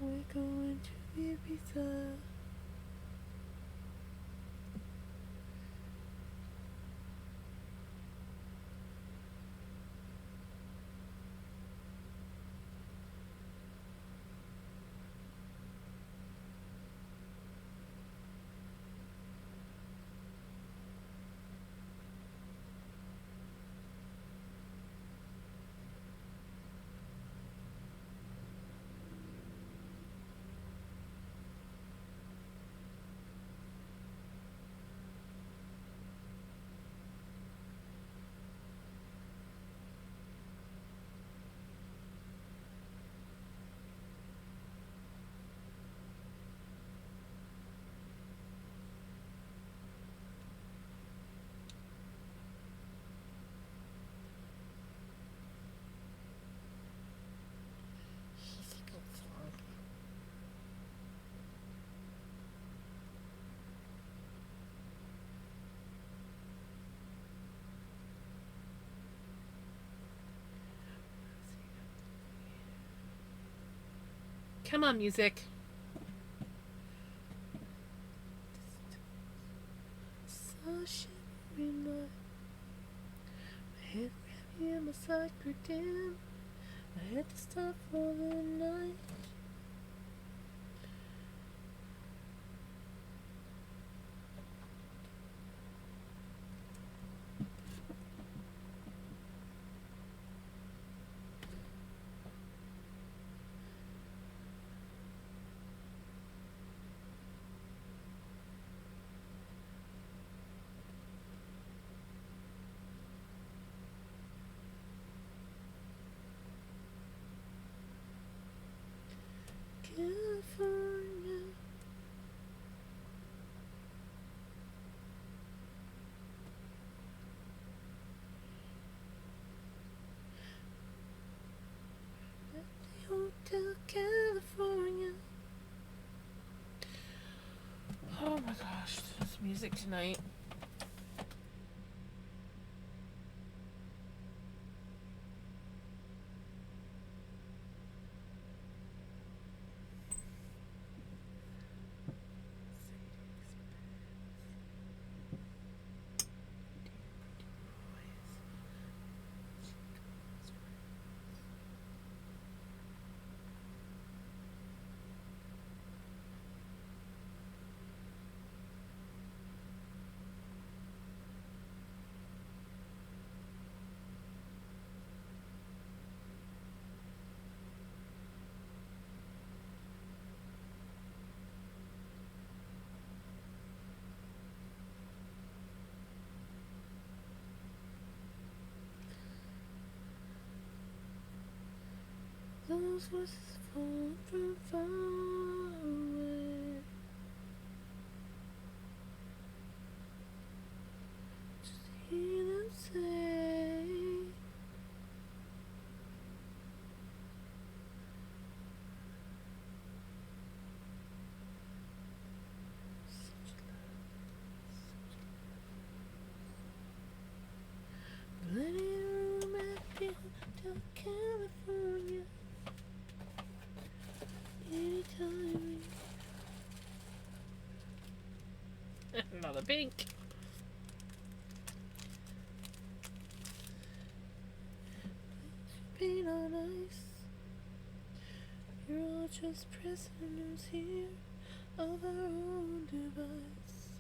We're going to Ibiza. He's a good song. Come on, music. So shimmering light. My head heavy and my side grew dim. I had to stop for the night. gosh, this music tonight. Those voices fall from far away. Just hear them say, such love. Plenty of room at the Hotel California. Anytime. Another pink. Paint on ice. You're all just prisoners here of our own device.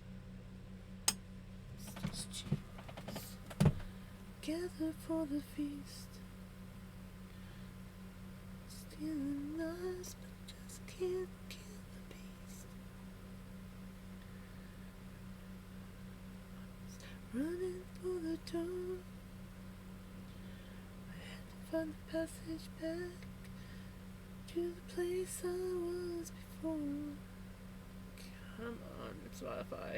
Stitch cheeks. Gather for the feast. Stealing lies, but just can't kill the beast. Running for the door. I had to find the passage back to the place I was before. Come on, Spotify.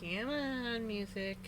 Come on, music.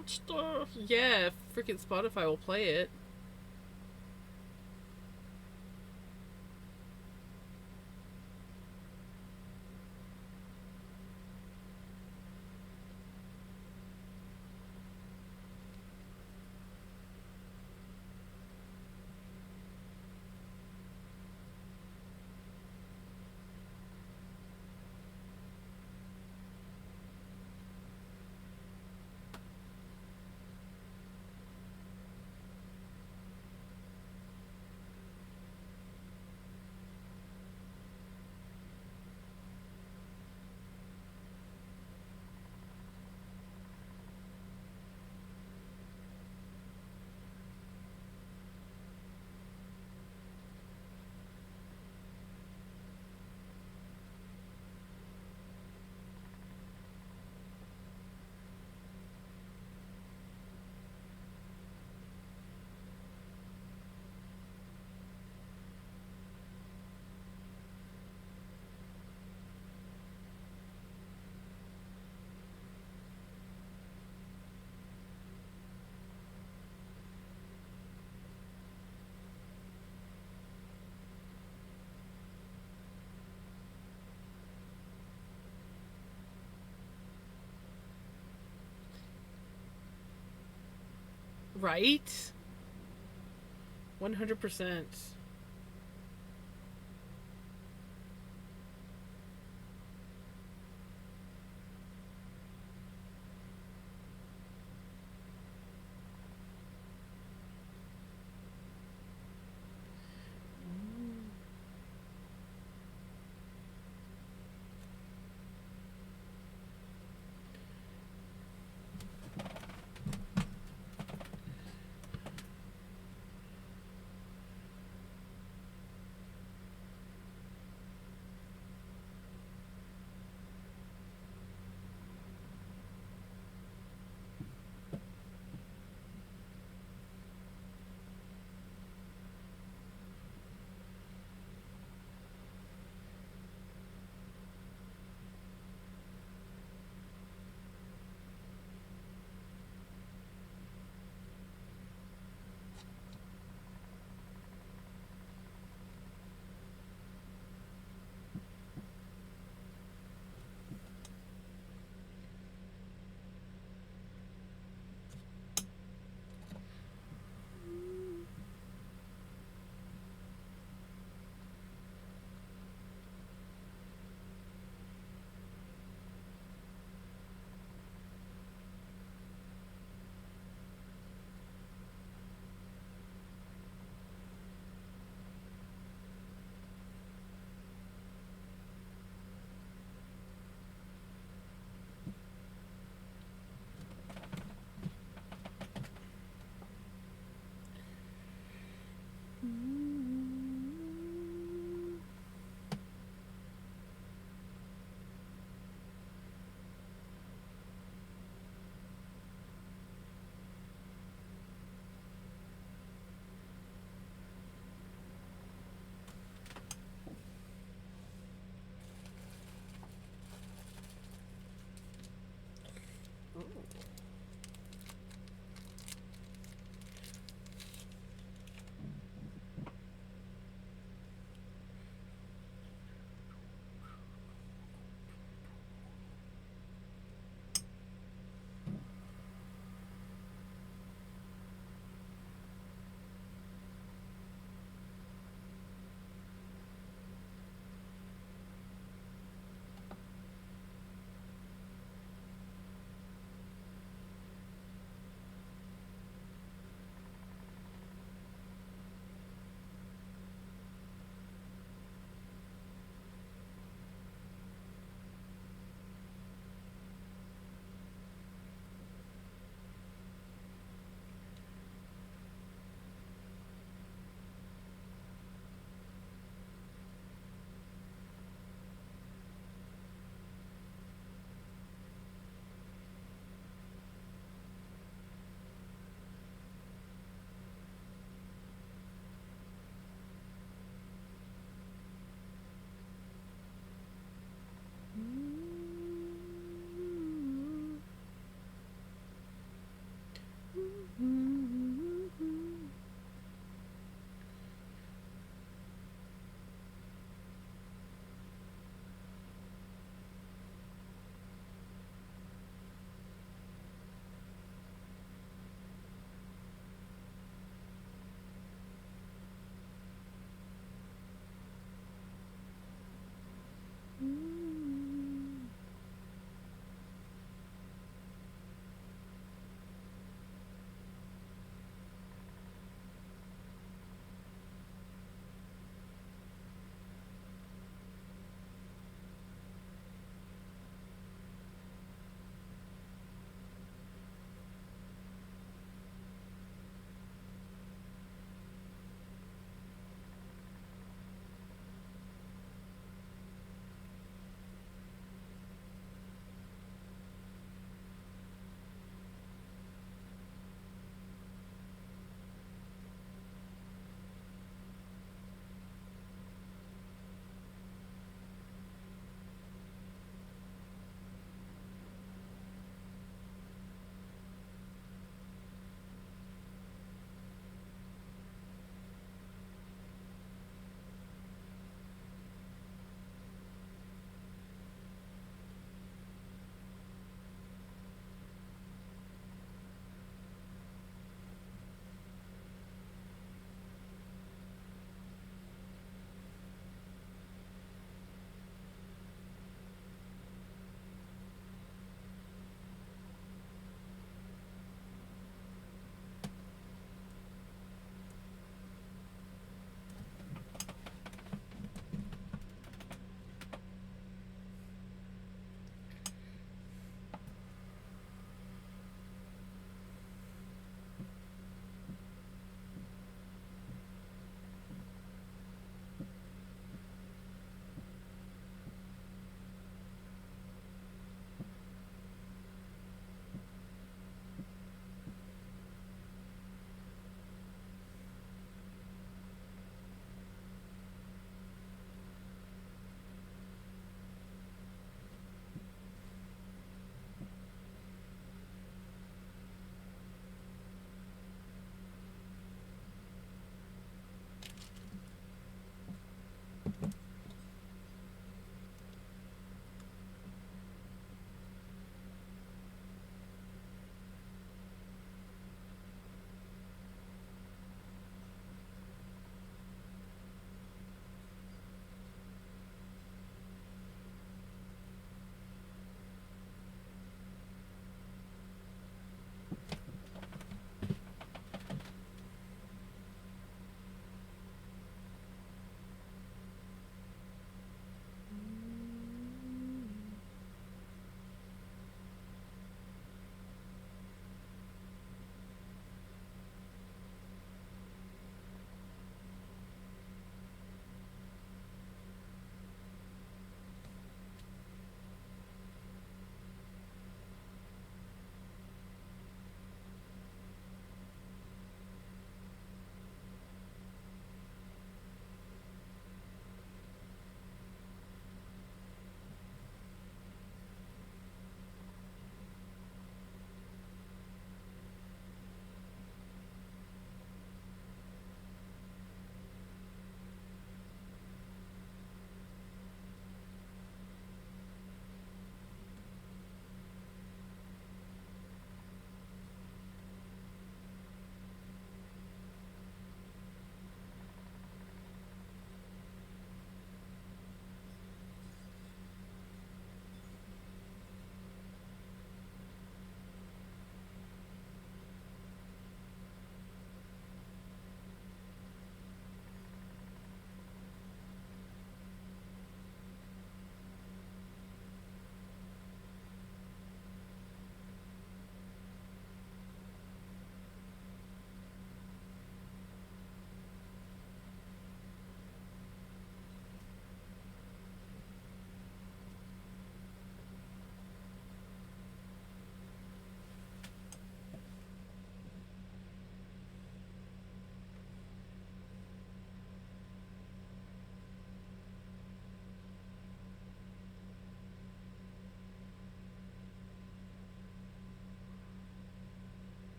monster. Yeah, freaking Spotify will play it. Right? 100%.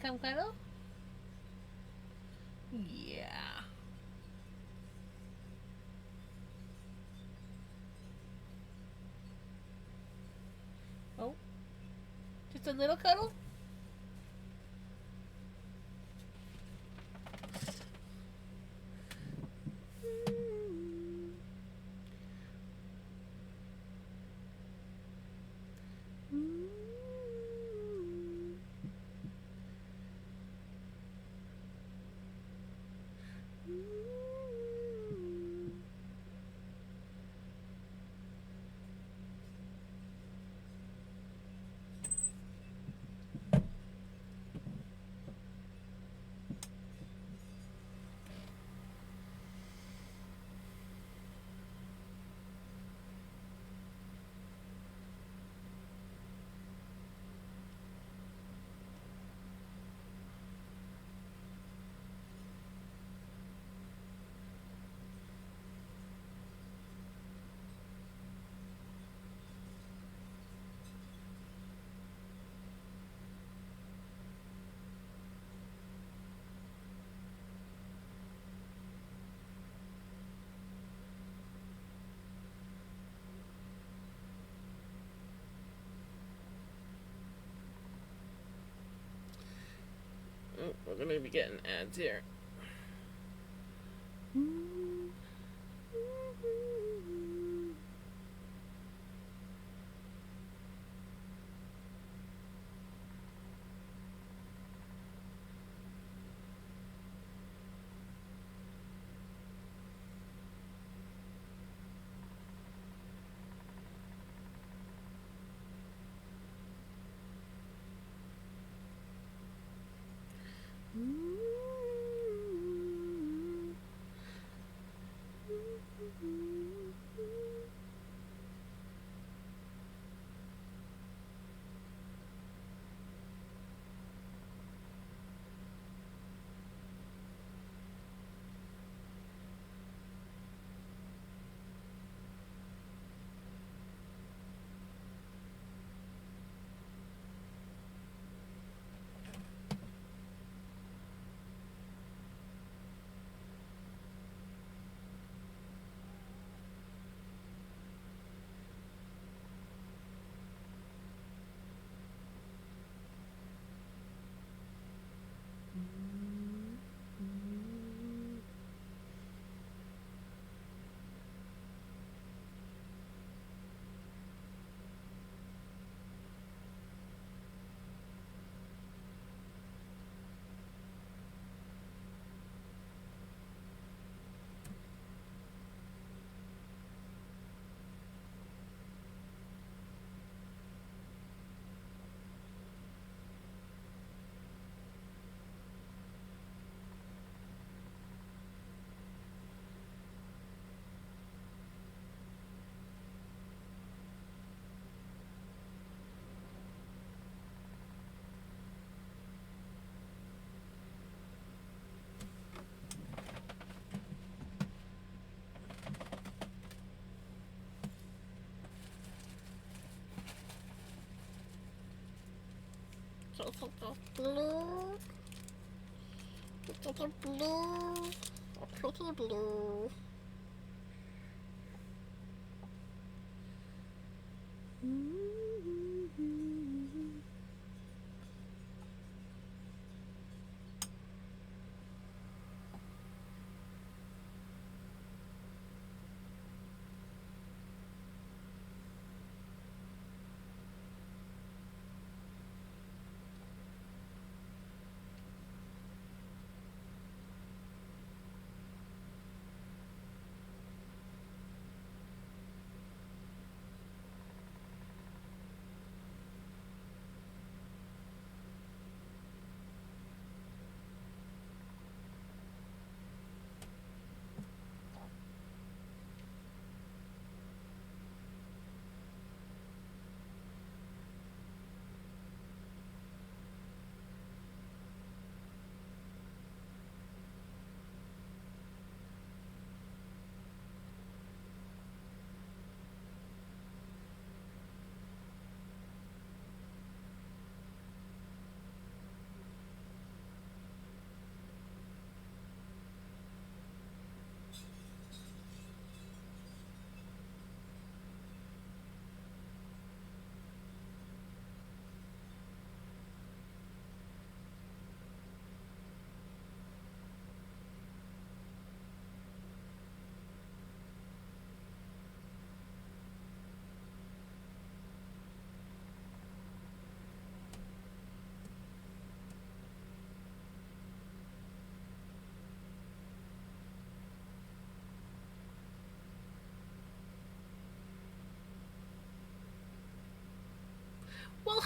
come cuddle? Yeah. Oh, just a little cuddle? Oh, we're gonna be getting ads here. This is the blue. This is a blue. A pretty blue.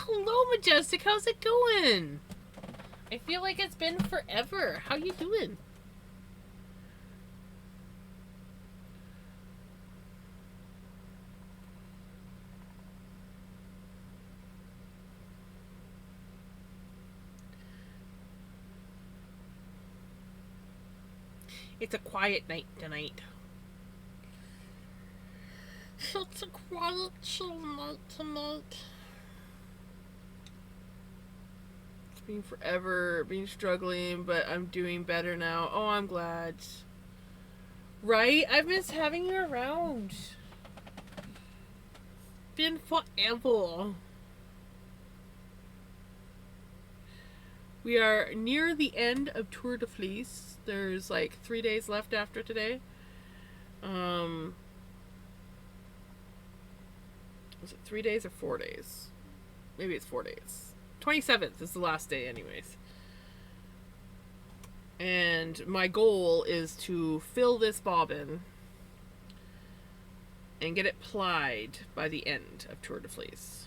Hello, Majestic. How's it going? I feel like it's been forever. How you doing? It's a quiet night tonight. It's a quiet, chill night tonight. It's been forever, been struggling, but I'm doing better now. Oh, I'm glad. Right? I've missed having you around. Been forever. We are near the end of Tour de Fleece. There's like 3 days left after today. Was it 3 days or 4 days? Maybe it's 4 days. 27th is the last day anyways. And my goal is to fill this bobbin and get it plied by the end of Tour de Fleece.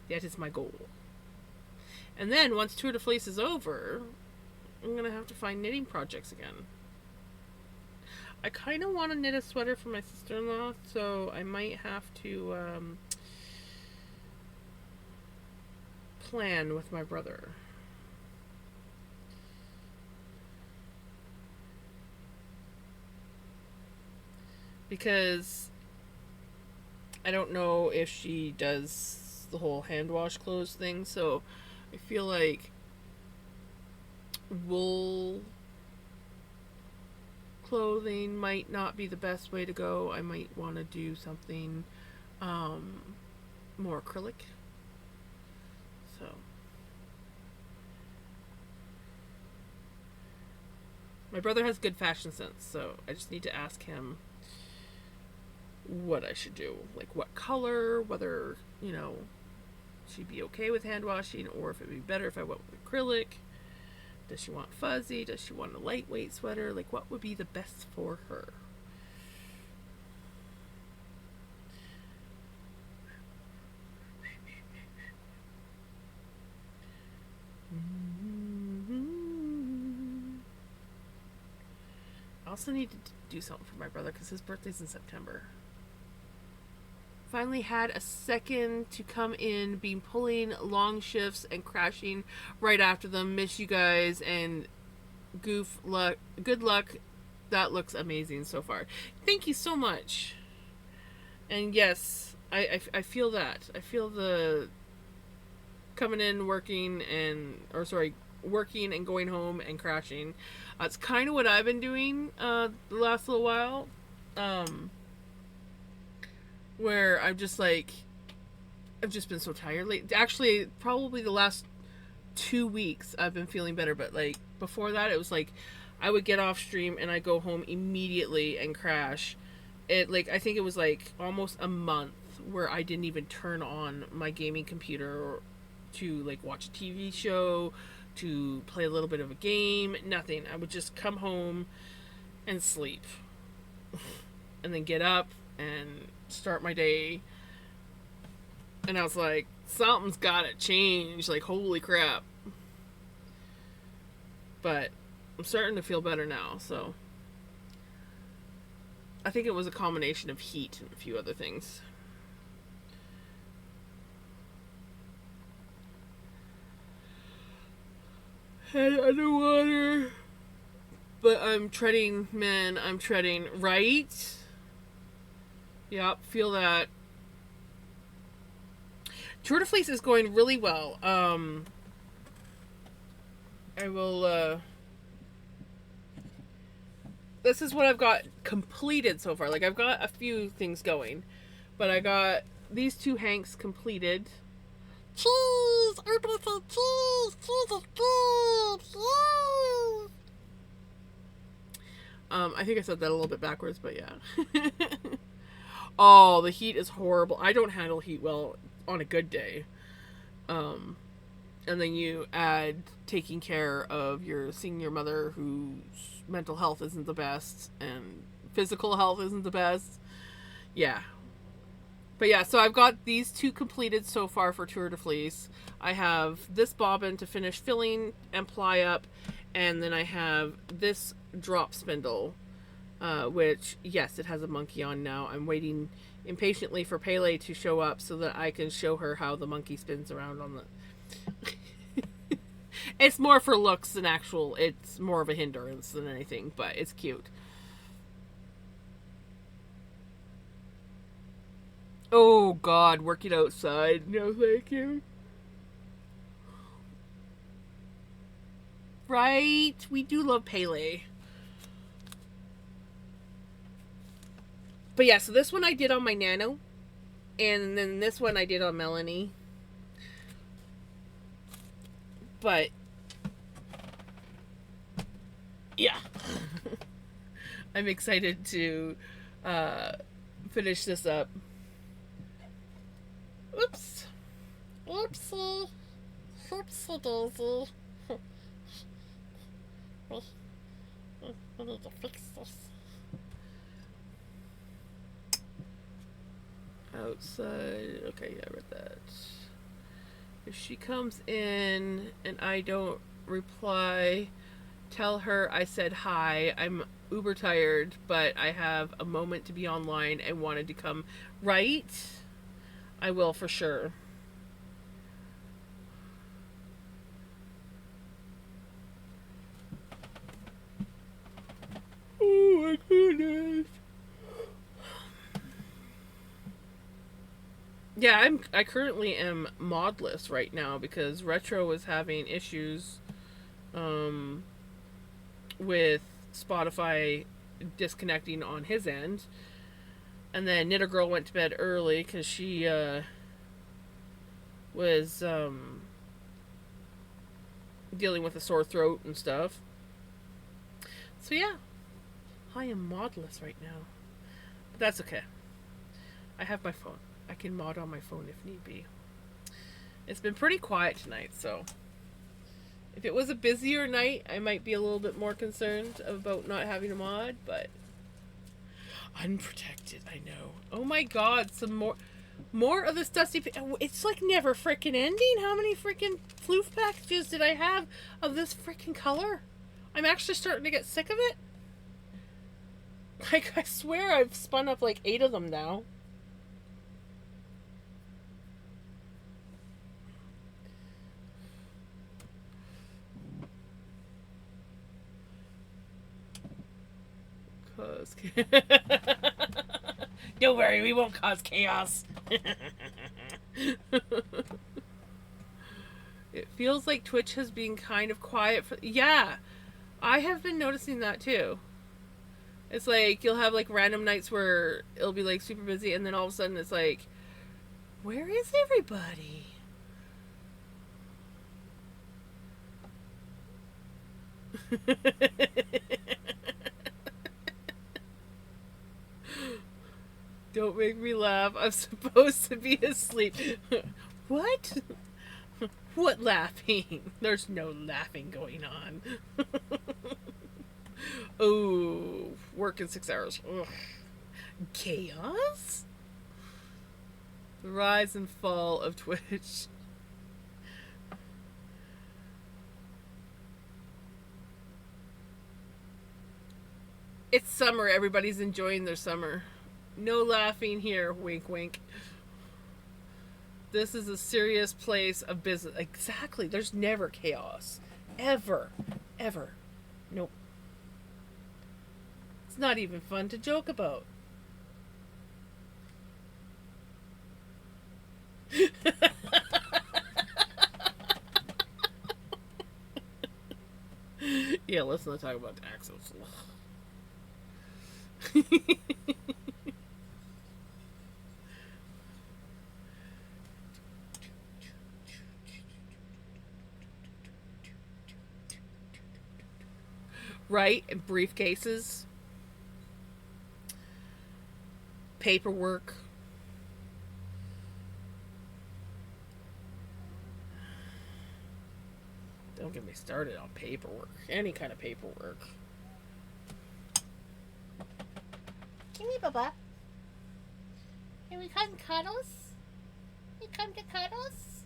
That is my goal. And then once Tour de Fleece is over, I'm going to have to find knitting projects again. I kind of want to knit a sweater for my sister-in-law, so I might have to plan with my brother. Because I don't know if she does the whole hand wash clothes thing, so I feel like wool clothing might not be the best way to go. I might want to do something more acrylic. So my brother has good fashion sense, so I just need to ask him what I should do. Like what color, whether, you know, she'd be okay with hand washing, or if it'd be better if I went with acrylic. Does she want fuzzy? Does she want a lightweight sweater? Like, what would be the best for her? I also need to do something for my brother because his birthday's in September. Finally had a second to come in, been pulling long shifts and crashing right after them. Miss you guys, and good luck. That looks amazing so far. Thank you so much. And yes, I feel that. I feel the coming in, working and going home and crashing. It's kind of what I've been doing the last little while. Where I've just been so tired. Like, actually, probably the last 2 weeks I've been feeling better, but like before that, it was like I would get off stream and I go home immediately and crash. I think it was like almost a month where I didn't even turn on my gaming computer to like watch a TV show, to play a little bit of a game, nothing. I would just come home and sleep. And then get up and start my day. And I was like, something's gotta change. Like, holy crap. But I'm starting to feel better now, so I think it was a combination of heat and a few other things. Head underwater. But I'm treading, man, right? Yep, feel that. Tour de Fleece is going really well. I will, this is what I've got completed so far. Like, I've got a few things going. But I got these 2 hanks completed. Cheese! Everybody say cheese! Cheese is good! Yay! I think I said that a little bit backwards, but yeah. Oh, the heat is horrible. I don't handle heat well on a good day. And then you add taking care of your senior mother whose mental health isn't the best and physical health isn't the best. Yeah. But yeah, so I've got these 2 completed so far for Tour de Fleece. I have this bobbin to finish filling and ply up, and then I have this drop spindle, which, yes, it has a monkey on now. I'm waiting impatiently for Pele to show up so that I can show her how the monkey spins around on the... It's more for looks than actual. It's more of a hindrance than anything, but it's cute. Oh, God, working outside. No, thank you. Right? We do love Pele. But yeah, so this one I did on my Nano. And then this one I did on Melanie. But yeah. I'm excited to finish this up. Oops. Oopsie. Oopsie daisy. we need to fix this. Outside. Okay, yeah, I read that. If she comes in and I don't reply, tell her I said hi. I'm uber tired, but I have a moment to be online and wanted to come. Right? I will for sure. Oh my goodness. Yeah, I currently am modless right now because Retro is having issues with Spotify disconnecting on his end. And then Knitter Girl went to bed early because she was dealing with a sore throat and stuff. So yeah, I am modless right now. But that's okay. I have my phone. I can mod on my phone if need be. It's been pretty quiet tonight, so if it was a busier night, I might be a little bit more concerned about not having a mod, but unprotected, I know. Oh my god, some more of this dusty... It's like never freaking ending. How many freaking floof packages did I have of this freaking color? I'm actually starting to get sick of it. Like, I swear I've spun up like 8 of them now. Don't worry, we won't cause chaos. It feels like Twitch has been kind of quiet for... Yeah, I have been noticing that too. It's like you'll have like random nights where it'll be like super busy, and then all of a sudden it's like, where is everybody? Don't make me laugh. I'm supposed to be asleep. What? What laughing? There's no laughing going on. Oh, working 6 hours. Ugh. Chaos? The rise and fall of Twitch. It's summer. Everybody's enjoying their summer. No laughing here. Wink, wink. This is a serious place of business. Exactly. There's never chaos. Ever. Ever. Nope. It's not even fun to joke about. Yeah, let's not talk about taxes. Right? And briefcases. Paperwork. Don't get me started on paperwork. Any kind of paperwork. Give me, Bubba. Give we come cuddles? You come to cuddles?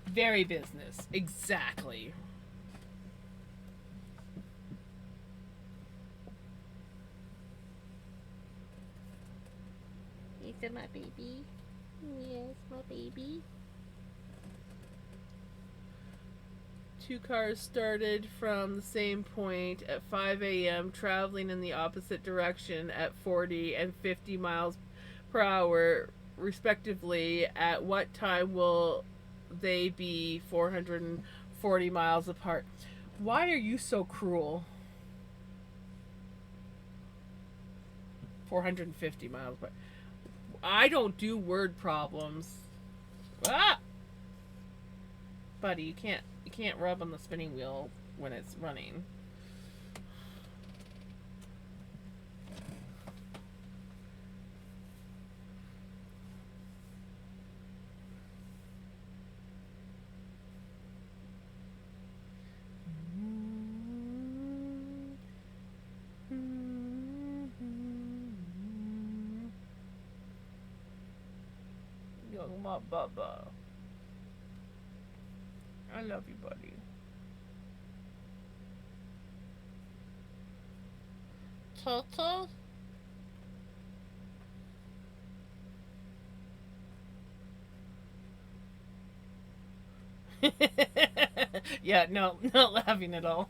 Very business. Exactly. Is it my baby? Yes, my baby. Two cars started from the same point at 5 a.m., traveling in the opposite direction at 40 and 50 miles per hour, respectively. At what time will they be 440 miles apart? Why are you so cruel? 450 miles apart. I don't do word problems. Ah! Buddy, you can't rub on the spinning wheel when it's running. Yo, my bubba. I love you, buddy. Toto? Yeah, no, not laughing at all.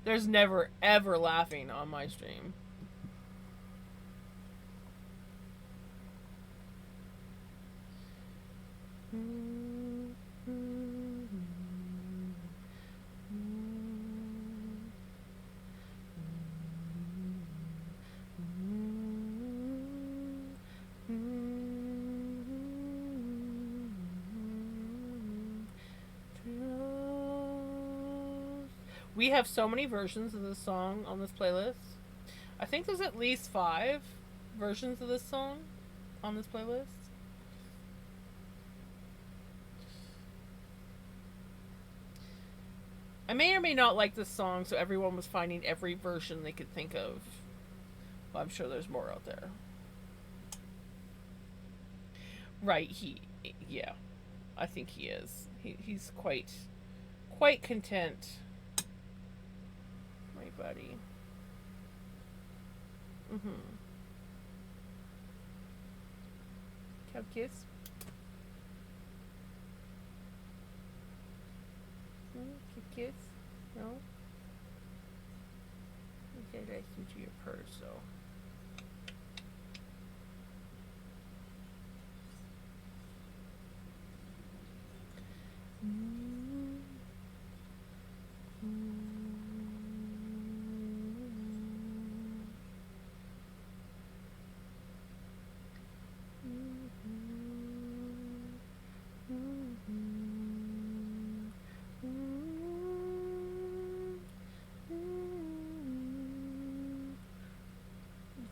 There's never ever laughing on my stream. We have so many versions of this song on this playlist. I think there's at least 5 versions of this song on this playlist. I may or may not like this song, so everyone was finding every version they could think of. Well, I'm sure there's more out there. Right, yeah, I think he is. He's quite content. My buddy. Have a kiss? Kiss? No? Okay, that's into your purse, so.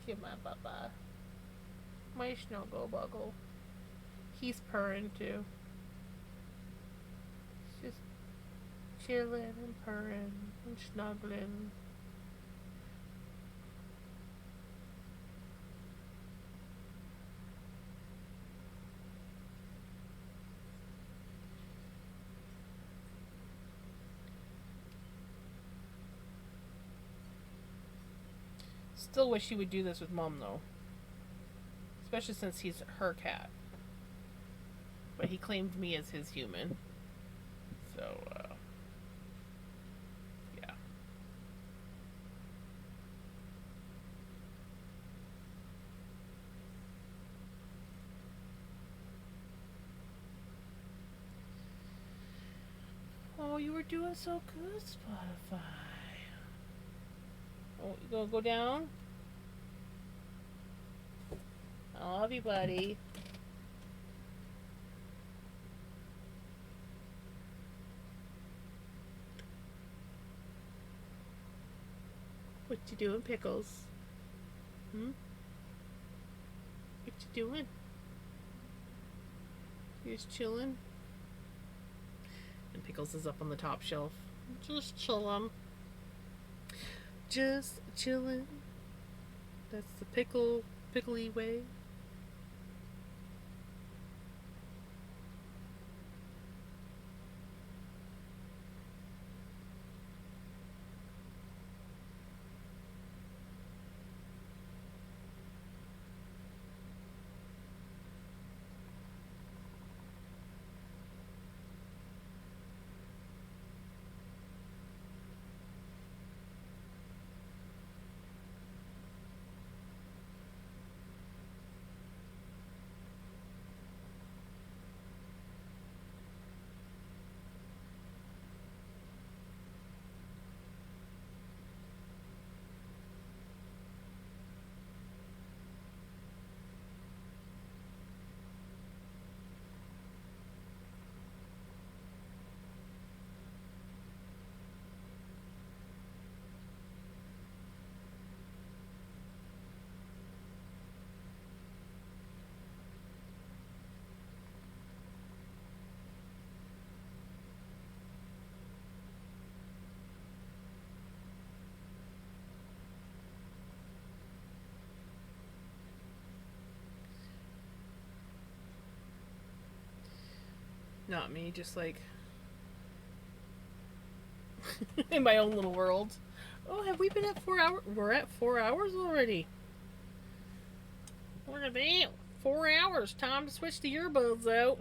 Get my baba. My snuggle buggle. He's purring too. Just chilling and purring and snuggling. Still wish he would do this with Mom though. Especially since he's her cat. But he claimed me as his human. So, yeah. Oh, you were doing so good, Spotify. Oh, you gonna go down? I love you, buddy. What you doing, Pickles? What you doing? You just chilling? And Pickles is up on the top shelf. Just chillin'. Just chilling. That's the pickly way. Not me, just like in my own little world. Oh, have we been at 4 hours? We're at 4 hours already. What about 4 hours? Time to switch the earbuds out.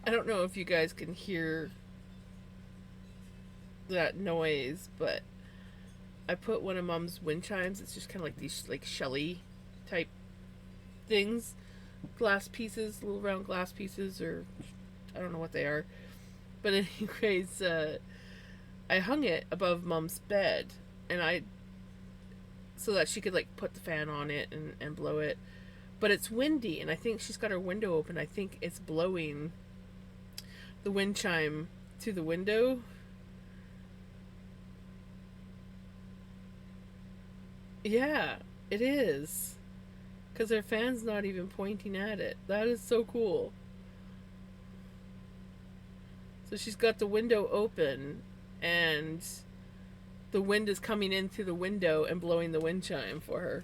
I don't know if you guys can hear that noise, but I put one of Mom's wind chimes. It's just kind of like these like Shelly type things, glass pieces, little round glass pieces, or I don't know what they are. But anyways, I hung it above Mom's bed, and I so that she could like put the fan on it and blow it. But it's windy, and I think she's got her window open. I think it's blowing the wind chime to the window. Yeah, it is. Because her fan's not even pointing at it. That is so cool. So she's got the window open, and the wind is coming in through the window and blowing the wind chime for her.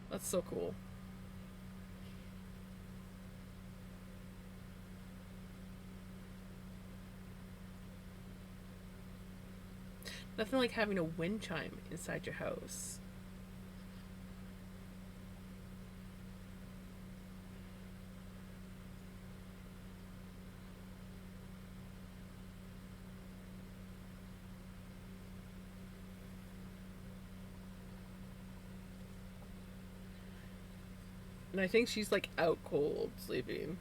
That's so cool. Nothing like having a wind chime inside your house. And I think she's like out cold sleeping.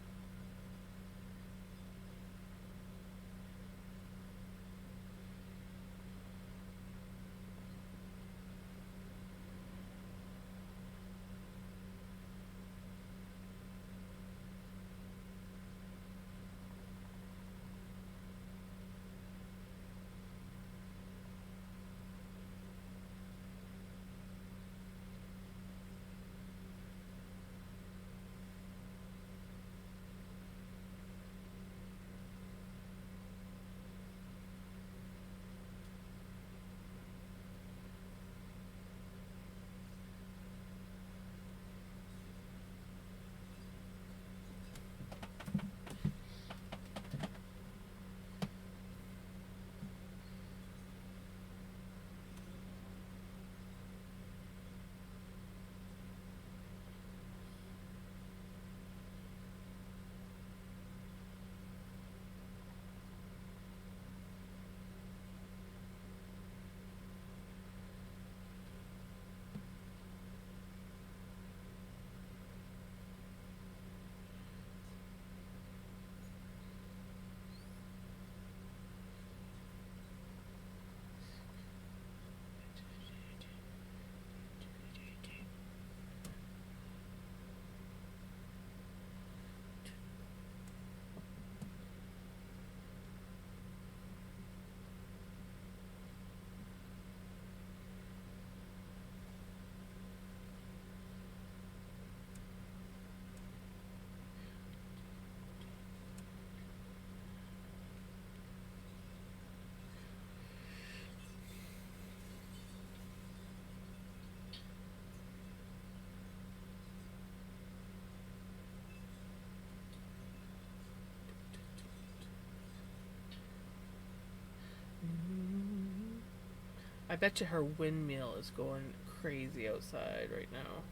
I bet you her windmill is going crazy outside right now.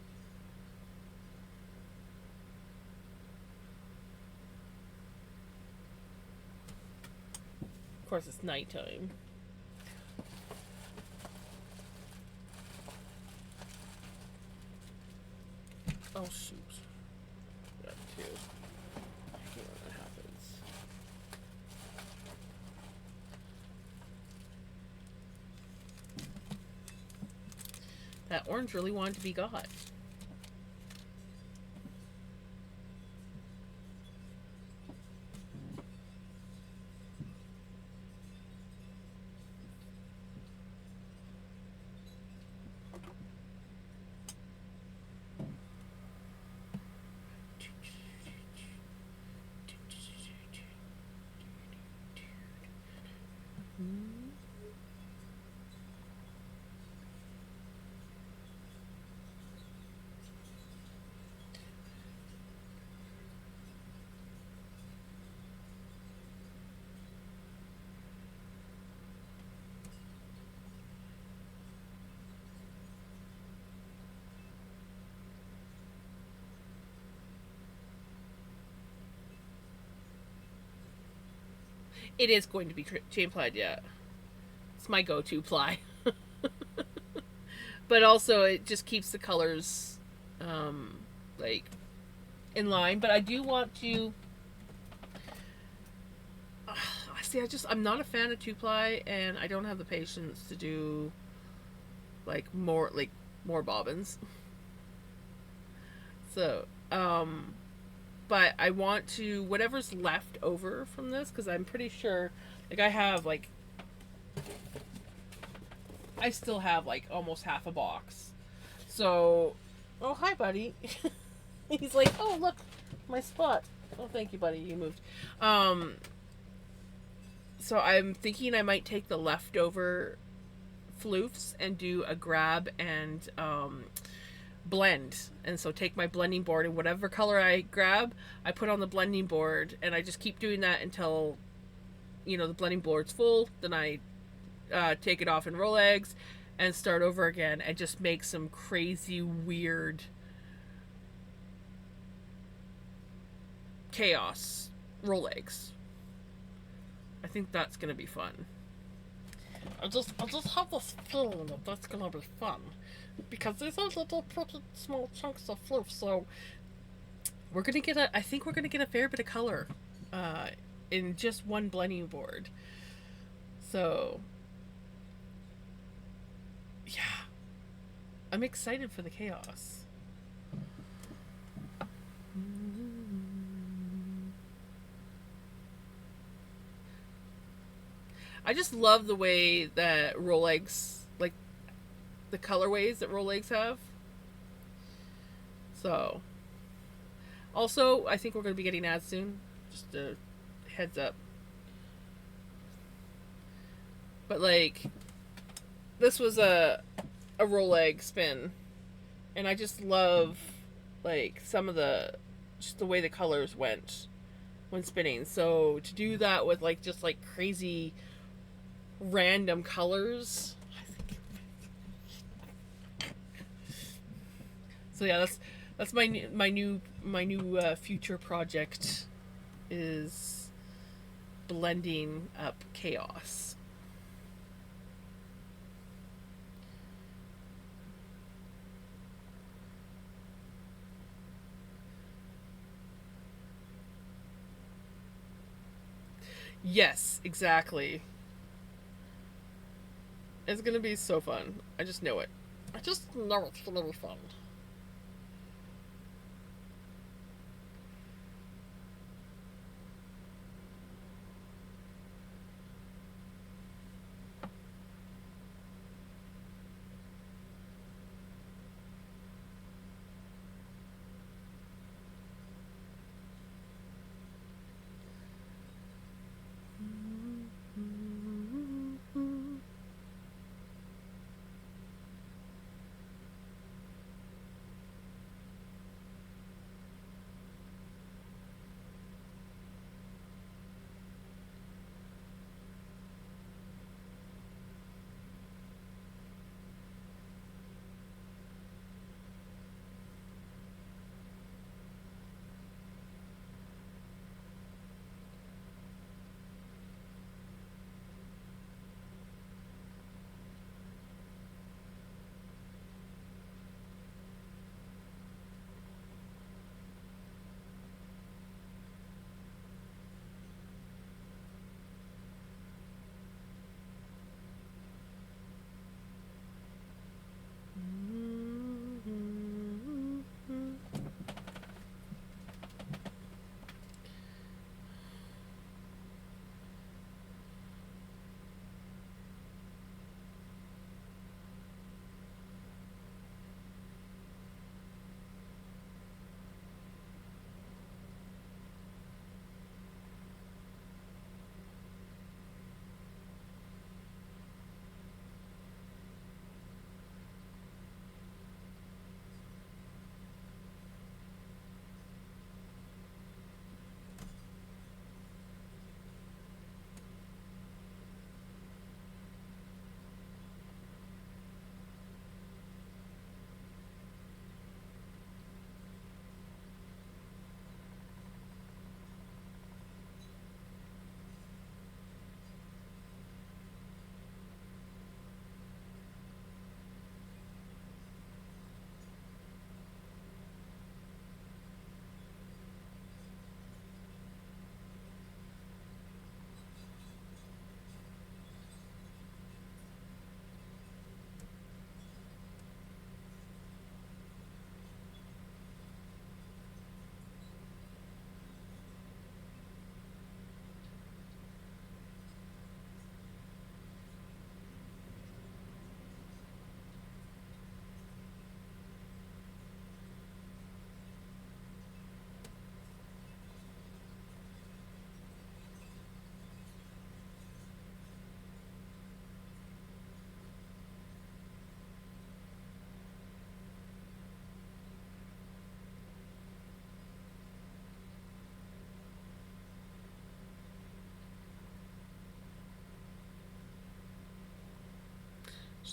Of course, it's nighttime. Oh, shoot. Got two. I hate when that happens. That orange really wanted to be got. It is going to be chain plied, yeah. It's my go-to ply. but also it just keeps the colors like in line. But I do want to see, I'm not a fan of 2-ply, and I don't have the patience to do more bobbins. So but I want to, whatever's left over from this, because I'm pretty sure I still have like almost half a box. So, oh hi buddy. He's like, oh look, my spot. Oh thank you buddy, you moved. So I'm thinking I might take the leftover floofs and do a grab and blend. And so take my blending board, and whatever color I grab, I put on the blending board, and I just keep doing that until the blending board's full. Then I take it off in roll eggs and start over again, and just make some crazy weird chaos roll eggs. I think that's gonna be fun. I just have this feeling that that's gonna be fun, because these are little pretty small chunks of floof. So I think we're gonna get a fair bit of color in just one blending board. So yeah, I'm excited for the chaos. I just love the way that roll eggs, like the colorways that roll eggs have. So, also, I think we're going to be getting ads soon. Just a heads up. But like, this was a roll egg spin, and I just love like some of just the way the colors went when spinning. So to do that with like just like crazy random colors. So yeah, that's my new future project, is blending up chaos. Yes, exactly. It's gonna be so fun. I just know it. I just know it's gonna be fun.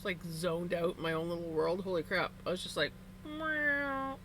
like zoned out in my own little world. Holy crap. I was just like, meow.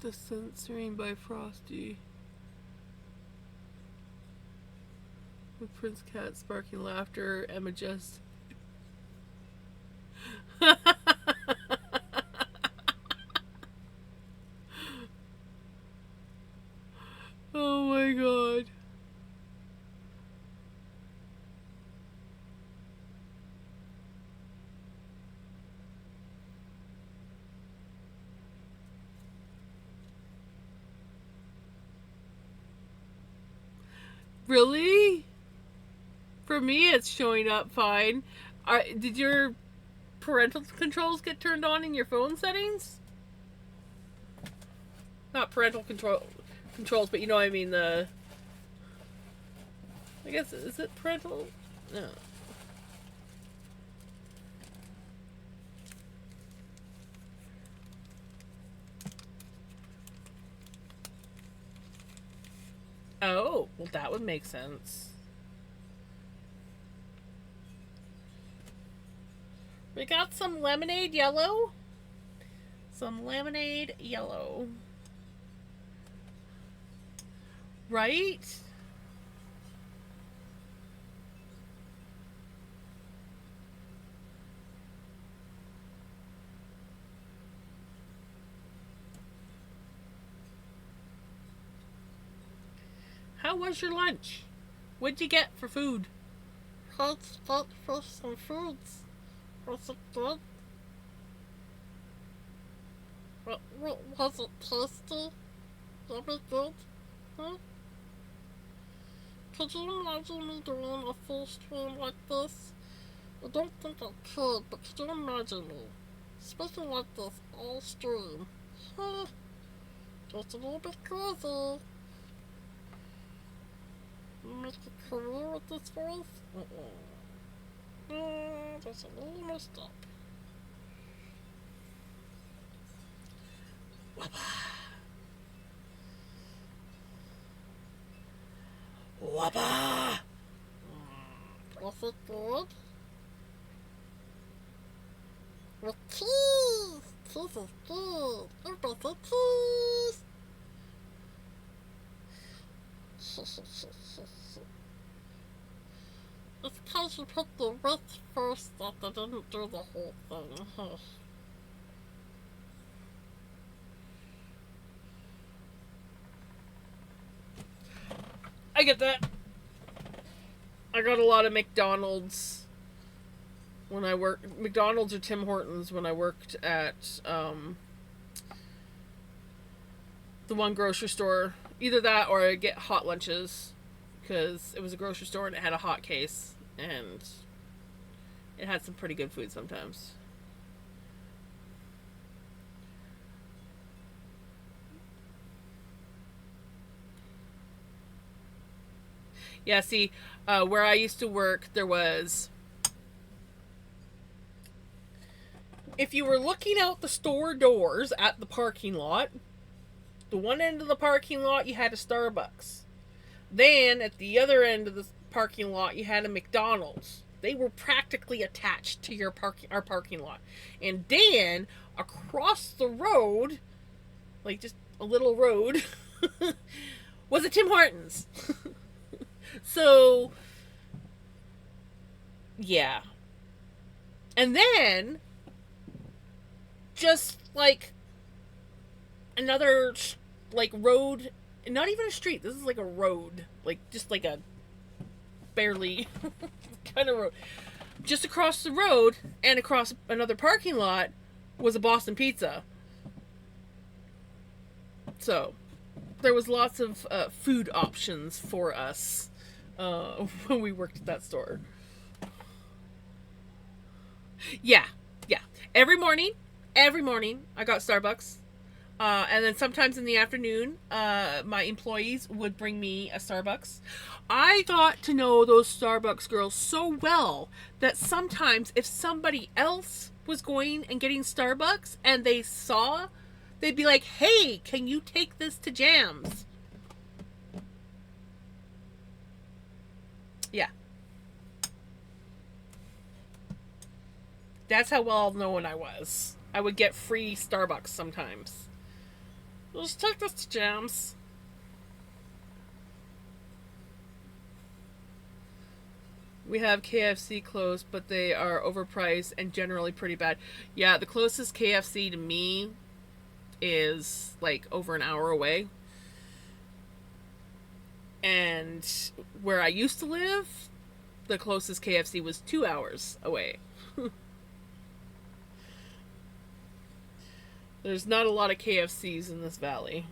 The Censoring by Frosty. With Prince Cat sparking laughter, Emma just. Oh my god. Really? For me, it's showing up fine. Did your parental controls get turned on in your phone settings? Not parental controls, but you know what I mean. I guess, is it parental? No. Oh, well, that would make sense. We got some lemonade yellow. Some lemonade yellow. Right? How was your lunch? What'd you get for food? Let's get for some foods. Was it good? Was it tasty? Very good? Huh? Could you imagine me doing a full stream like this? I don't think I could, but could you imagine me? Speaking like this all stream. Huh? Just a little bit crazy. Make a career with this voice? There's a little messed up. Wabba! Was it good? With cheese! Cheese is good. Everybody say cheese! It's because you put the width first that they didn't do the whole thing. I get that. I got a lot of McDonald's when I worked. McDonald's or Tim Hortons when I worked at the one grocery store. Either that or I get hot lunches because it was a grocery store and it had a hot case and it had some pretty good food sometimes. Yeah, see, where I used to work, there was. If you were looking out the store doors at the parking lot, the one end of the parking lot, you had a Starbucks. Then, at the other end of the parking lot, you had a McDonald's. They were practically attached to our parking lot. And then, across the road, like just a little road, was a Tim Hortons. So, yeah. And then, just like another like road, not even a street. This is like a road, like just like a barely kind of road. Just across the road and across another parking lot was a Boston Pizza. So there was lots of food options for us when we worked at that store. Yeah, yeah. Every morning, I got Starbucks. And then sometimes in the afternoon, my employees would bring me a Starbucks. I got to know those Starbucks girls so well that sometimes if somebody else was going and getting Starbucks and they saw, they'd be like, "Hey, can you take this to Jams?" Yeah. That's how well known I was. I would get free Starbucks sometimes. Just take this to Jams. We have KFC close, but they are overpriced and generally pretty bad. Yeah, the closest KFC to me is like over an hour away. And where I used to live, the closest KFC was 2 hours away. There's not a lot of KFCs in this valley.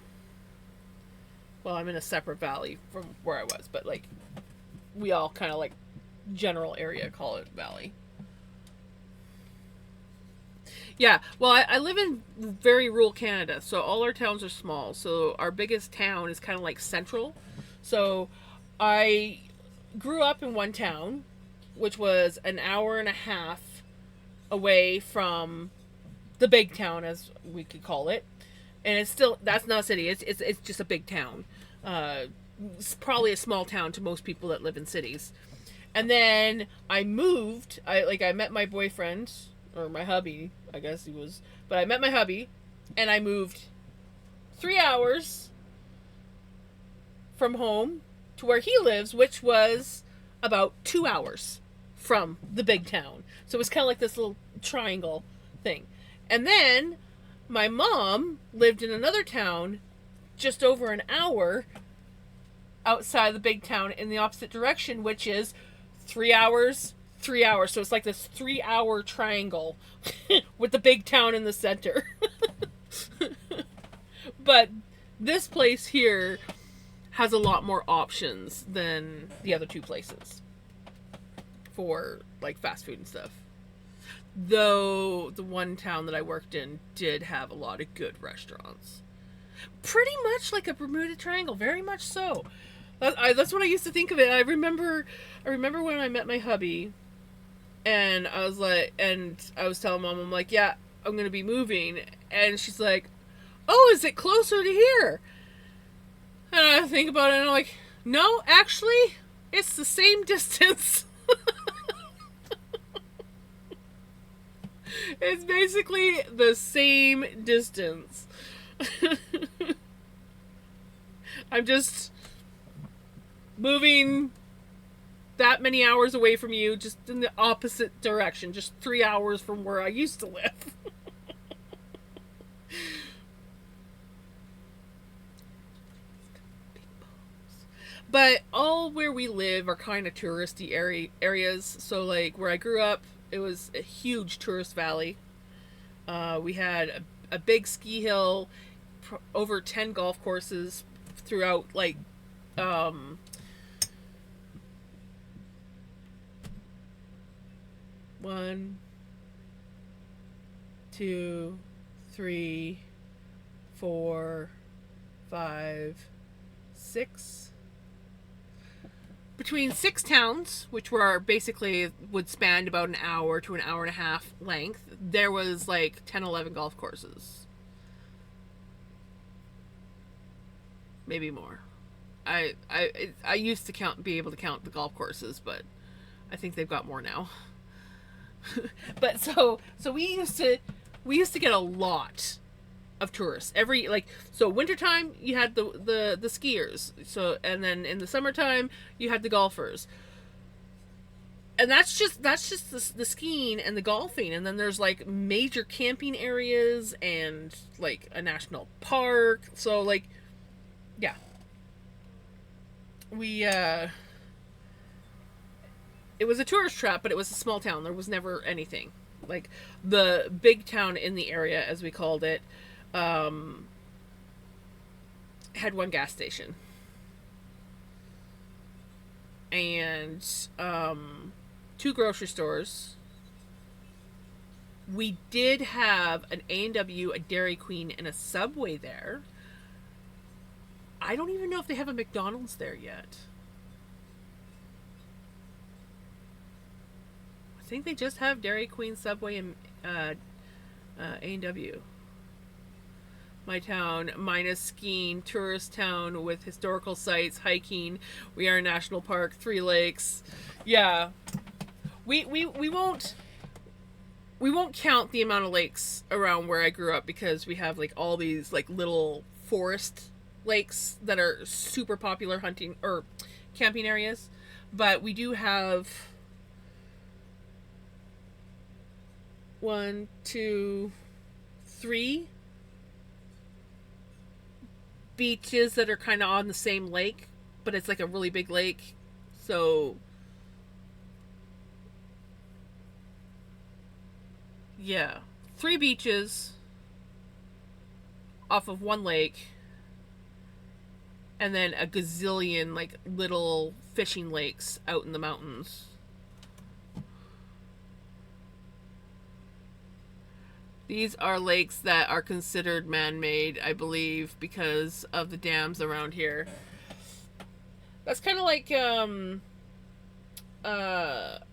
Well, I'm in a separate valley from where I was, but like we all kind of like general area call it valley. Yeah, well, I live in very rural Canada, so all our towns are small. So our biggest town is kind of like central. So I grew up in one town, which was an hour and a half away from the big town, as we could call it. And it's still, that's not a city. It's just a big town. It's probably a small town to most people that live in cities. And then I moved. I met my boyfriend, or my hubby, I guess he was. But I met my hubby, and I moved 3 hours from home to where he lives, which was about 2 hours from the big town. So it was kind of like this little triangle thing. And then my mom lived in another town just over an hour outside the big town in the opposite direction, which is 3 hours, 3 hours. So it's like this 3 hour triangle with the big town in the center. But this place here has a lot more options than the other two places for like fast food and stuff. Though the one town that I worked in did have a lot of good restaurants. Pretty much like a Bermuda Triangle, very much so. That's what I used to think of it. I remember when I met my hubby, and I was telling mom, I'm like, yeah, I'm gonna be moving, and she's like, oh, is it closer to here? And I think about it, and I'm like, no, actually, it's the same distance. It's basically the same distance. I'm just moving that many hours away from you, just in the opposite direction, just 3 hours from where I used to live. But all where we live are kind of touristy areas. So like where I grew up, it was a huge tourist valley. We had a big ski hill, over 10 golf courses throughout, like, One, two, three, four, five, six. Between 6 towns, which were basically would span about an hour to an hour and a half length, there was like 10, 11 golf courses. Maybe more. I used to be able to count the golf courses, but I think they've got more now. But so we used to get a lot of tourists every, like, so wintertime you had the skiers, so, and then in the summertime you had the golfers, and that's just the skiing and the golfing, and then there's like major camping areas and like a national park. So like, yeah, we it was a tourist trap, but it was a small town. There was never anything like the big town in the area, as we called it, had one gas station and two grocery stores. We did have an A&W, a Dairy Queen, and a Subway there. I don't even know if they have a McDonald's there yet. I think they just have Dairy Queen, Subway, and A&W. My town, minus skiing, tourist town with historical sites, hiking. We are a national park, 3 lakes. Yeah, we won't count the amount of lakes around where I grew up, because we have like all these like little forest lakes that are super popular hunting or camping areas. But we do have 1, 2, 3 beaches that are kind of on the same lake, but it's like a really big lake. So yeah, 3 beaches off of one lake, and then a gazillion like little fishing lakes out in the mountains. These are lakes that are considered man-made, I believe, because of the dams around here. That's kind of like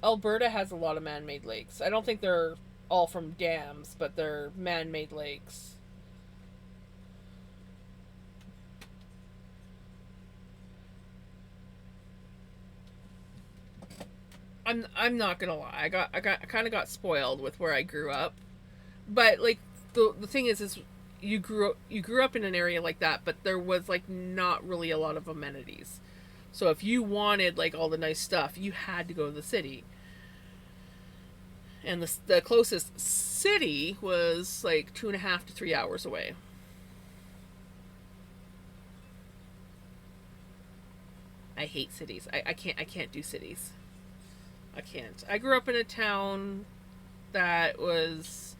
Alberta has a lot of man-made lakes. I don't think they're all from dams, but they're man-made lakes. I'm not gonna lie. I kind of got spoiled with where I grew up. But like the thing is you grew up in an area like that, but there was like not really a lot of amenities. So if you wanted like all the nice stuff, you had to go to the city. And the closest city was like 2.5 to 3 hours away. I hate cities. I can't do cities. I can't. I grew up in a town that was,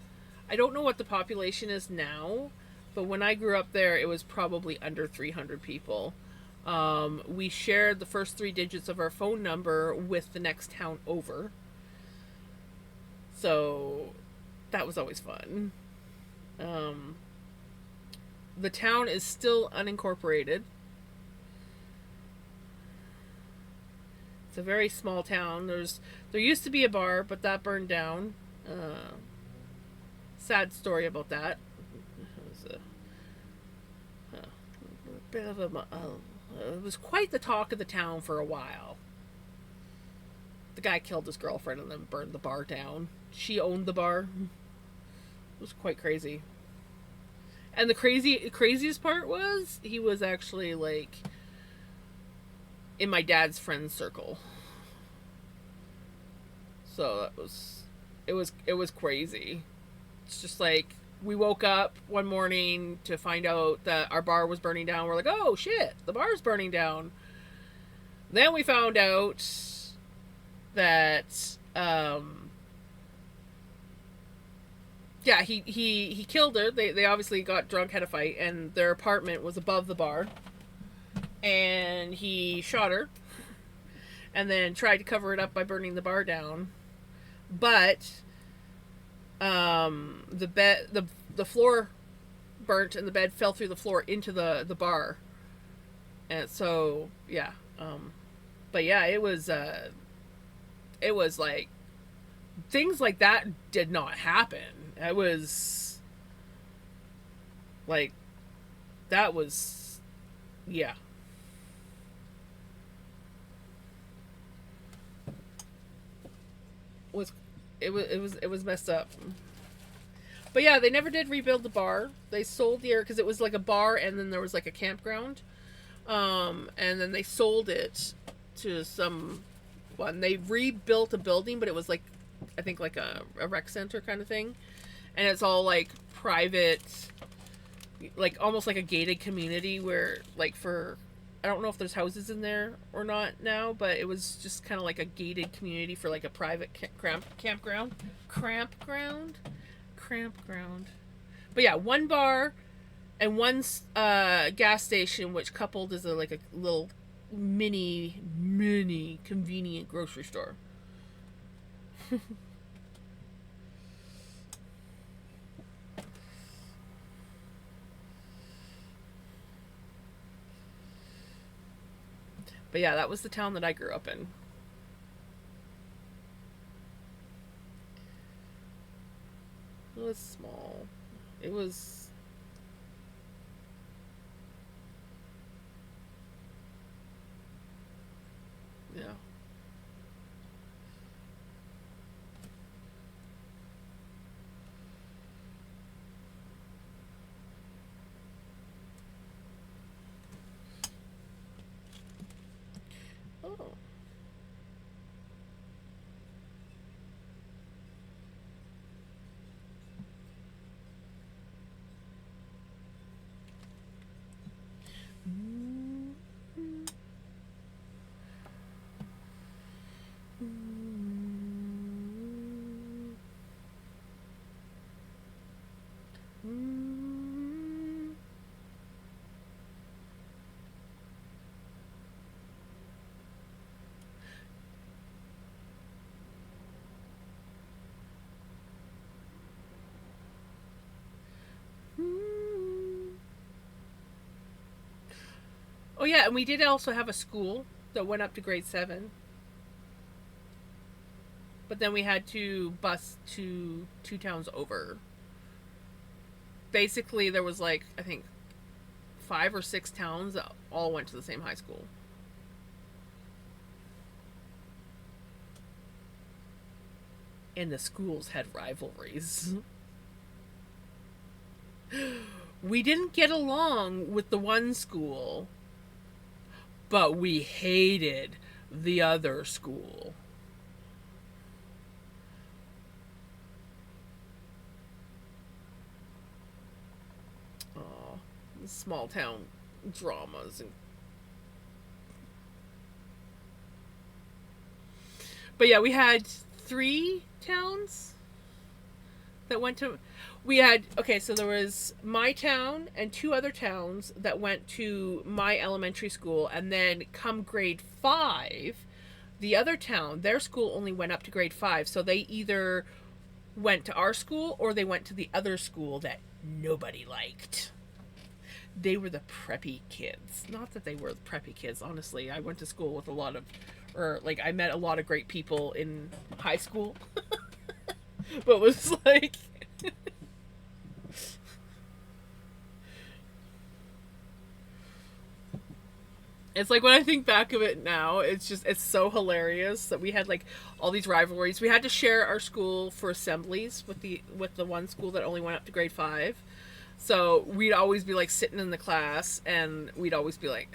I don't know what the population is now, but when I grew up there, it was probably under 300 people. We shared the first 3 digits of our phone number with the next town over. So that was always fun. The town is still unincorporated. It's a very small town. There used to be a bar, but that burned down. Sad story about that. It was a bit of it was quite the talk of the town for a while. The guy killed his girlfriend and then burned the bar down. She owned the bar. It was quite crazy. And the craziest part was he was actually like in my dad's friend circle. So it was crazy. It's just like we woke up one morning to find out that our bar was burning down. We're like, oh shit, the bar's burning down. Then we found out that yeah, he killed her. They obviously got drunk, had a fight, and their apartment was above the bar. And he shot her and then tried to cover it up by burning the bar down. but the floor burnt and the bed fell through the floor into the bar, and so yeah. But yeah, it was like things like that did not happen. It was like that was yeah. Was it was messed up. But yeah, they never did rebuild the bar. They sold the area because it was like a bar and then there was like a campground. And then they sold it to some one. They rebuilt a building, but it was like I think like a rec center kind of thing. And it's all like private, like almost like a gated community where like for I don't know if there's houses in there or not now, but it was just kind of like a gated community for like a private campground. But yeah, one bar and one gas station, which coupled as like a little mini convenient grocery store. But yeah, that was the town that I grew up in. It was small. It was. Yeah. Oh. Oh yeah, and we did also have a school that went up to grade 7, but then we had to bus to 2 towns over. Basically, there was like I think 5 or 6 towns that all went to the same high school. And the schools had rivalries. We didn't get along with the one school, but we hated the other school. Oh, small town dramas. But yeah, we had 3 towns that went to. We had okay, so there was my town and 2 other towns that went to my elementary school, and then come grade 5, the other town, their school only went up to grade 5, so they either went to our school or they went to the other school that nobody liked. They were the preppy kids. Not that they were the preppy kids, honestly. I went to school with a lot of, or like I met a lot of great people in high school, but it was like. It's like when I think back of it now, it's so hilarious that we had like all these rivalries. We had to share our school for assemblies with the one school that only went up to grade 5. So we'd always be like sitting in the class and we'd always be like,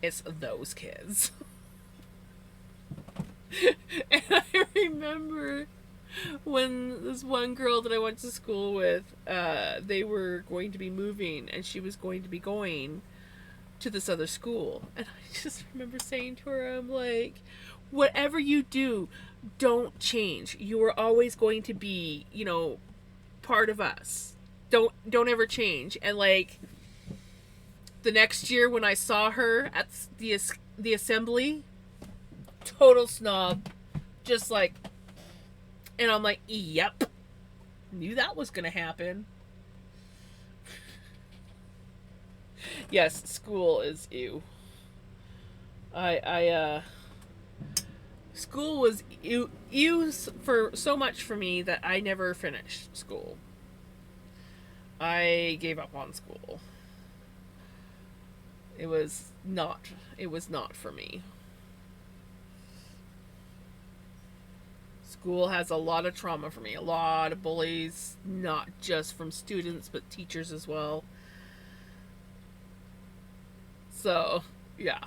it's those kids. And I remember when this one girl that I went to school with, they were going to be moving and she was going to be going to this other school. And I just remember saying to her, I'm like, whatever you do, don't change. You are always going to be, part of us. Don't ever change. And like the next year when I saw her at the assembly, total snob, just like And I'm like, yep, knew that was gonna happen. Yes, school is ew. I school was ew for so much for me that I never finished school. I gave up on school. It was not. It was not for me. School has a lot of trauma for me. A lot of bullies, not just from students but teachers as well. So, yeah.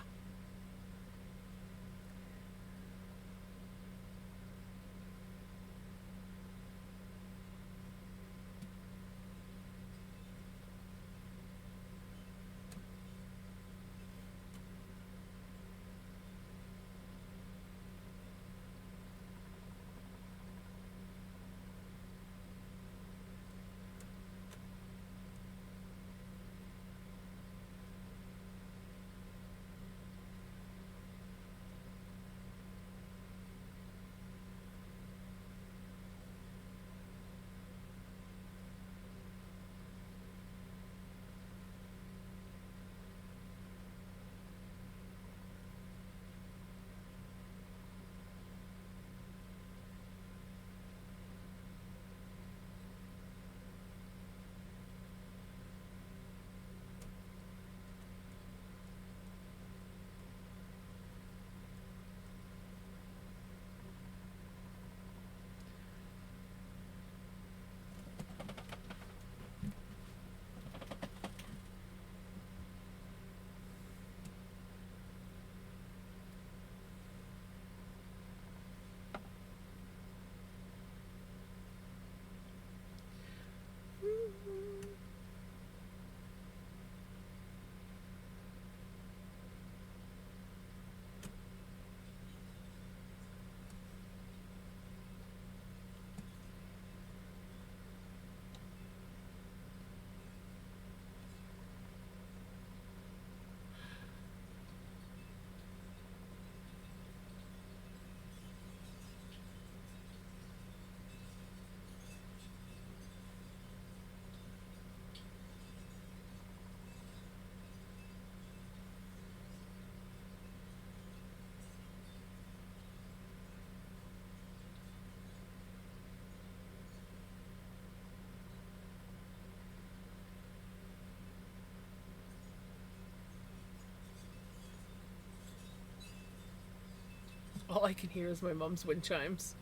All I can hear is my mom's wind chimes.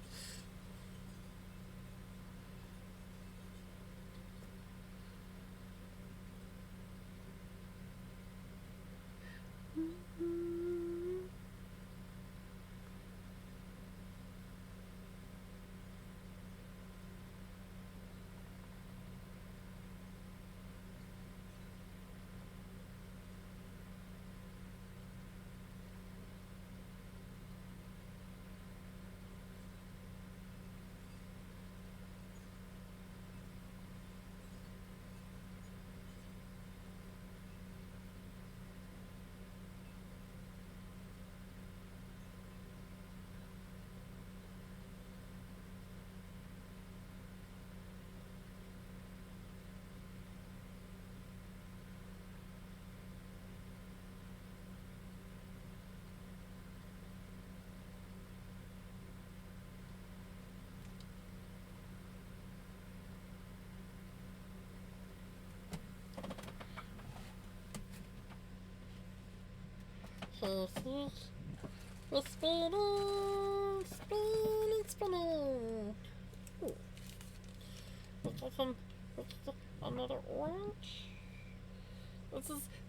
Jesus. We're spinning, spinning, spinning. Ooh. Another orange.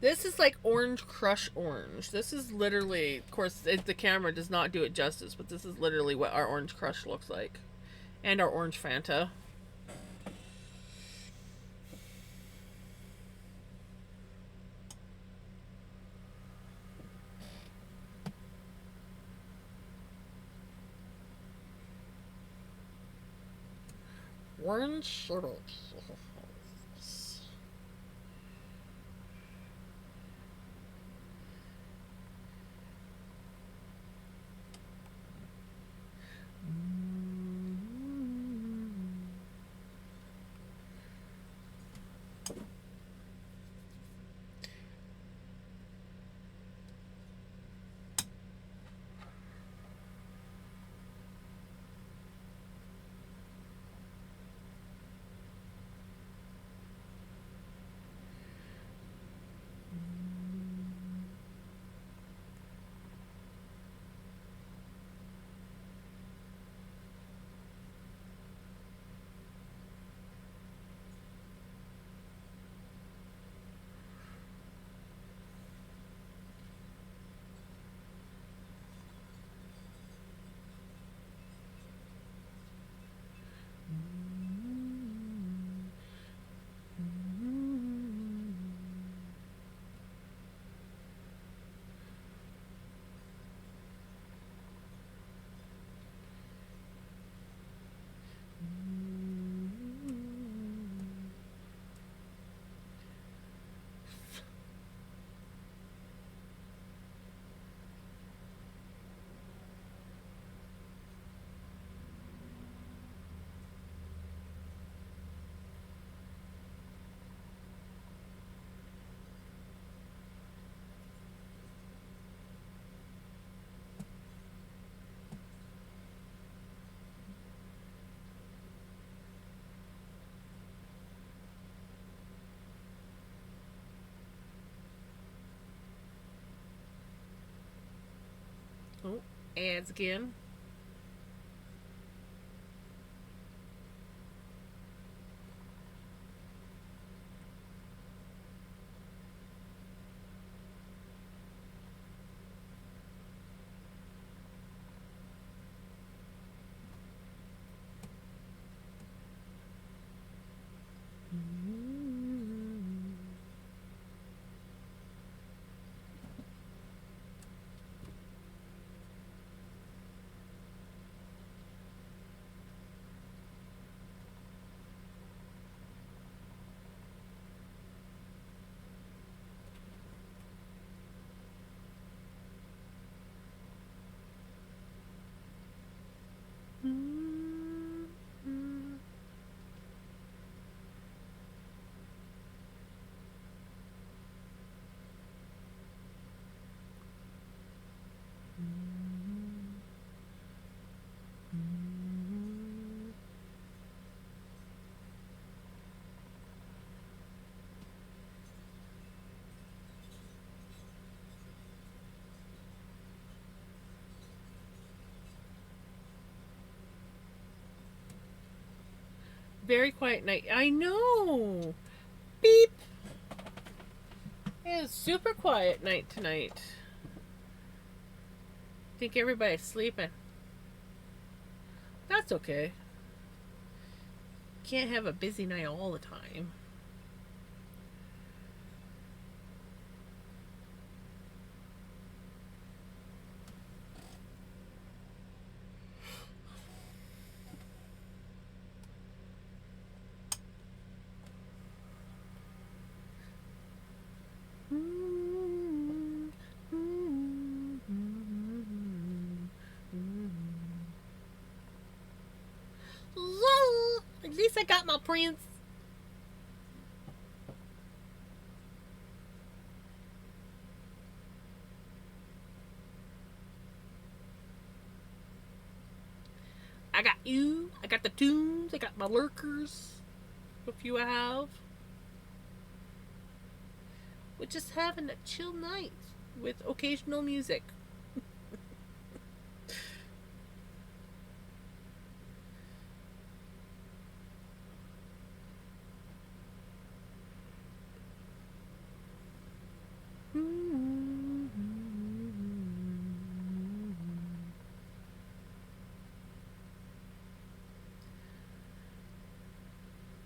This is like Orange Crush Orange. This is literally, of course, the camera does not do it justice, but this is literally what our Orange Crush looks like, and our Orange Fanta. Orange syrup. ads again. Very quiet night. I know. Beep. It is super quiet night tonight. Think everybody's sleeping. That's okay. Can't have a busy night all the time. Yeah! At least I got my prince. I got you. I got the tunes. I got my lurkers. A few I have. We're just having a chill night with occasional music.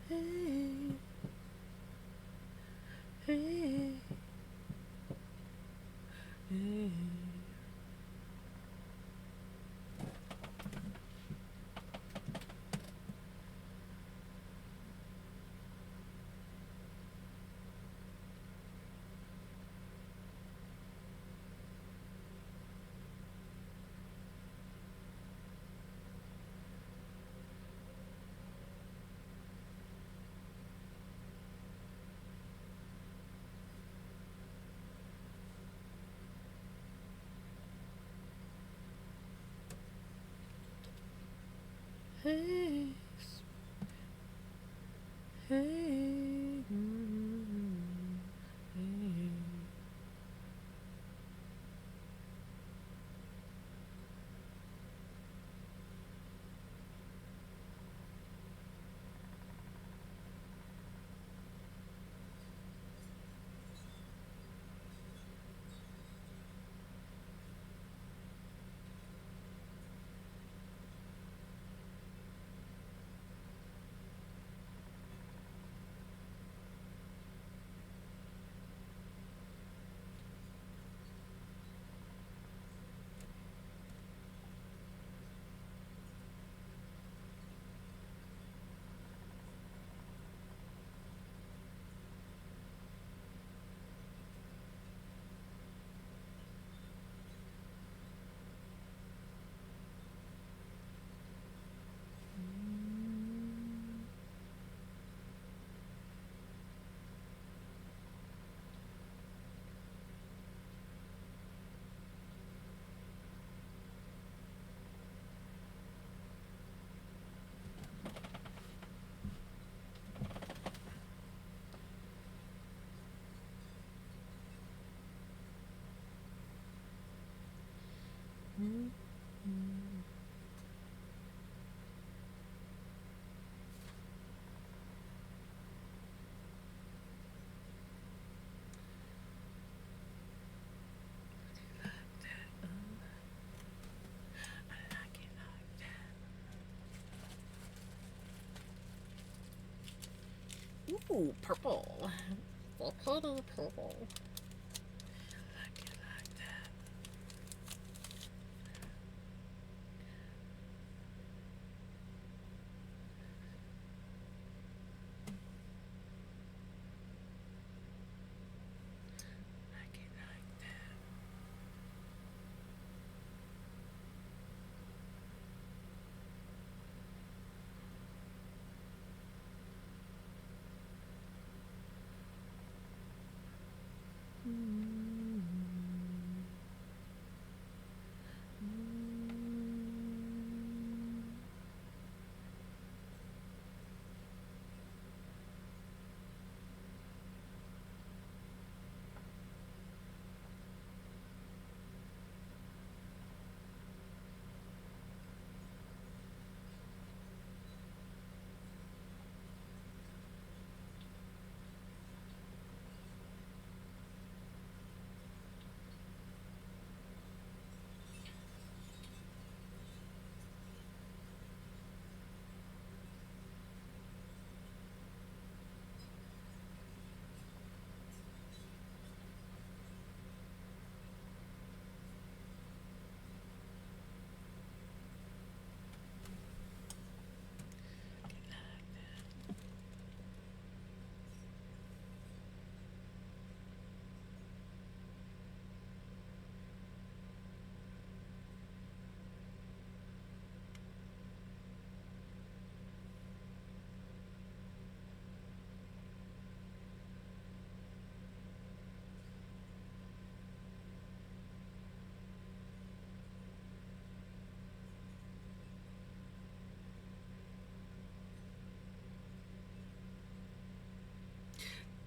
Hey, hey, hey. Hey, hey, hey. Ooh, purple. The pretty purple.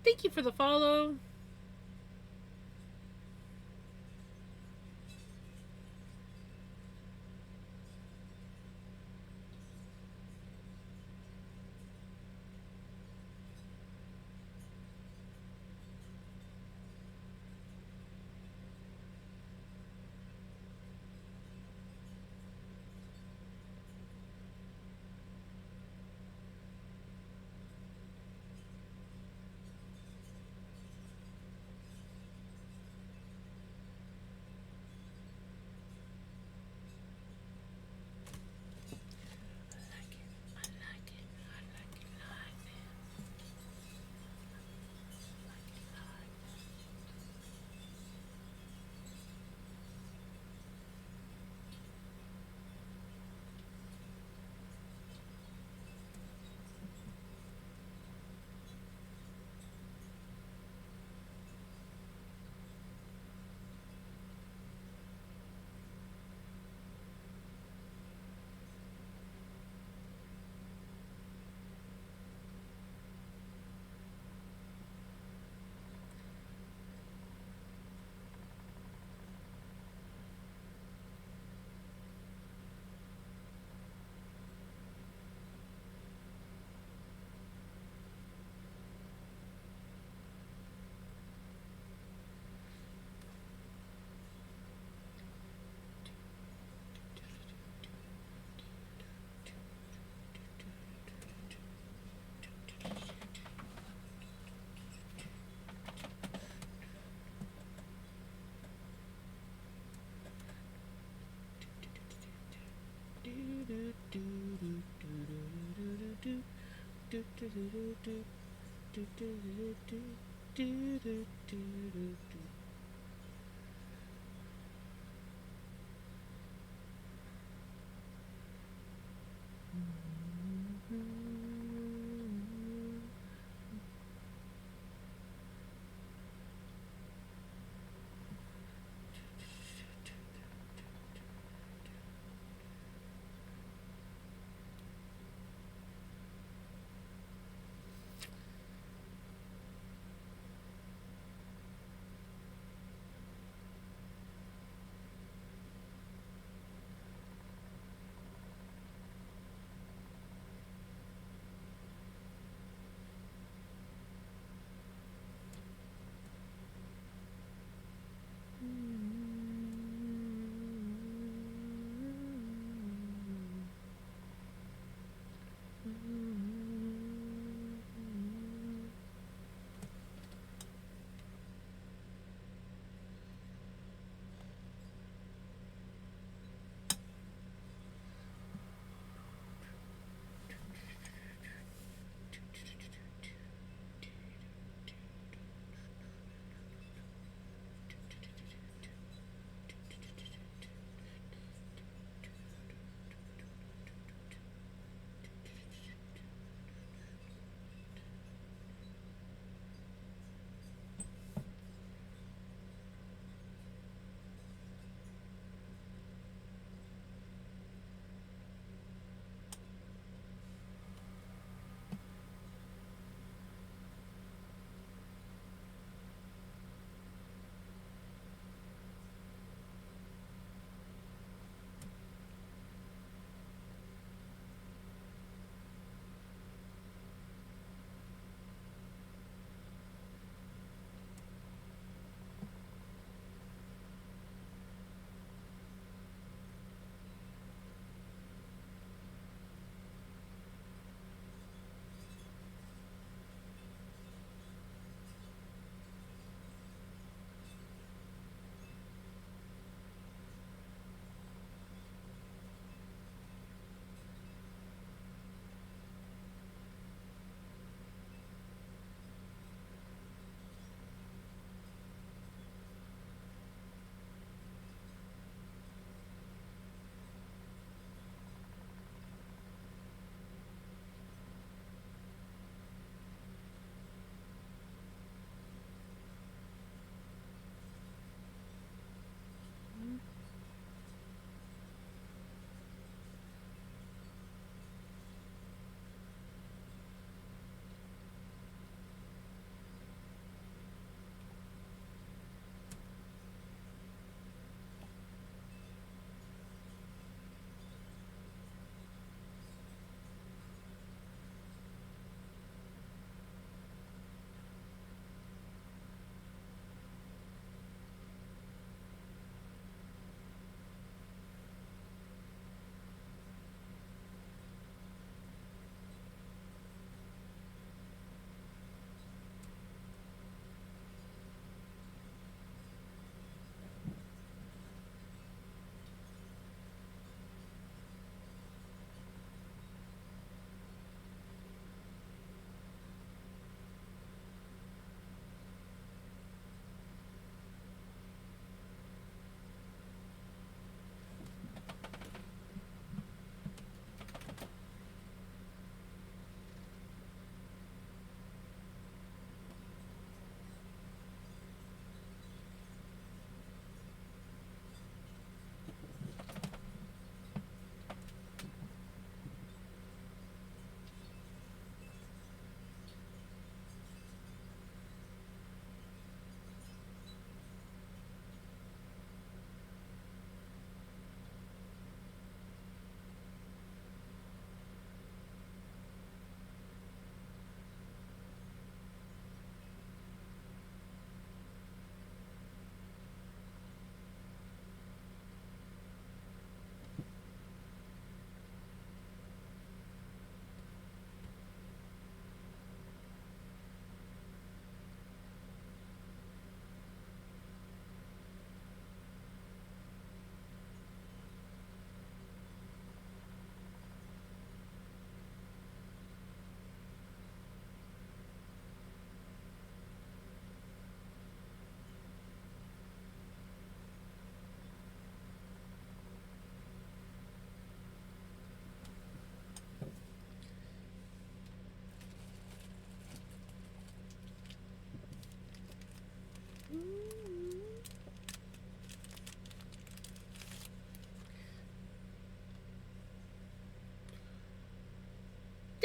Thank you for the follow.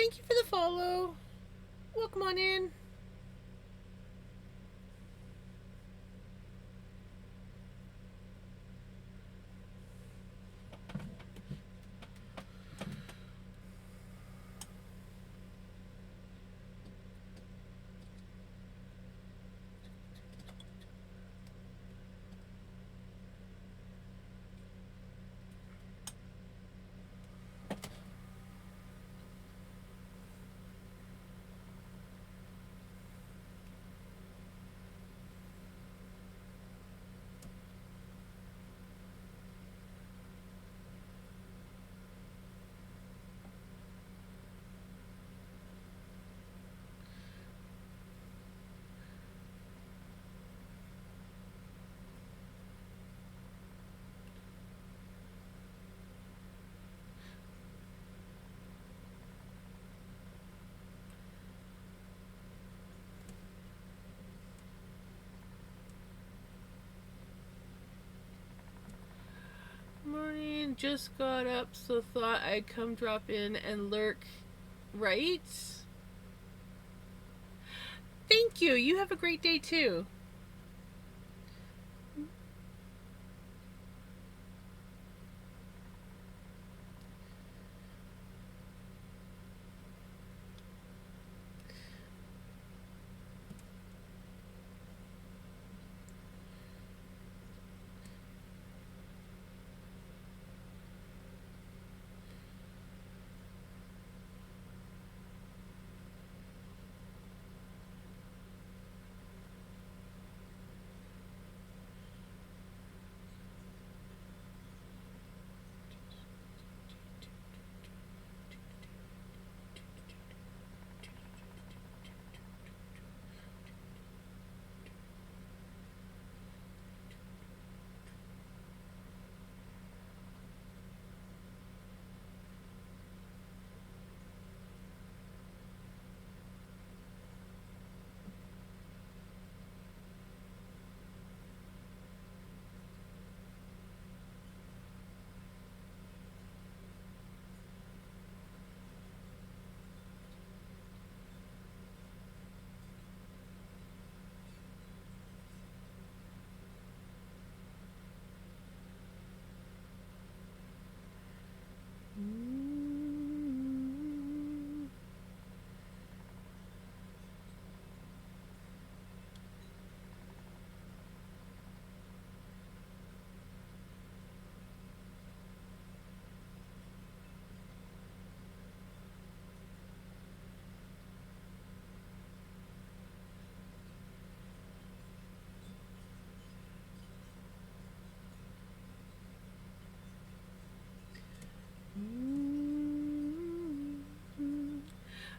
thank you for the follow. Welcome on in. Morning, just got up, so thought I'd come drop in and lurk. Right? Thank you. You have a great day too.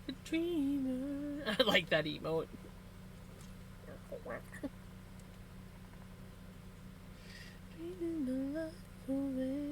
A dreamer. I like that emote. Dreaming the life away.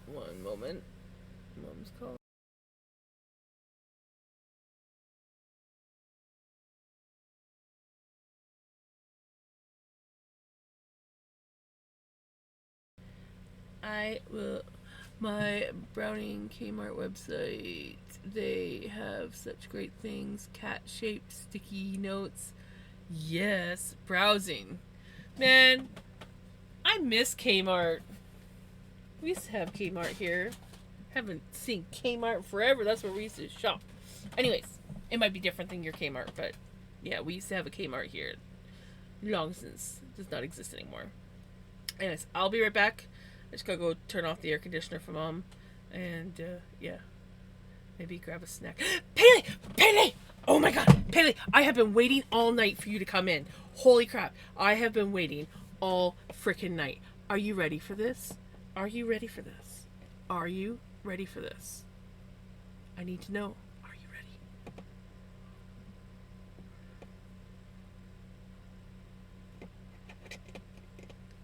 One moment. Mom's calling. I will. My Browning Kmart website. They have such great things. Cat shaped sticky notes. Yes. Browsing. Man, I miss Kmart. We used to have Kmart here. Haven't seen Kmart forever. That's where we used to shop. Anyways, it might be different than your Kmart, but yeah, we used to have a Kmart here. Long since it does not exist anymore. Anyways, I'll be right back. I just gotta go turn off the air conditioner for Mom, and yeah, maybe grab a snack. Pele, Pele! Oh my God, Pele! I have been waiting all night for you to come in. Holy crap! I have been waiting all freaking night. Are you ready for this? Are you ready for this? Are you ready for this? I need to know. Are you ready?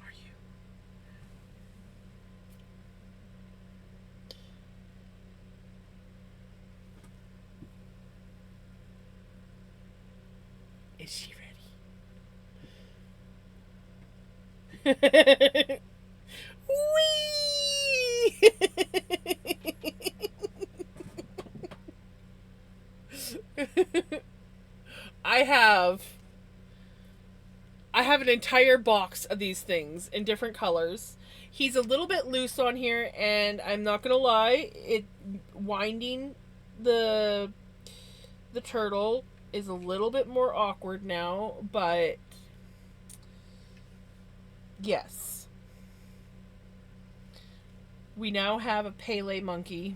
Are you? Is she ready? Whee! I have an entire box of these things in different colors. He's a little bit loose on here, and I'm not gonna lie, it winding the turtle is a little bit more awkward now, but yes. We now have a Pele monkey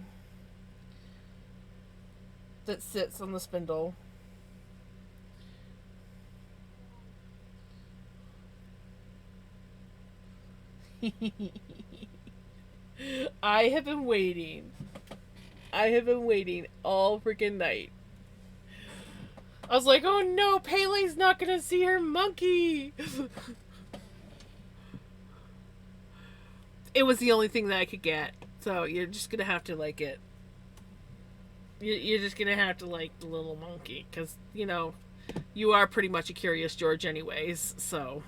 that sits on the spindle. I have been waiting. I have been waiting all freaking night. I was like, oh no, Pele's not gonna see her monkey. It was the only thing that I could get. So you're just gonna have to like it. You're just gonna have to like the little monkey. Because, you know, you are pretty much a Curious George anyways. So.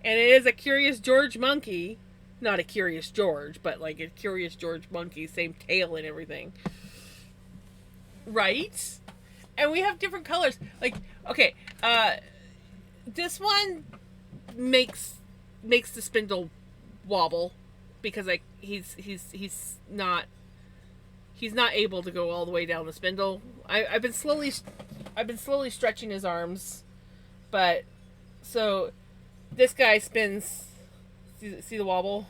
And it is a Curious George monkey. Not a Curious George, but like a Curious George monkey. Same tail and everything. Right? And we have different colors. Like, okay, this one makes the spindle wobble because like he's not able to go all the way down the spindle. I've been slowly stretching his arms, but so this guy spins. See the wobble?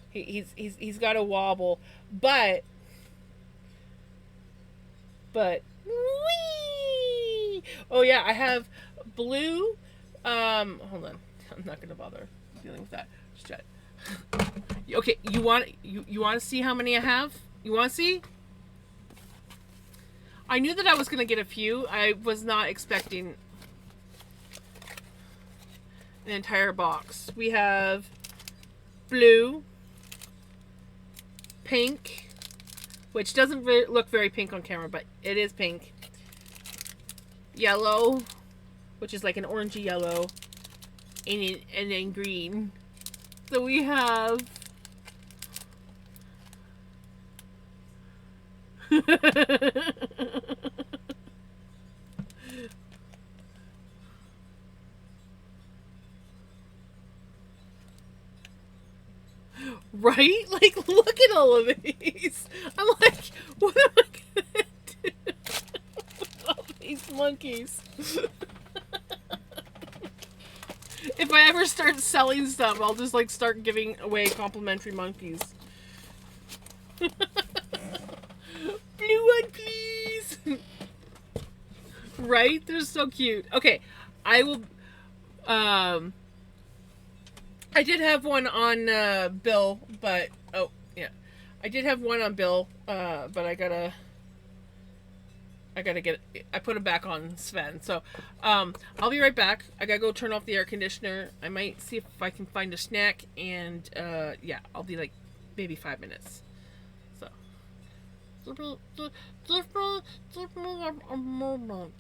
He's got a wobble, but whee! Oh yeah, I have blue. Hold on, I'm not gonna bother dealing with that. Just chat. Okay, you want to see how many I have? You want to see? I knew that I was gonna get a few. I was not expecting an entire box. We have blue, pink, which doesn't look very pink on camera, but it is pink. Yellow, which is like an orangey yellow, and then green. So we have right? Like, look at all of these. I'm like, what am I gonna do with all these monkeys? If I ever start selling stuff, I'll just like start giving away complimentary monkeys. Blue one, please. Right? They're so cute. Okay, I will. I did have one on Bill, but oh yeah, I did have one on Bill, but I gotta I gotta get. I put him back on Sven. So, I'll be right back. I gotta go turn off the air conditioner. I might see if I can find a snack, and yeah, I'll be like maybe 5 minutes. So. Give me, give me, give me a moment.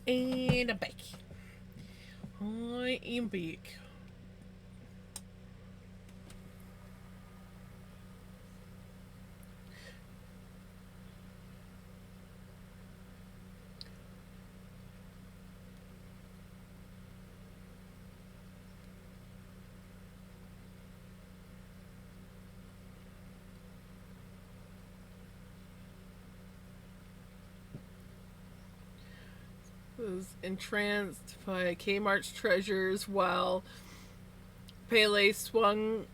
And I'm back. I am back. Was entranced by Kmart's treasures while Pele swung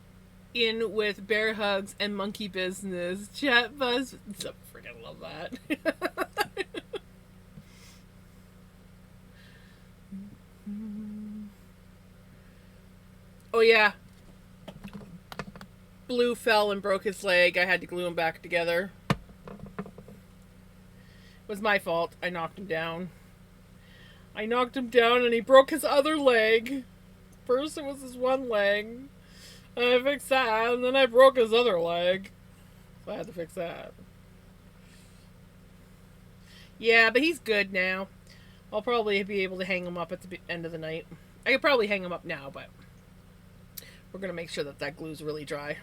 in with bear hugs and monkey business. Chat buzz. So freaking love that. Oh yeah, Blue fell and broke his leg. I had to glue him back together. It was my fault. I knocked him down. And he broke his other leg. First it was his one leg. I fixed that, and then I broke his other leg. So I had to fix that. Yeah, but he's good now. I'll probably be able to hang him up at the end of the night. I could probably hang him up now, but we're going to make sure that that glue's really dry.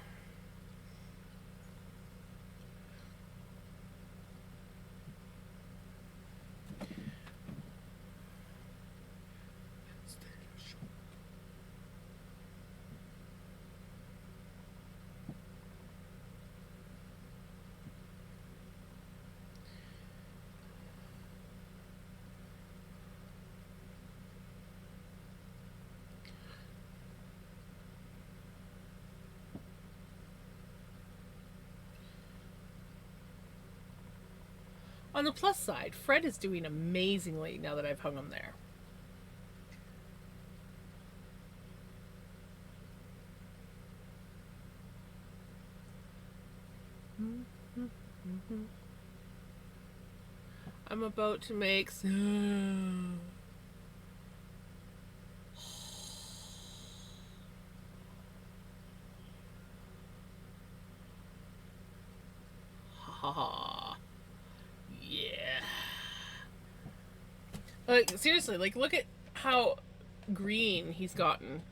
On the plus side, Fred is doing amazingly now that I've hung him there. I'm about to make some... Ha. Yeah. Like, seriously, like, look at how green he's gotten.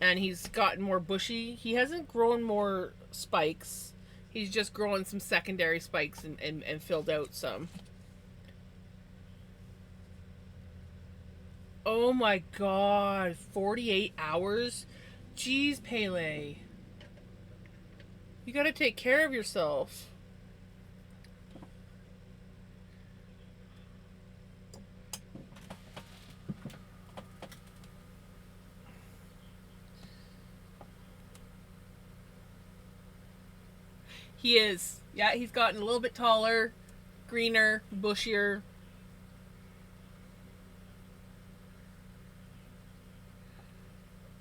And he's gotten more bushy. He hasn't grown more spikes. He's just growing some secondary spikes and filled out some. Oh my god. 48 hours? Jeez, Pele. You gotta take care of yourself. He is. Yeah, he's gotten a little bit taller, greener, bushier.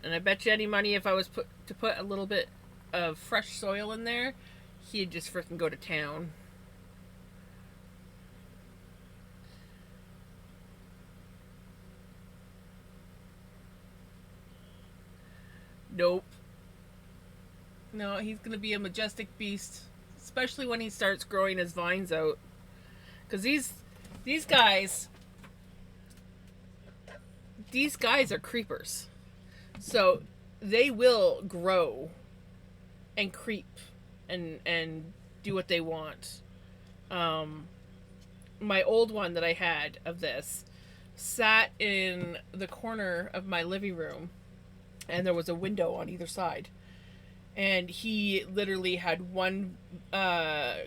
And I bet you any money if I was to put a little bit of fresh soil in there, he'd just freaking go to town. Nope. No, he's gonna be a majestic beast, especially when he starts growing his vines out. Because these guys are creepers, so they will grow and creep and do what they want. My old one that I had of this sat in the corner of my living room, and there was a window on either side. And he literally had one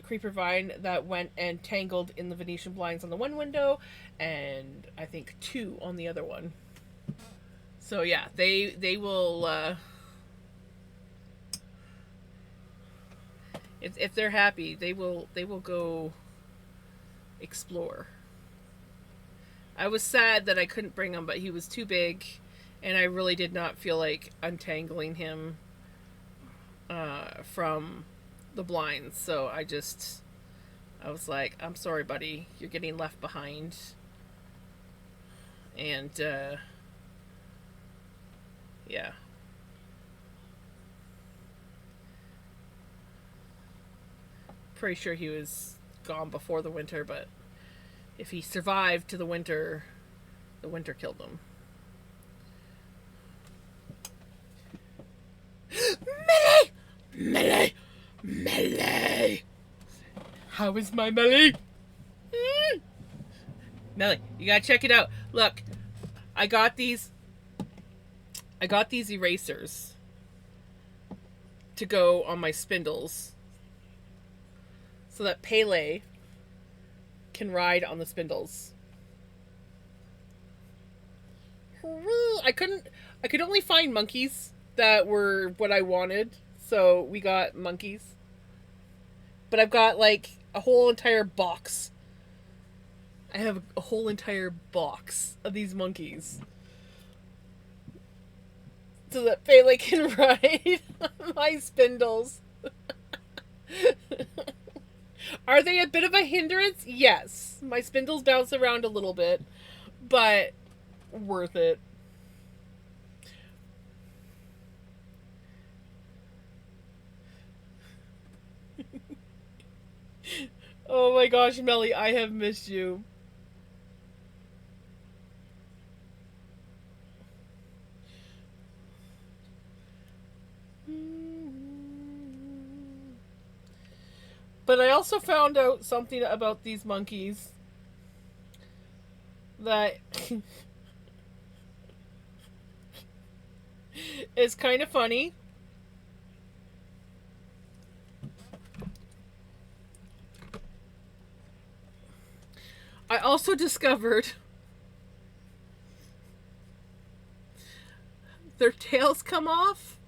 creeper vine that went and tangled in the Venetian blinds on the one window, and I think two on the other one. So yeah, they will. If they're happy, they will go explore. I was sad that I couldn't bring him, but he was too big, and I really did not feel like untangling him from the blinds. So I was like, I'm sorry, buddy, you're getting left behind. And yeah. Pretty sure he was gone before the winter, but If he survived to the winter killed him. Melee! Melee! Melee! How is my melee? Melee, you gotta check it out. Look, I got these erasers to go on my spindles so that Pele can ride on the spindles. I could only find monkeys that were what I wanted, so we got monkeys. But I've got like a whole entire box. I have a whole entire box of these monkeys. So that Pele can ride on my spindles. Are they a bit of a hindrance? Yes. My spindles bounce around a little bit, but worth it. Oh my gosh, Melly, I have missed you. But I also found out something about these monkeys that is kind of funny. I also discovered their tails come off.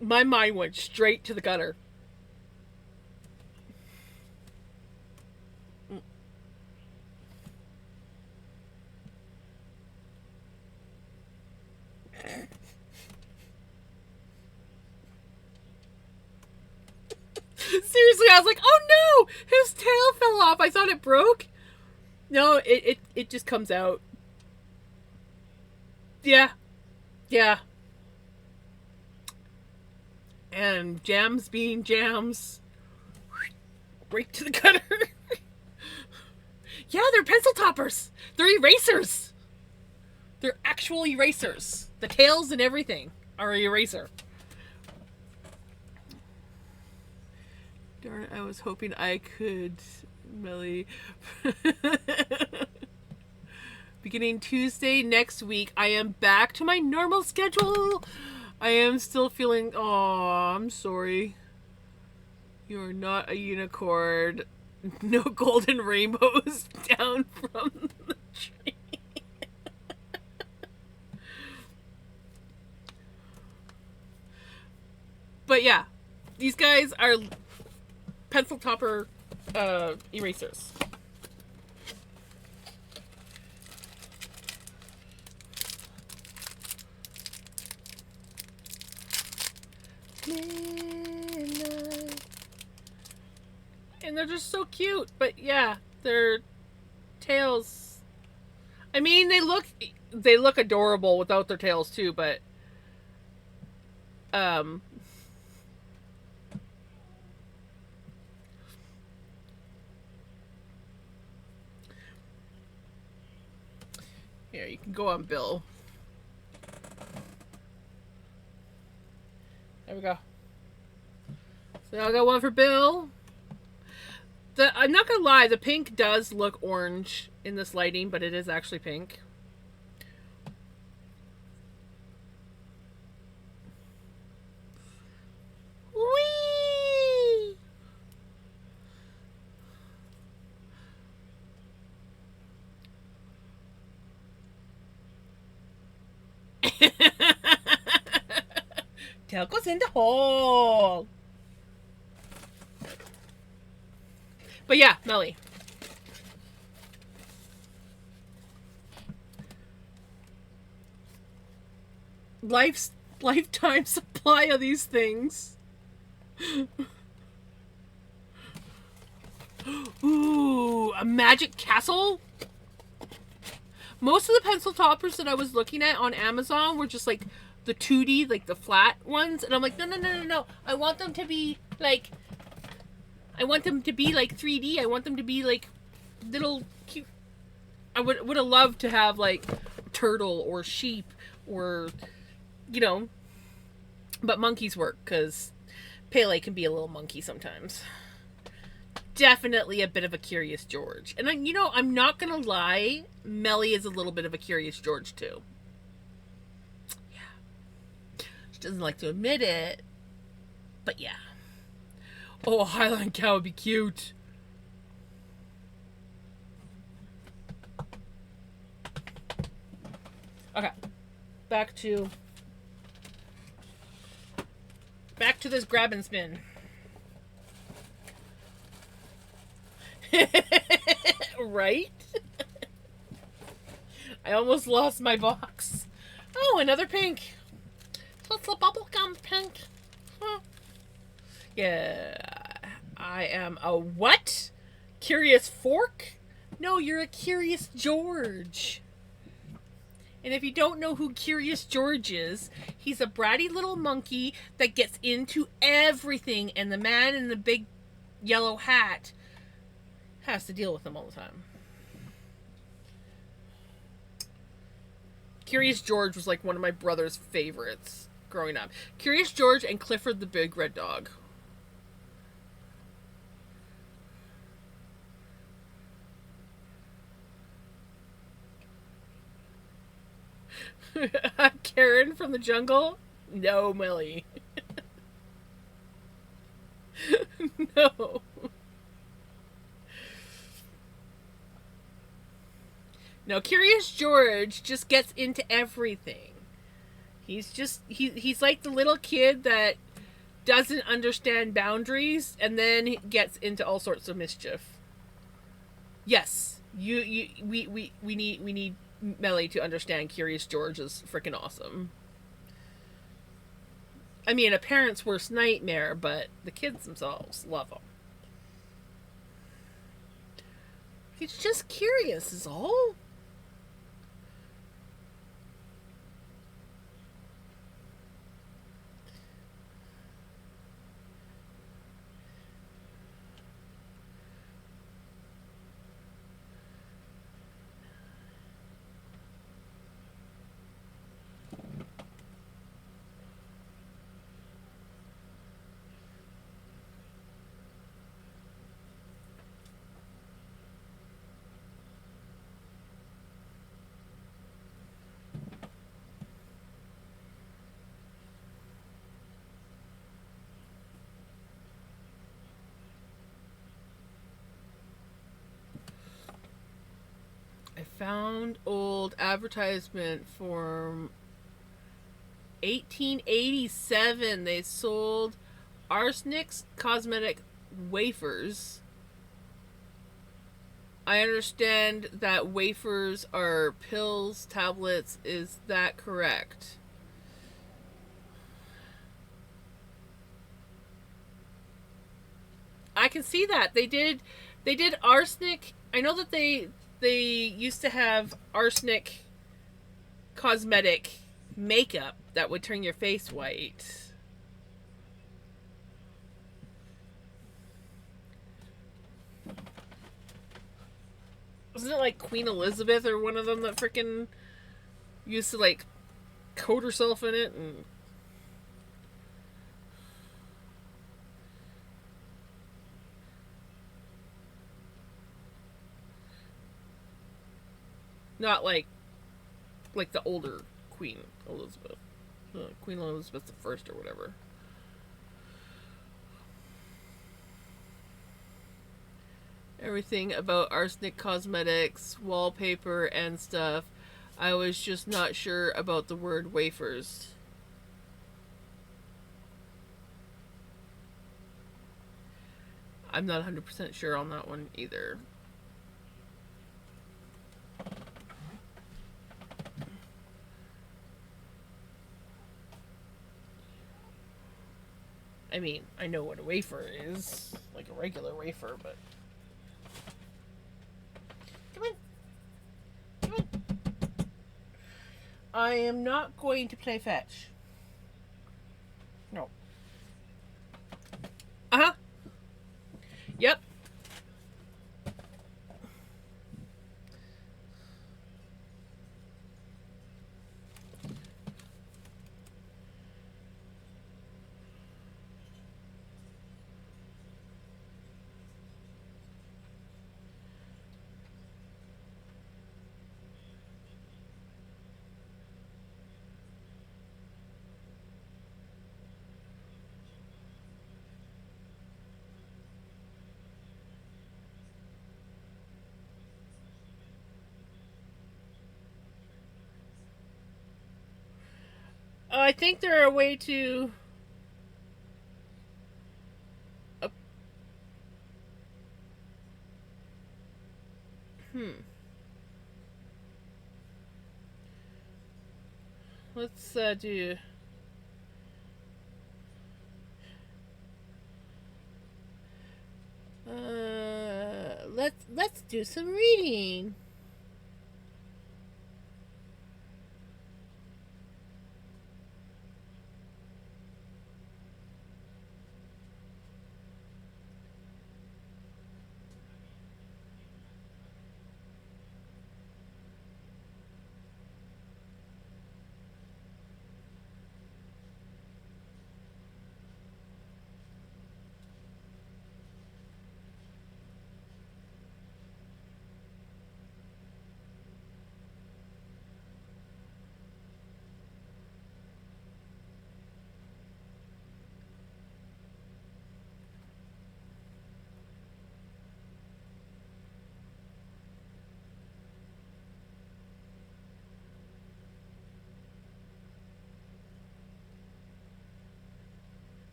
My mind went straight to the gutter. Seriously, I was like, oh no! His tail fell off. I thought it broke. No, it just comes out. Yeah. Yeah. And jams being jams. Right to the gutter. Yeah, they're pencil toppers. They're erasers. They're actual erasers. The tails and everything are an eraser. Darn it, I was hoping I could Melly. Beginning Tuesday next week, I am back to my normal schedule. I am still feeling... Oh, I'm sorry. You're not a unicorn. No golden rainbows down from the tree. But yeah, these guys are pencil topper erasers. And they're just so cute. But yeah, their tails. I mean, they look adorable without their tails too. But here, you can go on Bill. There we go. So I got one for Bill. I'm not gonna lie, the pink does look orange in this lighting, but it is actually pink. Whee! Tail goes in the hole. But yeah, Melly. Lifetime supply of these things. Ooh, a magic castle? Most of the pencil toppers that I was looking at on Amazon were just like the 2D, like the flat ones, and I'm like, no, no, no, no, no. I want them to be like 3D. I want them to be like little cute. I would have loved to have like turtle or sheep or, you know, but monkeys work because Pele can be a little monkey sometimes. Definitely a bit of a Curious George. And, I'm not going to lie, Melly is a little bit of a Curious George, too. Yeah. She doesn't like to admit it, but yeah. Oh, a Highland cow would be cute. Okay. Back to this grab and spin. Right? I almost lost my box. Oh, another pink. It's a bubblegum pink. Huh. Yeah. I am a what? Curious Fork? No, you're a Curious George. And if you don't know who Curious George is, he's a bratty little monkey that gets into everything, and the man in the big yellow hat has to deal with him all the time. Curious George was like one of my brother's favorites growing up. Curious George and Clifford the Big Red Dog. Karen from the jungle? No, Millie. No. No, Curious George just gets into everything. He's like the little kid that doesn't understand boundaries and then gets into all sorts of mischief. Yes, we need Melly to understand Curious George is freaking awesome. I mean, a parent's worst nightmare, but the kids themselves love him. He's just curious, is all. I found old advertisement from 1887. They sold Arsenic's cosmetic wafers. I understand that wafers are pills, tablets. Is that correct? I can see that. They did arsenic. I know that they used to have arsenic cosmetic makeup that would turn your face white. Wasn't it like Queen Elizabeth or one of them that freaking used to like coat herself in it and not like the older Queen Elizabeth, Queen Elizabeth the First or whatever. Everything about arsenic cosmetics, wallpaper, and stuff. I was just not sure about the word wafers. I'm not 100% sure on that one either. I mean, I know what a wafer is, like a regular wafer, but... Come on. Come on. I am not going to play fetch. No. Uh huh. Yep. I think they're a way to. Uh, hmm. Let's do. Let's do some reading.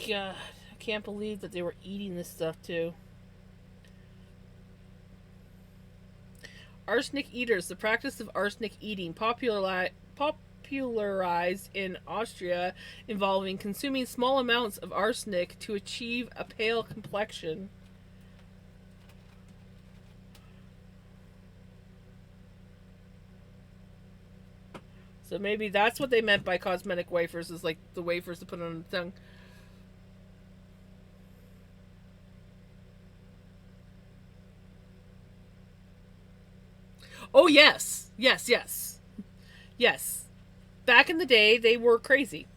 God, I can't believe that they were eating this stuff too. Arsenic eaters. The practice of arsenic eating, popularized in Austria, involving consuming small amounts of arsenic to achieve a pale complexion. So maybe that's what they meant by cosmetic wafers, is like the wafers to put on the tongue. Oh, yes. Yes, yes. Yes. Back in the day, they were crazy.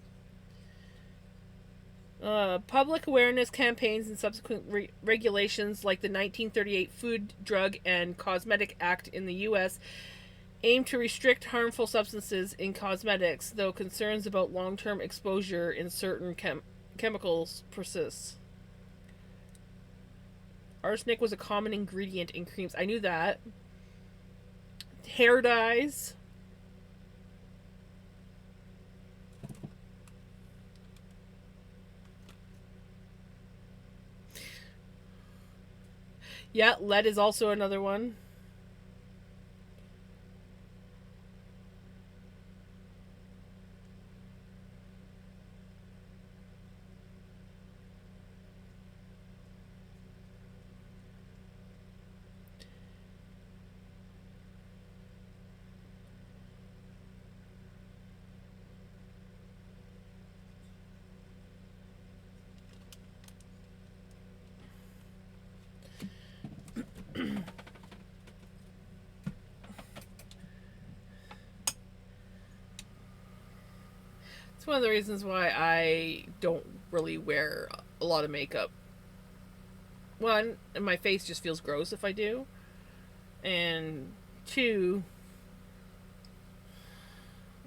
Public awareness campaigns and subsequent regulations, like the 1938 Food, Drug, and Cosmetic Act in the U.S., aim to restrict harmful substances in cosmetics, though concerns about long term exposure in certain chemicals persist. Arsenic was a common ingredient in creams. I knew that. Hair dyes. Yeah, lead is also another one. It's one of the reasons why I don't really wear a lot of makeup. One, my face just feels gross if I do. And two,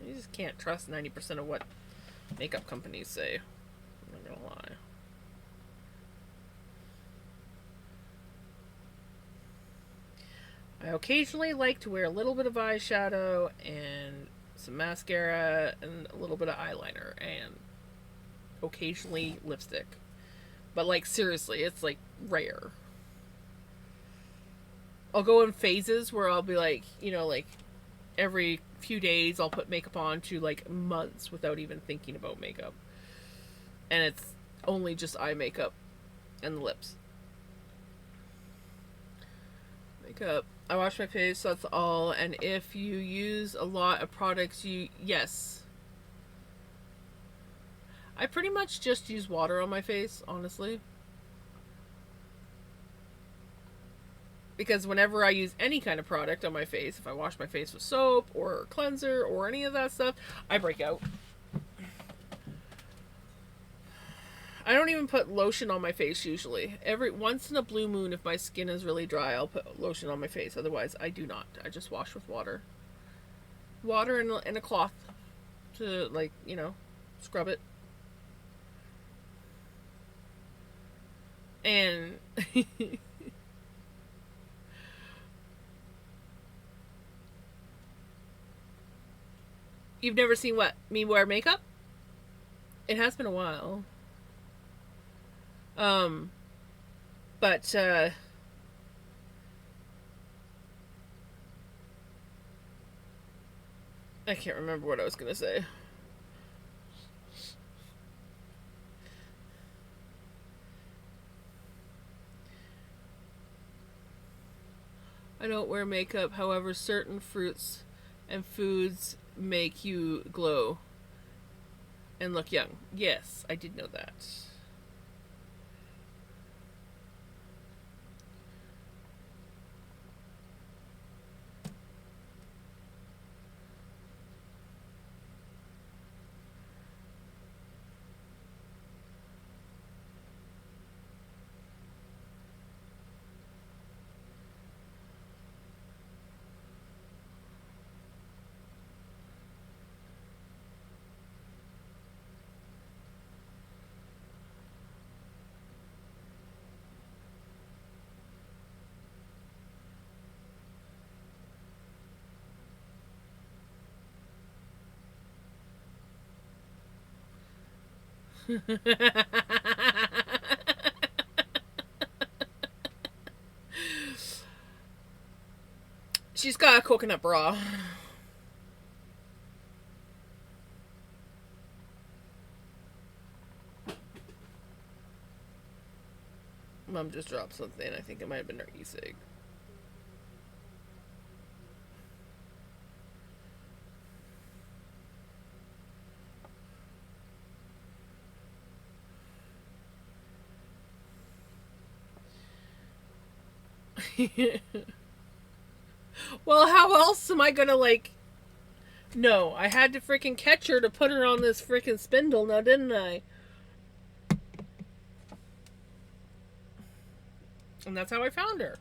you just can't trust 90% of what makeup companies say. I'm not gonna lie. I occasionally like to wear a little bit of eyeshadow and some mascara, and a little bit of eyeliner, and occasionally lipstick. But like seriously, it's like rare. I'll go in phases where I'll be like, like every few days I'll put makeup on to like months without even thinking about makeup. And it's only just eye makeup and the lips. Makeup. I wash my face, so that's all. And if you use a lot of products, yes. I pretty much just use water on my face, honestly. Because whenever I use any kind of product on my face, if I wash my face with soap or cleanser or any of that stuff, I break out. I don't even put lotion on my face usually. Every once in a blue moon, if my skin is really dry, I'll put lotion on my face. Otherwise, I do not. I just wash with water. Water and a cloth to, like, scrub it. And you've never seen me wear makeup? It has been a while. But I can't remember what I was gonna say. I don't wear makeup, however, certain fruits and foods make you glow and look young. Yes, I did know that. She's got a coconut bra. Mom just dropped something. I think it might have been her e-cig. Well, how else am I gonna, like... No, I had to freaking catch her to put her on this freaking spindle now, didn't I? And that's how I found her.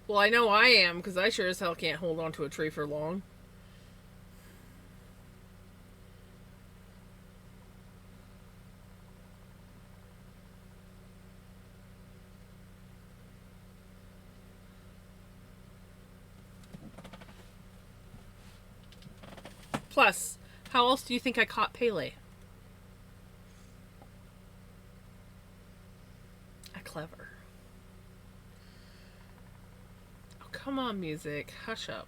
Well, I know I am, because I sure as hell can't hold on to a tree for long. Plus, how else do you think I caught Pele? Clever. Oh, come on, music. Hush up.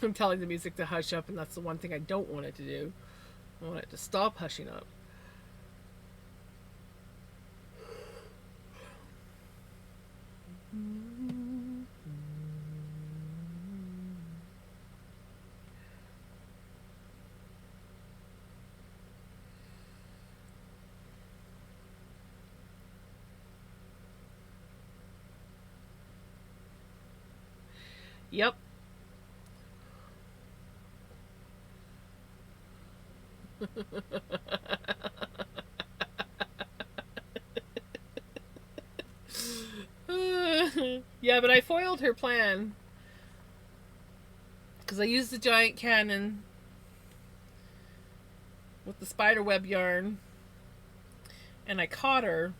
I'm telling the music to hush up, and that's the one thing I don't want it to do. I want it to stop hushing up. Yep. Yeah, but I foiled her plan because I used the giant cannon with the spider web yarn, and I caught her,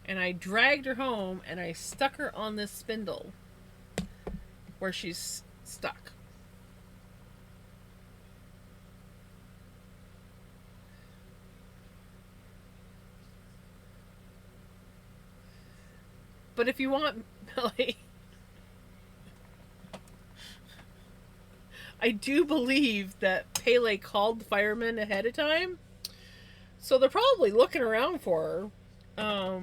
and I dragged her home, and I stuck her on this spindle where she's stuck. But if you want, Billy, I do believe that Pele called the firemen ahead of time, so they're probably looking around for her.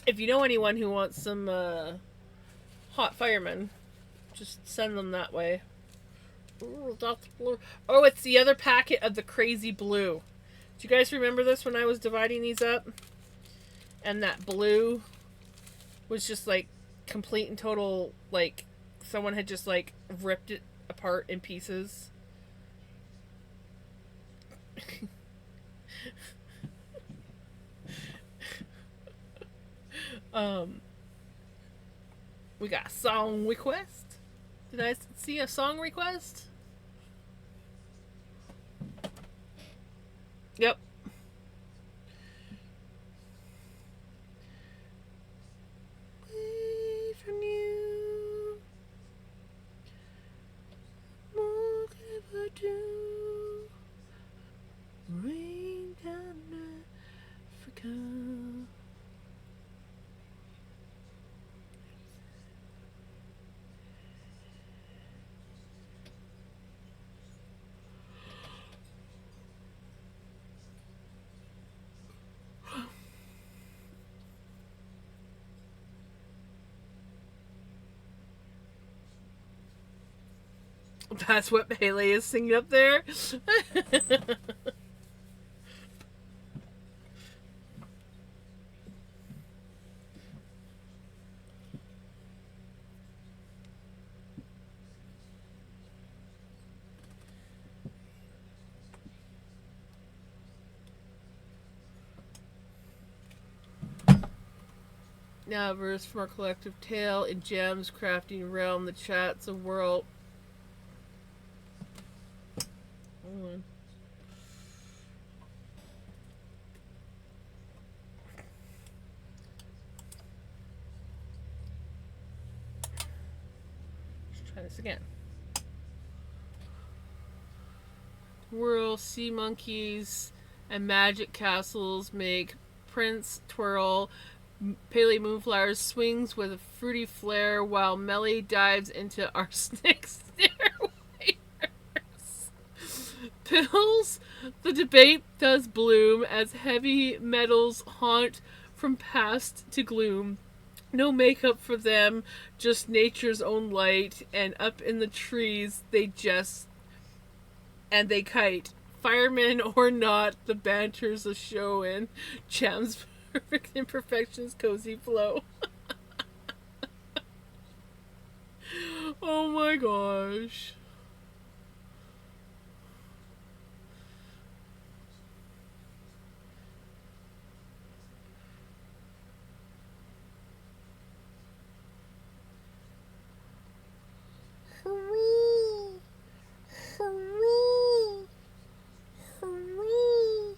If you know anyone who wants some hot firemen, just send them that way. Ooh, that's blue. Oh, it's the other packet of the crazy blue. Do you guys remember this when I was dividing these up? And that blue was just like complete and total, like someone had just like ripped it apart in pieces. um, we got a song request. Did I see a song request? Yep. Away from you, what could I do? Rain down Africa. That's what Haley is singing up there. Now, a verse from our collective tale in Gems Crafting Realm, the chats of world. Hold on. Let's try this again. Whirl, sea monkeys, and magic castles make Prince twirl. Pele Moonflower swings with a fruity flair while Melly dives into arsenic stairways. Pills, the debate does bloom as heavy metals haunt from past to gloom. No makeup for them, just nature's own light, and up in the trees they just and they kite. Firemen or not, the banter's a show in Cham's perfect imperfections, cozy flow. Oh my gosh. Hooray! Hooray! Hooray!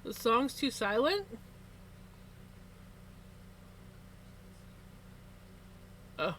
The song's too silent? Oh.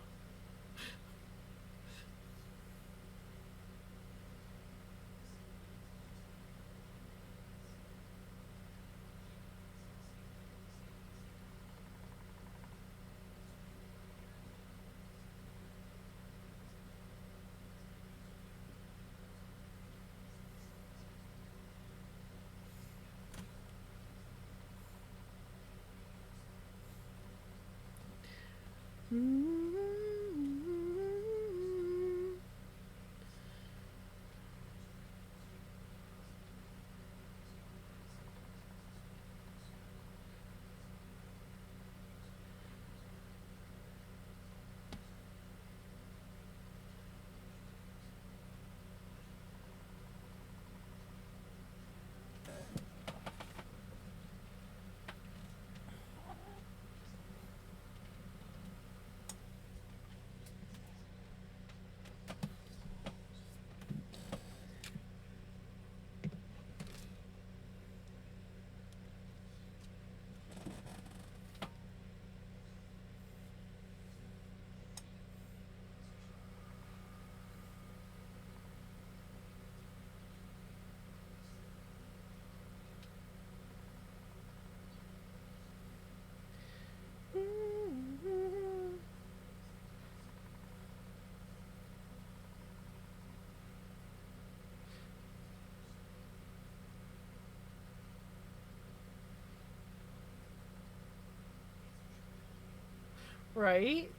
Right?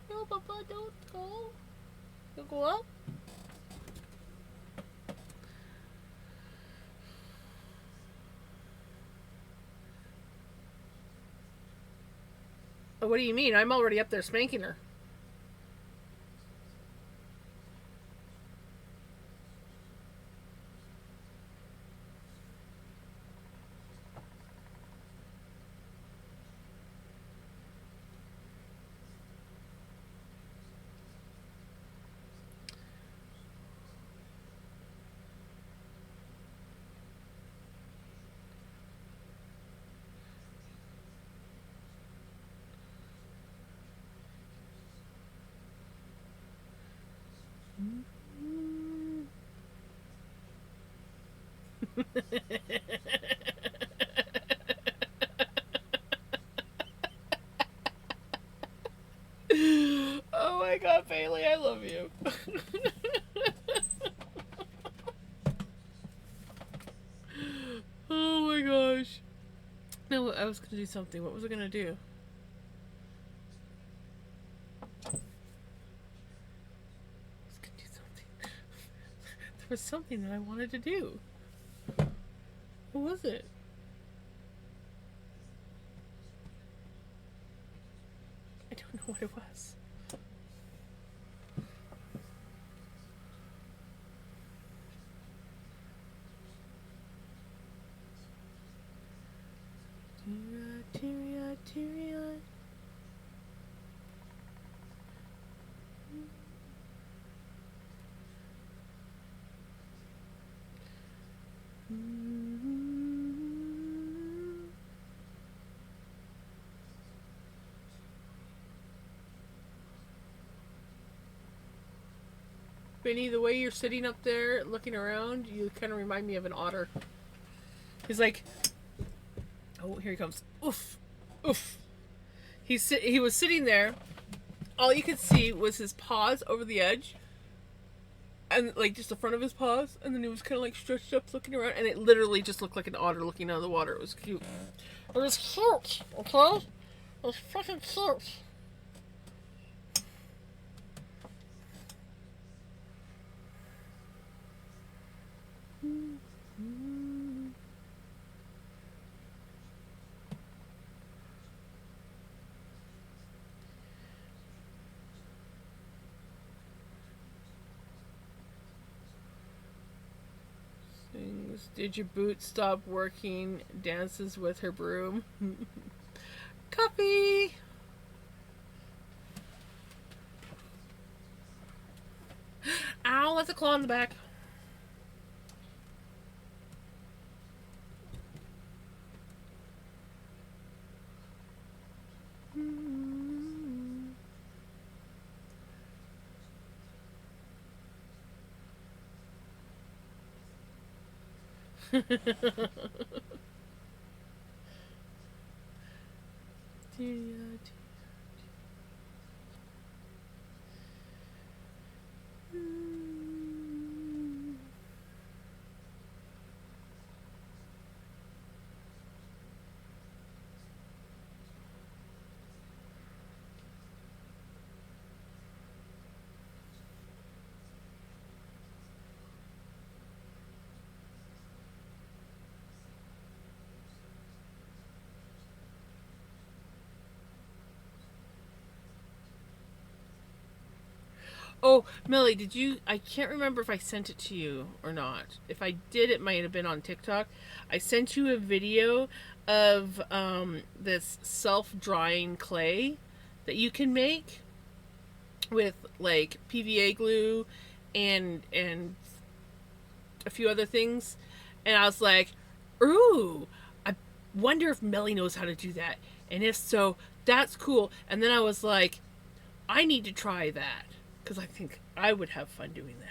No, Papa, don't go. You'll go up. Oh, what do you mean? I'm already up there spanking her. Oh my god, Bailey, I love you. Oh my gosh. No, I was gonna do something. What was I gonna do? I was gonna do something. There was something that I wanted to do. What was it? I don't know what it was. Tyria, Tyria. Benny, the way you're sitting up there looking around, you kind of remind me of an otter. He's like, oh, here he comes. Oof, oof. He was sitting there. All you could see was his paws over the edge, and like just the front of his paws, and then he was kind of like stretched up, looking around, and it literally just looked like an otter looking out of the water. It was cute. It was cute, okay? It was freaking cute. Sing Did your boot stop working? Dances with her broom. Copy. Ow, that's a claw in the back. Oh, Millie, did you? I can't remember if I sent it to you or not. If I did, it might have been on TikTok. I sent you a video of this self-drying clay that you can make with like PVA glue and a few other things, and I was like, "Ooh, I wonder if Millie knows how to do that, and if so, that's cool." And then I was like, "I need to try that because I think I would have fun doing that."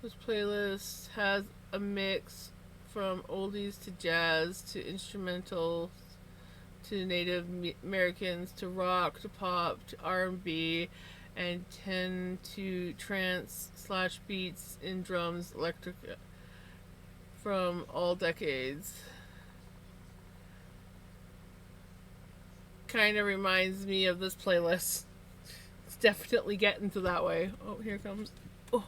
This playlist has a mix from oldies to jazz to instrumental to Native Americans to rock to pop to R&B and 10 to trance slash beats in drums electric from all decades. Kind of reminds me of this playlist. It's definitely getting to that way. Oh, here it comes. Oh.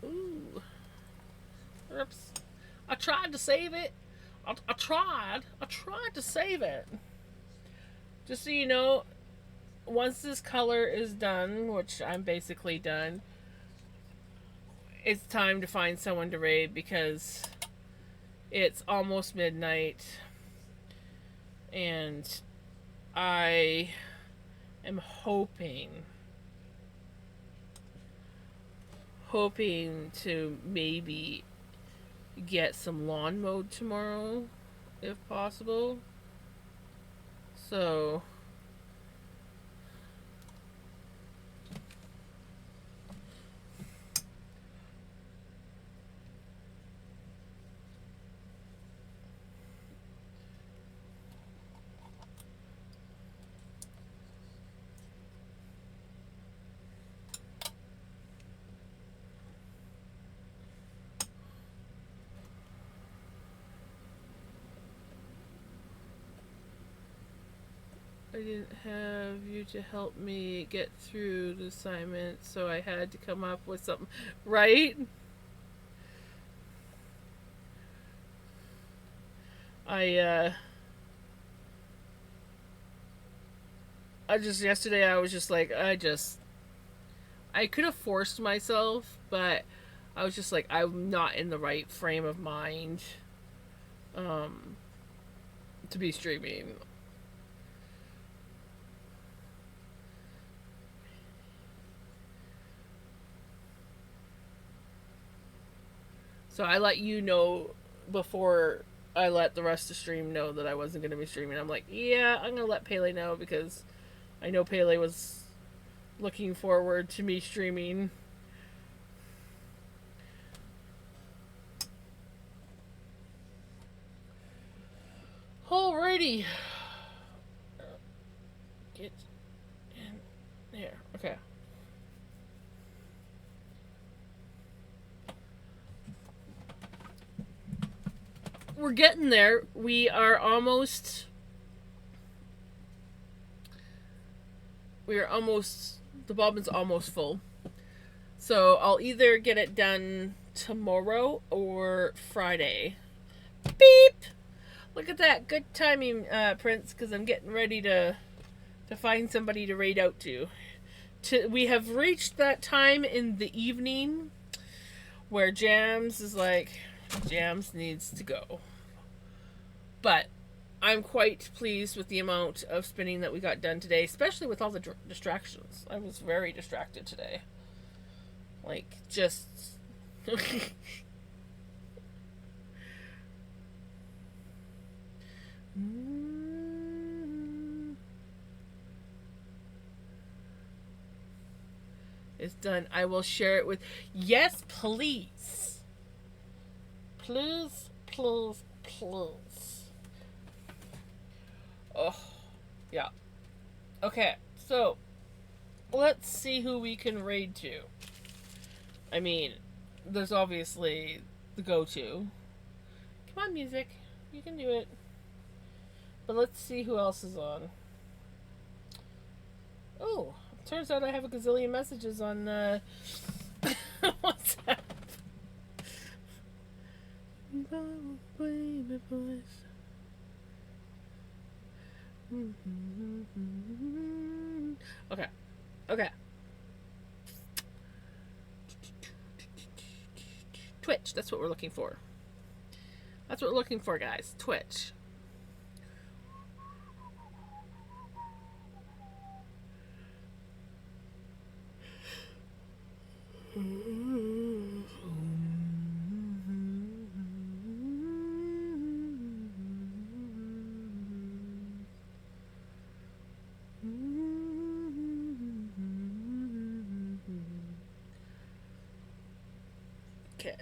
Ooh. Oops. I tried to save it. I tried. I tried to save it. Just so you know, once this color is done, which I'm basically done, it's time to find someone to raid because it's almost midnight and I am hoping to maybe get some lawn mowed tomorrow if possible. So I didn't have you to help me get through the assignment, so I had to come up with something. Right? I I just yesterday I was just like I could have forced myself, but I was just like I'm not in the right frame of mind um to be streaming. So I let you know before I let the rest of the stream know that I wasn't going to be streaming. I'm like, yeah, I'm going to let Pele know because I know Pele was looking forward to me streaming. Alrighty. Get in there. Okay. We're getting there. We are almost. We are almost. The bobbin's almost full. So I'll either get it done tomorrow or Friday. Beep! Look at that. Good timing, Prince, because I'm getting ready to find somebody to raid out to. We have reached that time in the evening where Jams is like, Jams needs to go. But I'm quite pleased with the amount of spinning that we got done today, especially with all the distractions. I was very distracted today. Like, just. It's done. I will share it with. Yes, please. Please, please, please. Oh, yeah. Okay, so let's see who we can raid to. I mean, there's obviously the go-to. Come on, music. You can do it. But let's see who else is on. Oh, turns out I have a gazillion messages on WhatsApp. Baby voice. Okay. Okay. Twitch. That's what we're looking for. That's what we're looking for, guys. Twitch. Okay.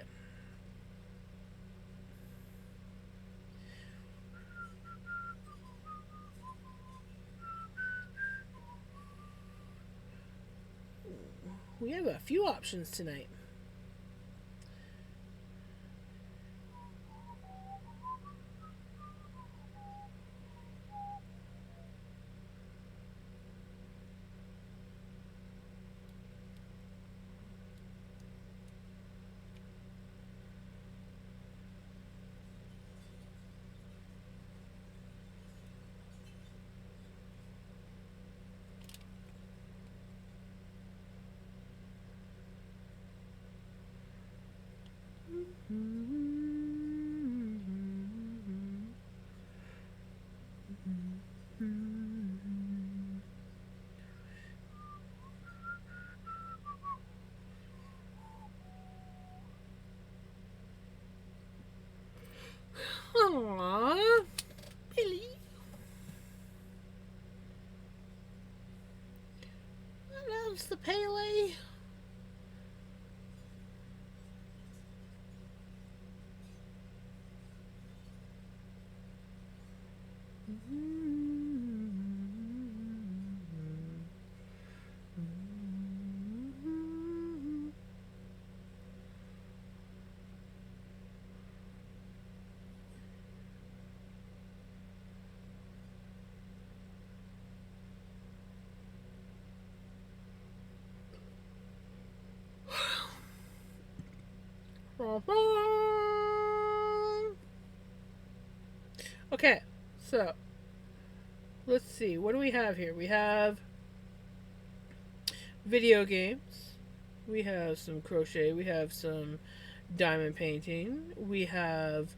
We have a few options tonight. Aww, Billy. I loves the Pele. Okay, so let's see. What do we have here? We have video games. We have some crochet. We have some diamond painting. We have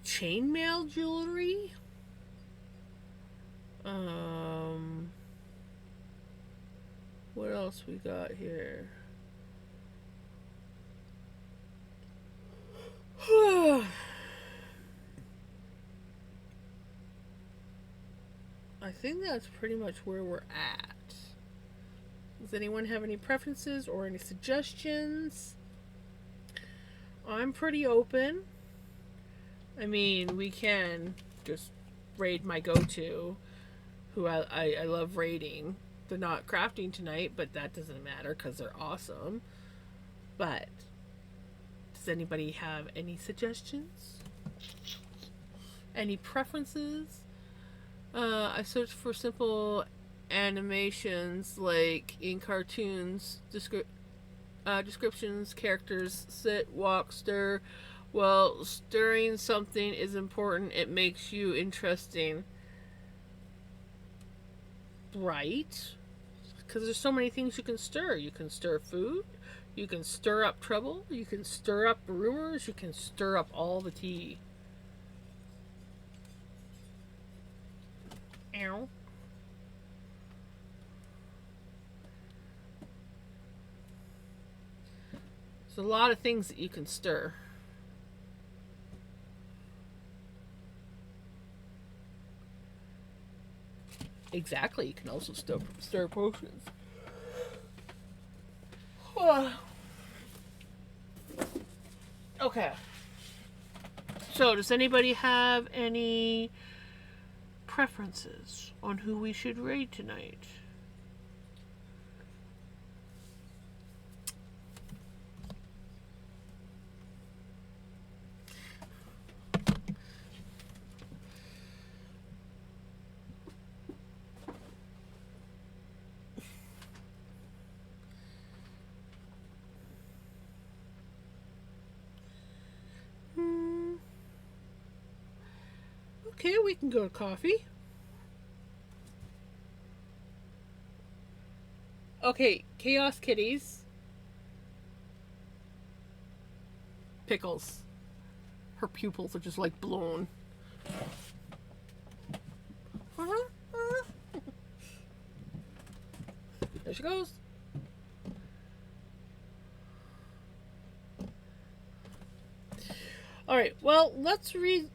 chainmail jewelry. What else we got here? I think that's pretty much where we're at. Does anyone have any preferences or any suggestions? I'm pretty open. I mean, we can just raid my go-to, who I love raiding. They're not crafting tonight, but that doesn't matter because they're awesome. But does anybody have any suggestions? Any preferences? I searched for simple animations like in cartoons, descriptions, characters, sit, walk, stir. Well, stirring something is important. It makes you interesting. Right? Because there's so many things you can stir. You can stir food. You can stir up trouble. You can stir up rumors. You can stir up all the tea. Ow. There's a lot of things that you can stir. Exactly. You can also stir potions. Okay. So, does anybody have any preferences on who we should raid tonight? Okay, we can go to coffee. Okay, Chaos Kitties. Pickles. Her pupils are just like blown. There she goes. Alright, well, let's raid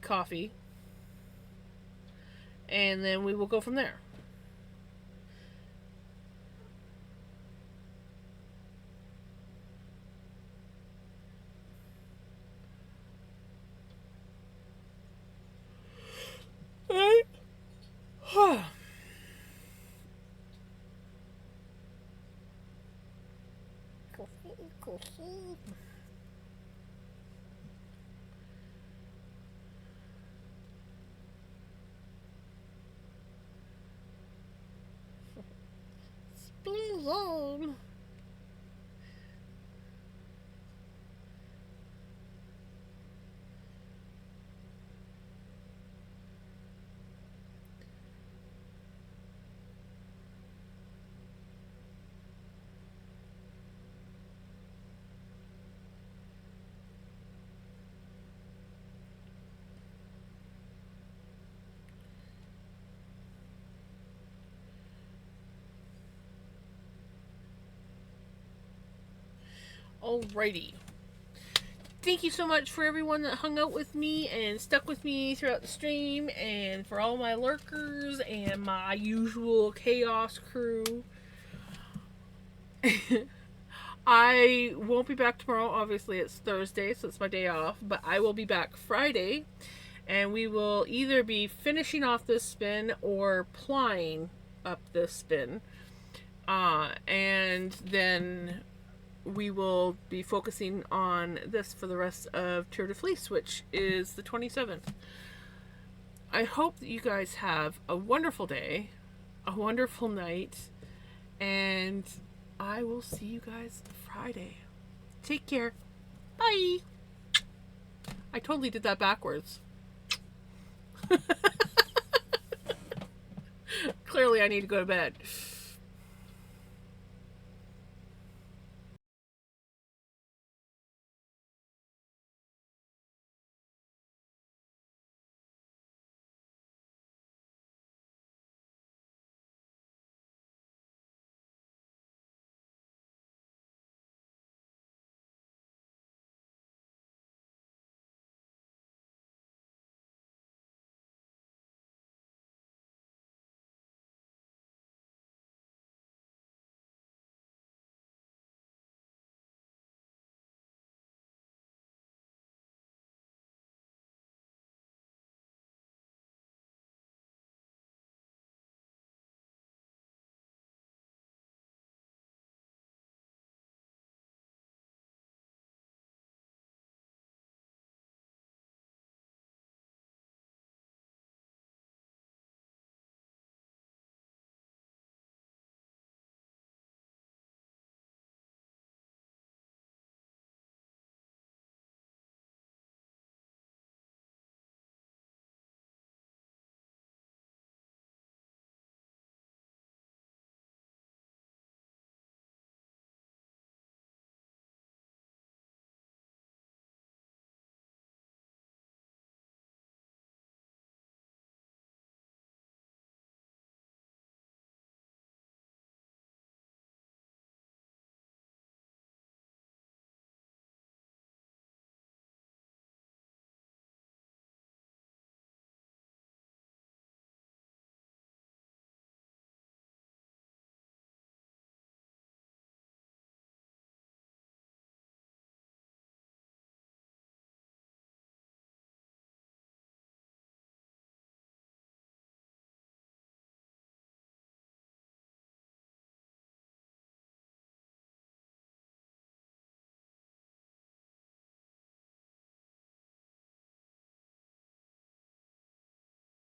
coffee. And then we will go from there. Alright. Coffee. Spin zone. Alrighty. Thank you so much for everyone that hung out with me and stuck with me throughout the stream, and for all my lurkers and my usual chaos crew. I won't be back tomorrow. Obviously, it's Thursday, so it's my day off. But I will be back Friday, and we will either be finishing off this spin or plying up this spin. And then we will be focusing on this for the rest of Tour de Fleece, which is the 27th. I hope that you guys have a wonderful day, a wonderful night, and I will see you guys Friday. Take care. Bye. I totally did that backwards. Clearly I need to go to bed.